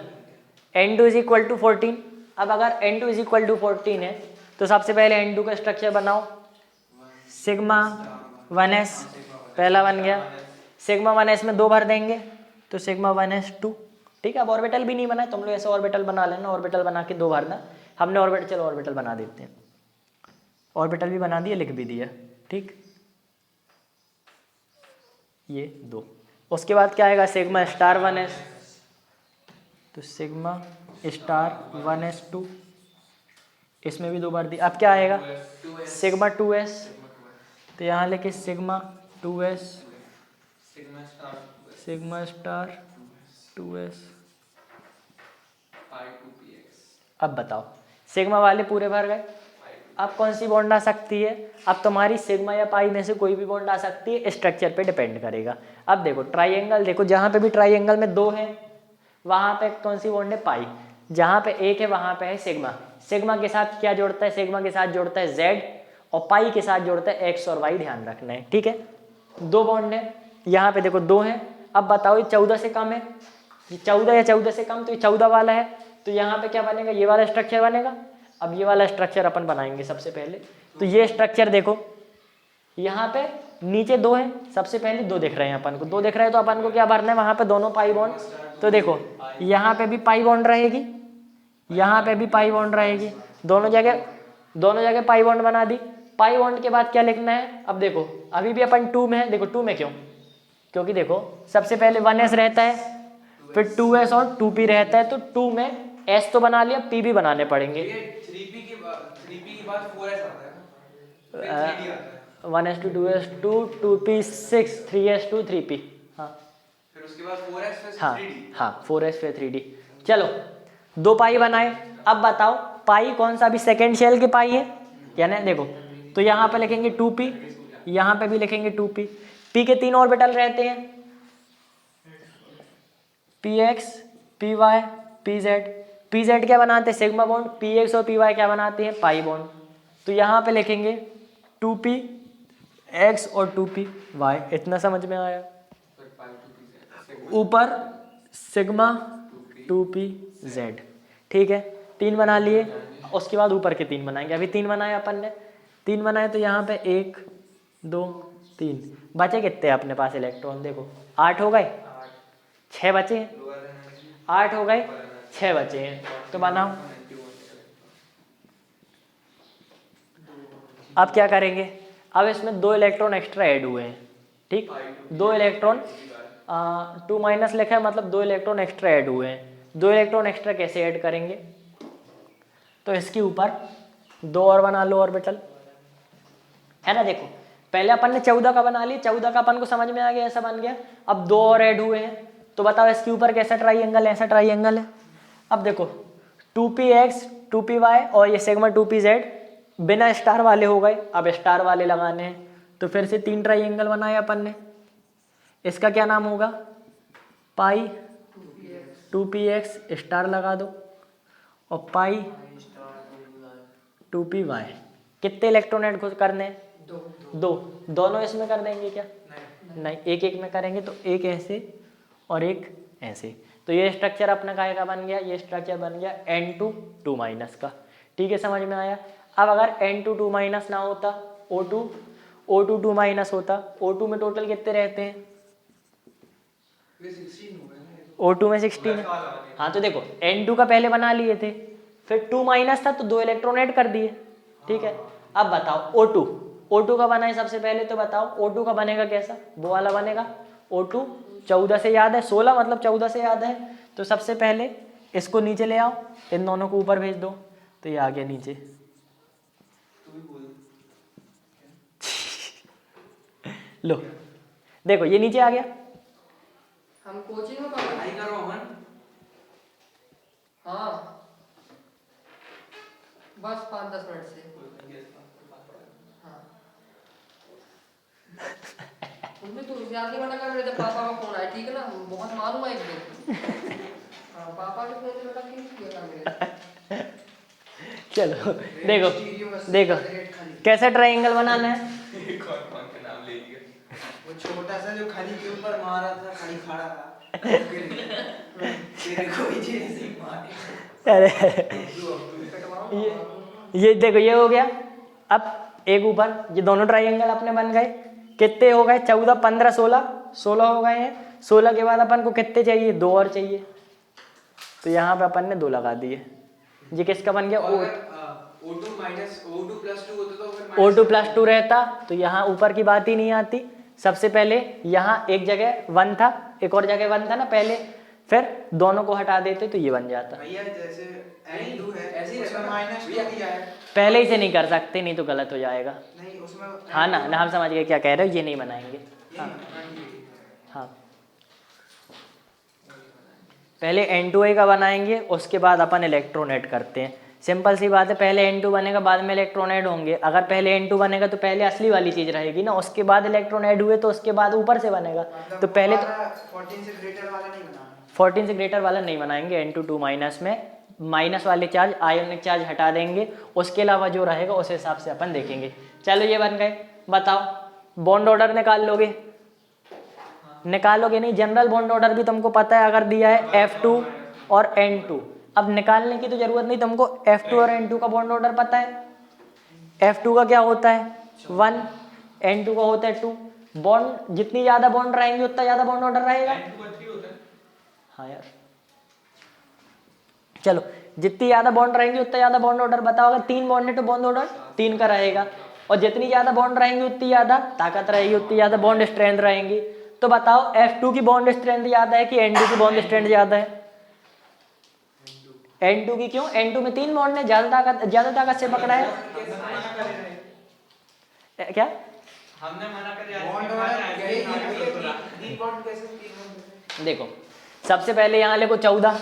N2 इज इक्वल टू 14। अब अगर N2 इज इक्वल टू 14 है तो सबसे पहले N2 का स्ट्रक्चर बनाओ, सिग्मा 1s पहला बन गया, सिग्मा 1s में 2 भर देंगे तो सिग्मा 1s2। ठीक है, अब ऑर्बिटल भी नहीं बना है, तुम लोग ऐसे ऑर्बिटल बना लेना, ऑर्बिटल बना के 2 भरना। हमने ऑर्बिटल, चलो ऑर्बिटल बना देते हैं, ऑर्बिटल भी बना दिया, लिख भी दिया। ठीक, ये 2। उसके बाद क्या आएगा, सिग्मा स्टार 1s, तो सिग्मा स्टार 1s2, इसमें भी 2 बार दी। अब क्या आएगा, सिग्मा 2s, तो यहाँ लेके sigma 2s, sigma star 2s। अब बताओ सिग्मा वाले पूरे भर गए, अब कौन सी बॉन्ड आ सकती है, अब तुम्हारी सिग्मा या पाई में से कोई भी बॉन्ड आ सकती है, स्ट्रक्चर पे डिपेंड करेगा। अब देखो ट्राइंगल, देखो जहाँ पे भी ट्राइंगल में 2 है वहाँ पे कौन सी बॉन्ड है, पाई। जहाँ पे 1 है वहाँ पे है सिग्मा। सिग्मा के साथ क्या जोड़ता है, सिग्मा के साथ जोड़ता है Z, और पाई के साथ जोड़ता है X और Y, ध्यान रखना है। ठीक है, 2 बॉन्ड है, यहाँ पे देखो 2 है। अब बताओ ये 14 से कम है, ये 14 या 14 से कम, तो ये 14 वाला है, तो यहाँ पे क्या बनेगा, ये वाला स्ट्रक्चर बनेगा। अब ये वाला स्ट्रक्चर अपन बनाएंगे सबसे पहले, तो ये स्ट्रक्चर देखो, यहाँ पे नीचे 2 है, सबसे पहले 2 दिख रहे हैं अपन को, 2 दिख रहे हैं तो अपन को क्या भरना है, वहाँ पे दोनों पाई बॉन्ड। तो देखो यहाँ पे भी पाई बॉन्ड रहेगी, यहाँ पे भी पाई बॉन्ड रहेगी, दोनों जगह पाई बॉन्ड बना दी। पाई बॉन्ड के बाद क्या लिखना है, अब देखो अभी भी अपन 2 में है, देखो 2 में क्यों, क्योंकि देखो सबसे पहले 1s रहता है, फिर 2s और 2p रहता है, तो 2 में s तो बना लिया, p भी बनाने पड़ेंगे। ये 3p के बाद 4s आता है ना, फिर 3d आता है, 1s2 2s2 2p 6 3s2 3p। हाँ फिर उसके बाद 4s फिर हाँ 3d। हाँ 4s फिर 3d। चलो 2 पाई बनाए। अब बताओ पाई कौन सा, अभी सेकेंड शेल के पाई है, यानी देखो तो यहाँ पे लिखेंगे 2p, यहाँ पे भी लिखेंगे 2p। p के 3 ऑर्बिटल रहते हैं, px py pz। pz क्या बनाते हैं, सिग्मा बॉन्ड, px और py क्या बनाते हैं, पाई बॉन्ड। तो यहाँ पे लिखेंगे 2p x और 2p y। इतना समझ में आया, ऊपर सिग्मा 2p z। ठीक है, 3 बना लिए, उसके बाद ऊपर के 3 बनाएंगे। अभी 3 बनाए अपन ने, 3 बनाए तो यहाँ पे 1 2 3 बचे कितने अपने पास इलेक्ट्रॉन, देखो 8 हो गए, 6 बचे हैं, 8 हो गए 6 बचे हैं, तो बनाओ। अब क्या करेंगे, अब इसमें 2 इलेक्ट्रॉन एक्स्ट्रा ऐड हुए हैं। ठीक, 2 इलेक्ट्रॉन 2 माइनस लिखा है, मतलब 2 इलेक्ट्रॉन एक्स्ट्रा ऐड हुए हैं। 2 इलेक्ट्रॉन एक्स्ट्रा कैसे ऐड करेंगे, तो इसके ऊपर 2 और बना लो ऑर्बिटल, है ना। देखो पहले अपन ने 14 का बना लिया, 14 का अपन को समझ में आ गया, ऐसा बन गया। अब 2 और ऐड हुए हैं, तो बताओ इसके ऊपर कैसा ट्राइंगल, ऐसा ट्राइंगल है। अब देखो 2px 2py और ये सिग्मा 2pz बिना स्टार वाले हो गए, अब स्टार वाले लगाने हैं, तो फिर से 3 ट्राइंगल बनाए अपन ने। इसका क्या नाम होगा, पाई 2px स्टार लगा दो, और पाई 2py। कितने इलेक्ट्रॉन ऐड करने हैं, 2। दोनों इसमें कर देंगे क्या, नहीं, एक एक में करेंगे, तो एक ऐसे और एक ऐसे। तो ये स्ट्रक्चर अपना काहे का बन गया, ये स्ट्रक्चर बन गया N2 2 माइनस का। ठीक है, समझ में आया। अब अगर N2 2 माइनस ना होता, O2 2 माइनस होता, O2 में टोटल कितने रहते हैं, O2 में 16 है। हाँ तो देखो N2 का पहले बना लिए थे, फिर 2 माइनस था तो 2 इलेक्ट्रॉन ऐड कर दिए। ठीक है, अब बताओ O2 का बनाए सबसे पहले, तो बताओ O2 का बनेगा कैसा, वो वाला बनेगा। O2 14 से याद है, 16 मतलब 14 से याद है, तो सबसे पहले इसको नीचे ले आओ, इन दोनों को ऊपर भेज दो, तो ये आ गया नीचे। तू भी बोल। लो देखो ये नीचे आ गया। हम कोचिंग में पढ़ाई करो अमन। हाँ बस 5-10 मिनट से। हाँ तुमने तो याद नहीं मना कर रहे थे, पापा का फोन आया ठीक है ना, बहुत मालूम है एक दिन। हाँ पापा के फोन से बेटा क्यों किया था मेरे। चलो देखो देखो कैसा ट्रायंगल बनाना है। कौन के नाम ले लिया? वो छोटा सा जो खाली के ऊपर मारा था, खाली खड़ा था। तेरे को ही जैसे ही मारे। अरे ये देखो ये हो गया। अब एक ऊपर ये दोनों ट्रायंगल अपने बन गए। कितने हो गए? 14, 15, 16 हो गए हैं। 16 के बाद अपन को कितने चाहिए? 2 और चाहिए, तो यहाँ पे अपन ने 2 लगा दिए। ये किसका बन गया? O2 माइनस O2 प्लस 2 होता तो फिर O2 प्लस 2 रहता तो यहाँ ऊपर की बात ही नहीं आती। सबसे पहले यहाँ एक जगह 1 था, एक और जगह 1 था ना पहले, फिर दोनों को हटा देते तो ये बन जाता। भैया जैसे N2 है, ऐसे ही उसमें रखा माइनस 2 दिया है। पहले ही से नहीं कर सकते, नहीं तो गलत हो जाएगा। नहीं उसमें हाँ ना, हम समझ गए क्या कह रहे हो। ये नहीं बनाएंगे। हाँ हाँ पहले N2A का बनाएंगे, उसके बाद अपन इलेक्ट्रॉन ऐड करते हैं। सिंपल सी बात है, पहले N2 बनेगा बाद में इलेक्ट्रॉन ऐड होंगे। अगर पहले N2 बनेगा तो पहले असली वाली चीज़ रहेगी ना, उसके बाद इलेक्ट्रॉन ऐड हुए तो उसके बाद ऊपर से बनेगा। तो पहले तो 14 से ग्रेटर वाला नहीं बनाना। 14 से ग्रेटर वाला नहीं बनाएंगे। N2 2 माइनस में माइनस वाले चार्ज, आयोनिक चार्ज हटा देंगे। उसके अलावा जो रहेगा उस हिसाब से अपन देखेंगे। चलो ये बन गए। बताओ बॉन्ड ऑर्डर निकाल लोगे? निकालोगे नहीं, जनरल बॉन्ड ऑर्डर भी तुमको पता है। अगर दिया है F2 और N2, अब निकालने की तो जरूरत नहीं, तुमको F2 और N2 का बॉन्ड ऑर्डर पता है। F2 का क्या होता है? 1, N2 का होता है 2। बॉन्ड जितनी ज्यादा बॉन्ड रहेंगे उतना ज्यादा बॉन्ड ऑर्डर रहेगा। हाँ यार चलो, जितनी ज्यादा बॉन्ड रहेंगे उतना ज्यादा बॉन्ड ऑर्डर। बताओ अगर 3 बॉन्ड है तो बॉन्ड ऑर्डर 3 का रहेगा, और जितनी ज्यादा बॉन्ड रहेंगी उतनी ज्यादा ताकत रहेगी, उतनी ज्यादा बॉन्ड स्ट्रेंथ रहेंगी। तो बताओ F2 की बॉन्ड स्ट्रेंथ ज्यादा है कि N2 की बॉन्ड स्ट्रेंथ ज्यादा है? N2 की। क्यों? N2 में 3 बॉन्ड है, ज्यादा ताकत से पकड़ा है। क्या हमने मना कर बॉन्ड ऑर्डर 3 बॉन्ड कैसे 3 बॉन्ड? देखो सबसे पहले यहाँ लिखो 14।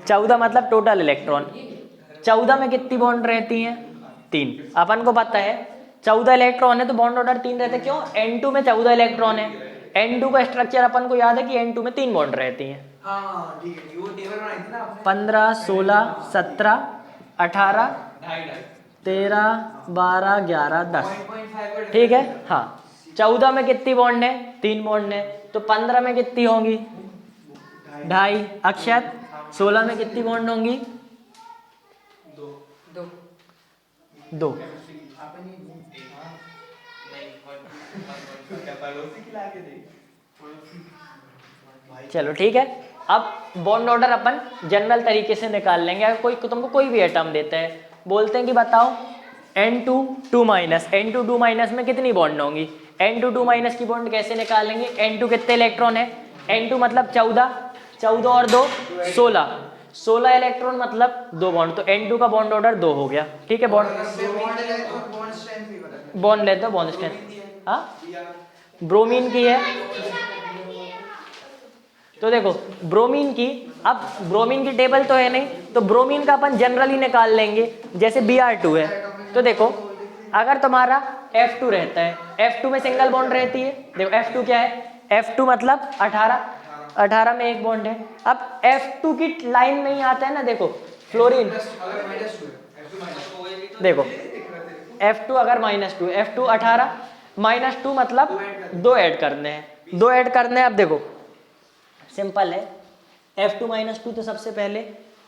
14 मतलब टोटल इलेक्ट्रॉन। 14 में कितनी बॉन्ड रहती हैं? 3। अपन को पता है 14 इलेक्ट्रॉन है तो बॉन्ड ऑर्डर 3 रहते हैं। क्यों? N2 में 14 इलेक्ट्रॉन है। N2 का स्ट्रक्चर अपन को याद है कि N2 में 3 बॉन्ड रहती हैं। हाँ ठीक है, वो टेबल बनाई थी ना आपने। 15, 16, 17, 18, 13, 12, 11, 10। 0.5 ठीक है। हाँ 14 में कितनी बॉन्ड है? 3 बॉन्ड है। तो 15 में कितनी होंगी? 2.5। अक्षत 16 में कितनी बॉन्ड होंगी? 2। चलो ठीक है। अब बॉन्ड ऑर्डर अपन जनरल तरीके से निकाल लेंगे। अगर कोई तुमको कोई भी एटम देता है, बोलते हैं कि बताओ N2 2 माइनस, N2 2 माइनस में कितनी बॉन्ड होंगी? N2 2 माइनस की बॉन्ड कैसे निकालेंगे? N2 कितने इलेक्ट्रॉन है? N2 मतलब 14, 14 और 2 16, 16 इलेक्ट्रॉन मतलब 2 बॉन्ड। तो N2 का बॉन्ड ऑर्डर 2 हो गया। ठीक है। बॉन्ड स्ट्रेंथ भी बता। बॉन्ड लेते हो, बॉन्ड स्ट्रेंथ। हाँ ब्रोमीन की है तो देखो ब्रोमीन की, अब ब्रोमीन की टेबल तो है नहीं, तो ब्रोमीन का अपन जनरली निकाल लेंगे। जैसे Br2 है तो देखो अगर तुम्हारा F2 रहता है, F2 में सिंगल बॉन्ड रहती है। देखो F2 क्या है? F2 मतलब 18, 18 में एक बॉन्ड है। अब F2 की लाइन में ही आता है ना, देखो फ्लोरीन। अगर माइनस 2 है F2 माइनस, देखो F2 अगर -2, F2 18 -2 मतलब 2 ऐड करने हैं, 2 ऐड करने हैं। अब देखो सिंपल है, F2 -2 तो सबसे पहले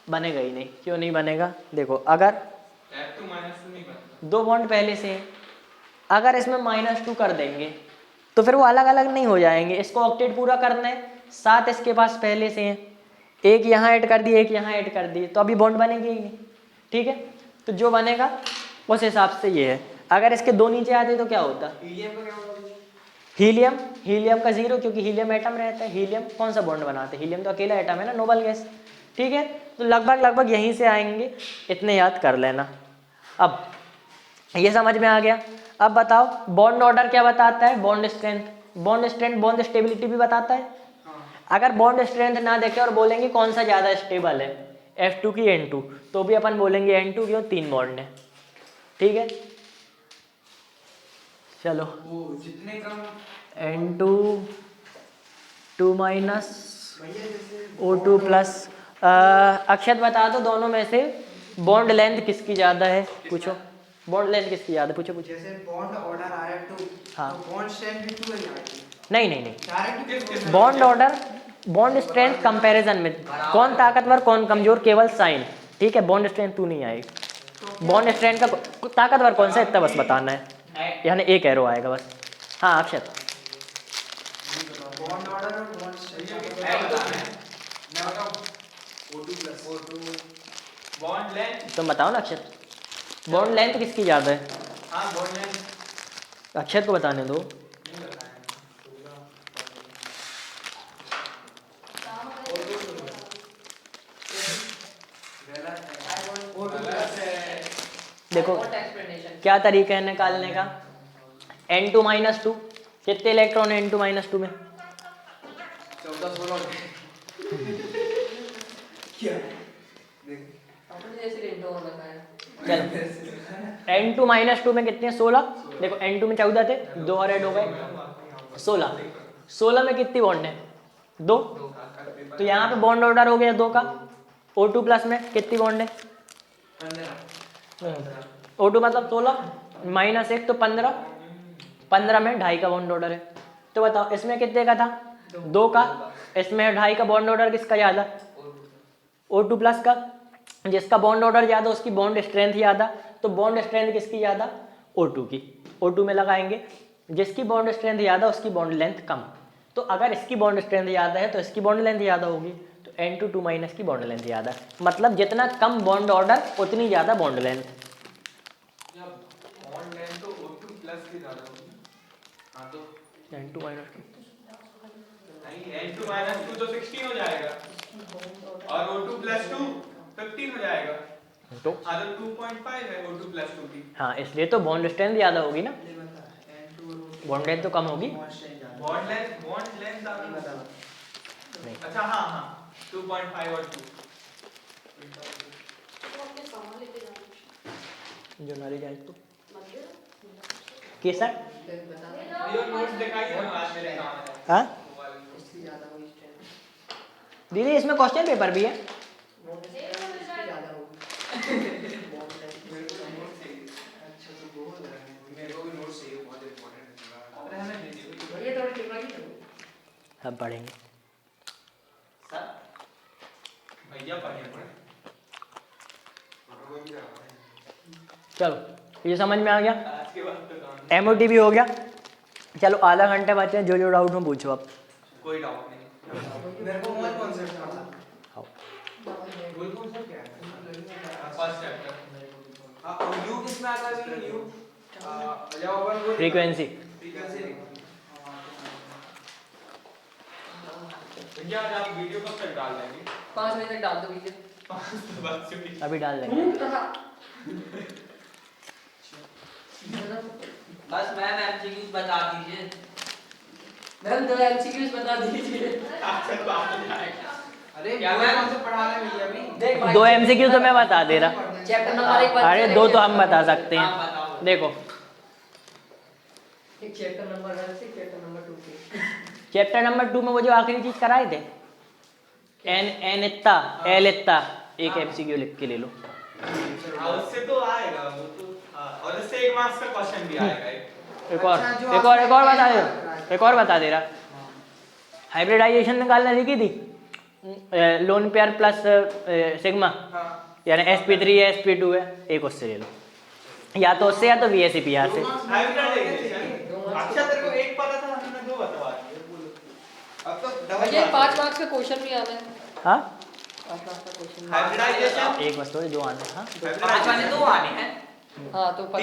बनेगा ही नहीं। क्यों नहीं बनेगा? देखो अगर F2 -2 नहीं बनता। 2 बॉन्ड पहले से हैं, अगर इसमें -2 कर देंगे तो फिर वो अलग अलग नहीं हो जाएंगे। इसको ऑक्टेट पूरा करना है, 7 इसके पास पहले से हैं, एक यहाँ ऐड कर दिए, एक यहाँ ऐड कर दिए, तो अभी बॉन्ड बनेगी ही नहीं। ठीक है। तो जो बनेगा उस हिसाब से ये है। अगर इसके 2 नीचे आते तो क्या होता? हीलियम का क्या होगा? हीलियम का 0, क्योंकि हीलियम एटम रहता है। हीलियम कौन सा बॉन्ड बनाते हैं? हीलियम तो अकेला एटम है ना, नोबल गैस। ठीक है, तो लगभग यहीं से आएंगे, इतने याद कर लेना। अब ये समझ में आ गया। अब बताओ बॉन्ड ऑर्डर क्या बताता है, बॉन्ड स्ट्रेंथ, बॉन्ड स्टेबिलिटी भी बताता है। अगर बॉन्ड स्ट्रेंथ ना देखे और बोलेंगे कौन सा ज़्यादा स्टेबल है, F2 की N2, तो भी अपन बोलेंगे N2, क्यों, 3 बॉन्ड है। ठीक है, चलो वो जितने कम N2 2 माइनस भैया जैसे O2 प्लस। अक्षत बता दो दोनों में से बॉन्ड लेंथ किसकी ज़्यादा है, पूछो। बॉन्ड लेंथ किसकी ज़्यादा, पूछो। जैसे बॉन्ड ऑर्डर आया 2, हाँ। तो बॉन्ड स्ट्रेंथ भी 2 ही आएगी। नहीं, direct bond order, bond strength comparison में कौन ताकतवर कौन कमजोर, केवल साइन। ठीक है, बॉन्ड स्ट्रेंथ 2 नहीं आएगी। बॉन्ड स्ट्रेंथ का ताकतवर कौन सा, इतना बस बताना है, यानी एक एरो आएगा बस। हाँ अक्षत, बॉन्ड ऑर्डर और बॉन्ड स्ट्रेंथ मैं बताऊं O2 plus O2 bond length. तुम बताओ ना अक्षत, बॉन्ड लेंथ किसकी ज़्यादा है। हाँ बॉन्ड लेंथ अक्षत को बताने दो। नहीं बताया। देखो What explanation? क्या तरीका है निकालने का, N2 माइनस 2, कितने इलेक्ट्रॉन है N2 माइनस 2 में, 14-16 क्या देख अपने जैसे रेंटो होना है। चलो N2 माइनस 2 में कितने, 16। देखो N2 में 14 थे, 2 और ऐड हो गए 16। 16 में कितनी बॉन्ड है, 2, तो यहाँ पे बॉन्ड ऑर्डर हो गया 2 का। O2 प्लस में कितनी बॉन्ड है, O2 मतलब 16 माइनस 1 तो 15, 15 में 2.5 का बॉन्ड ऑर्डर है। तो बताओ इसमें कितने का था, 2 का, इसमें 2.5 का बॉन्ड ऑर्डर किसका ज़्यादा, O2 प्लस का। जिसका बॉन्ड ऑर्डर ज़्यादा उसकी बॉन्ड स्ट्रेंथ ज़्यादा, तो बॉन्ड स्ट्रेंथ किसकी ज़्यादा, O2 की। O2 में लगाएंगे, जिसकी बॉन्ड स्ट्रेंथ ज़्यादा उसकी बॉन्ड लेंथ कम। तो अगर इसकी बॉन्ड स्ट्रेंथ ज़्यादा है तो इसकी बॉन्ड लेंथ ज़्यादा होगी, तो N2 2 माइनस की बॉन्ड लेंथ ज़्यादा, मतलब जितना कम बॉन्ड ऑर्डर उतनी ज़्यादा बॉन्ड लेंथ। बॉन्ड लेंथ तो O2 प्लस की ज्यादा होगी। हाँ तो N2 माइनस 2, नहीं N2 माइनस 2 तो 16 हो जाएगा और O2 प्लस 2 15 हो जाएगा। तो हाँ तो 2.5 है O2 प्लस 2 की। हाँ इसलिए तो बॉन्ड स्ट्रेंथ ज़्यादा होगी ना, ये बता N2 और बॉन्ड लेंथ तो कम होगी। बॉन्ड स्ट्रेंथ ज्यादा बॉन्ड लेंथ नहीं बता नहीं, अच्छा हाँ 2.5 और 2। तो अपने सामान लेके जाना जो नारी जाए तो मंदिर केसर। बता ये नोट्स दिखाइए ना आज मेरे काम है। हाँ इसकी ज्यादा हुई स्ट्रेंथ। दीदी इसमें क्वेश्चन पेपर भी है। इसकी ज्यादा होगी। अच्छा तो बहुत है मेरे को भी नोट चाहिए, बहुत इंपॉर्टेंट है। अरे हमें दे दीजिए। ये थोड़ी टिप्पणी की तो। अब पढ़ेंगे। भैया पढ़े पढ़े। चलो ये समझ में आ गया, आज के बाद तो काम MOT भी हो गया। चलो आधा घंटे बचे हैं, जो डाउट हो पूछो आप। कोई डाउट नहीं। मेरे को मोल कॉन्सेप्ट पता आओ। मोल कॉन्सेप्ट क्या है? फर्स्ट चैप्टर हाँ और U किसमें आता है? U जब अपन वो फ्रीक्वेंसी। फ्रीक्वेंसी भैया आज आप वीडियो कब तक डाल देंगे? 5 बजे तक डाल दो वीडियो। बस चुकी। अभी डाल देंगे। बस मैम एमसीक्यूज बता दीजिए। मैम 2 MCQs बता दीजिए। अच्छा तो आप जाएगा। अरे क्या मोल मैं- कॉन्सेप्ट पढ़ा रहे हैं भैया अभी। देख भाई, 2 MCQ तो मैं बता दे रहा। चैप्टर नंबर 1 अरे 2 तो हम बता सकते हाँ, हैं। बताओ। देखो एक चैप्टर नंबर 1 से चैप्टर नंबर 2 के। चैप्टर नंबर 2 में वो जो आखिरी चीज कराए थे, एन इतना एल इतना, एक MCQ लिख के ले लो। हाँ उससे तो आएगा वो तो। हाँ और इससे 1 मार्क्स का क्वेश्चन भी आएगा एक। एक और अच्छा, जो एक और आपने एक और बता दे किया रहा, है। एक और बता दे रहा। हाइब्रिडाइजेशन निकालना सीखी थी, लोन पेयर प्लस सिग्मा, हाँ यानी sp3 है sp2 है, एक उससे ले लो, या तो उससे या तो VSEP यहाँ से। हाइब्रिडाइजेशन। अच्छा तेरे को एक पता था, हमने 2 बतवा दिए। अब तो भैया 5 मार्क्स का क्वेश्चन भी आना है। हाँ 5 मार्क्स का क्वेश्चन। हाइब्रिडाइजेशन एक बस थोड़ी 2 आने। हाँ 5 वाले 2 आने हैं। हाँ तो पता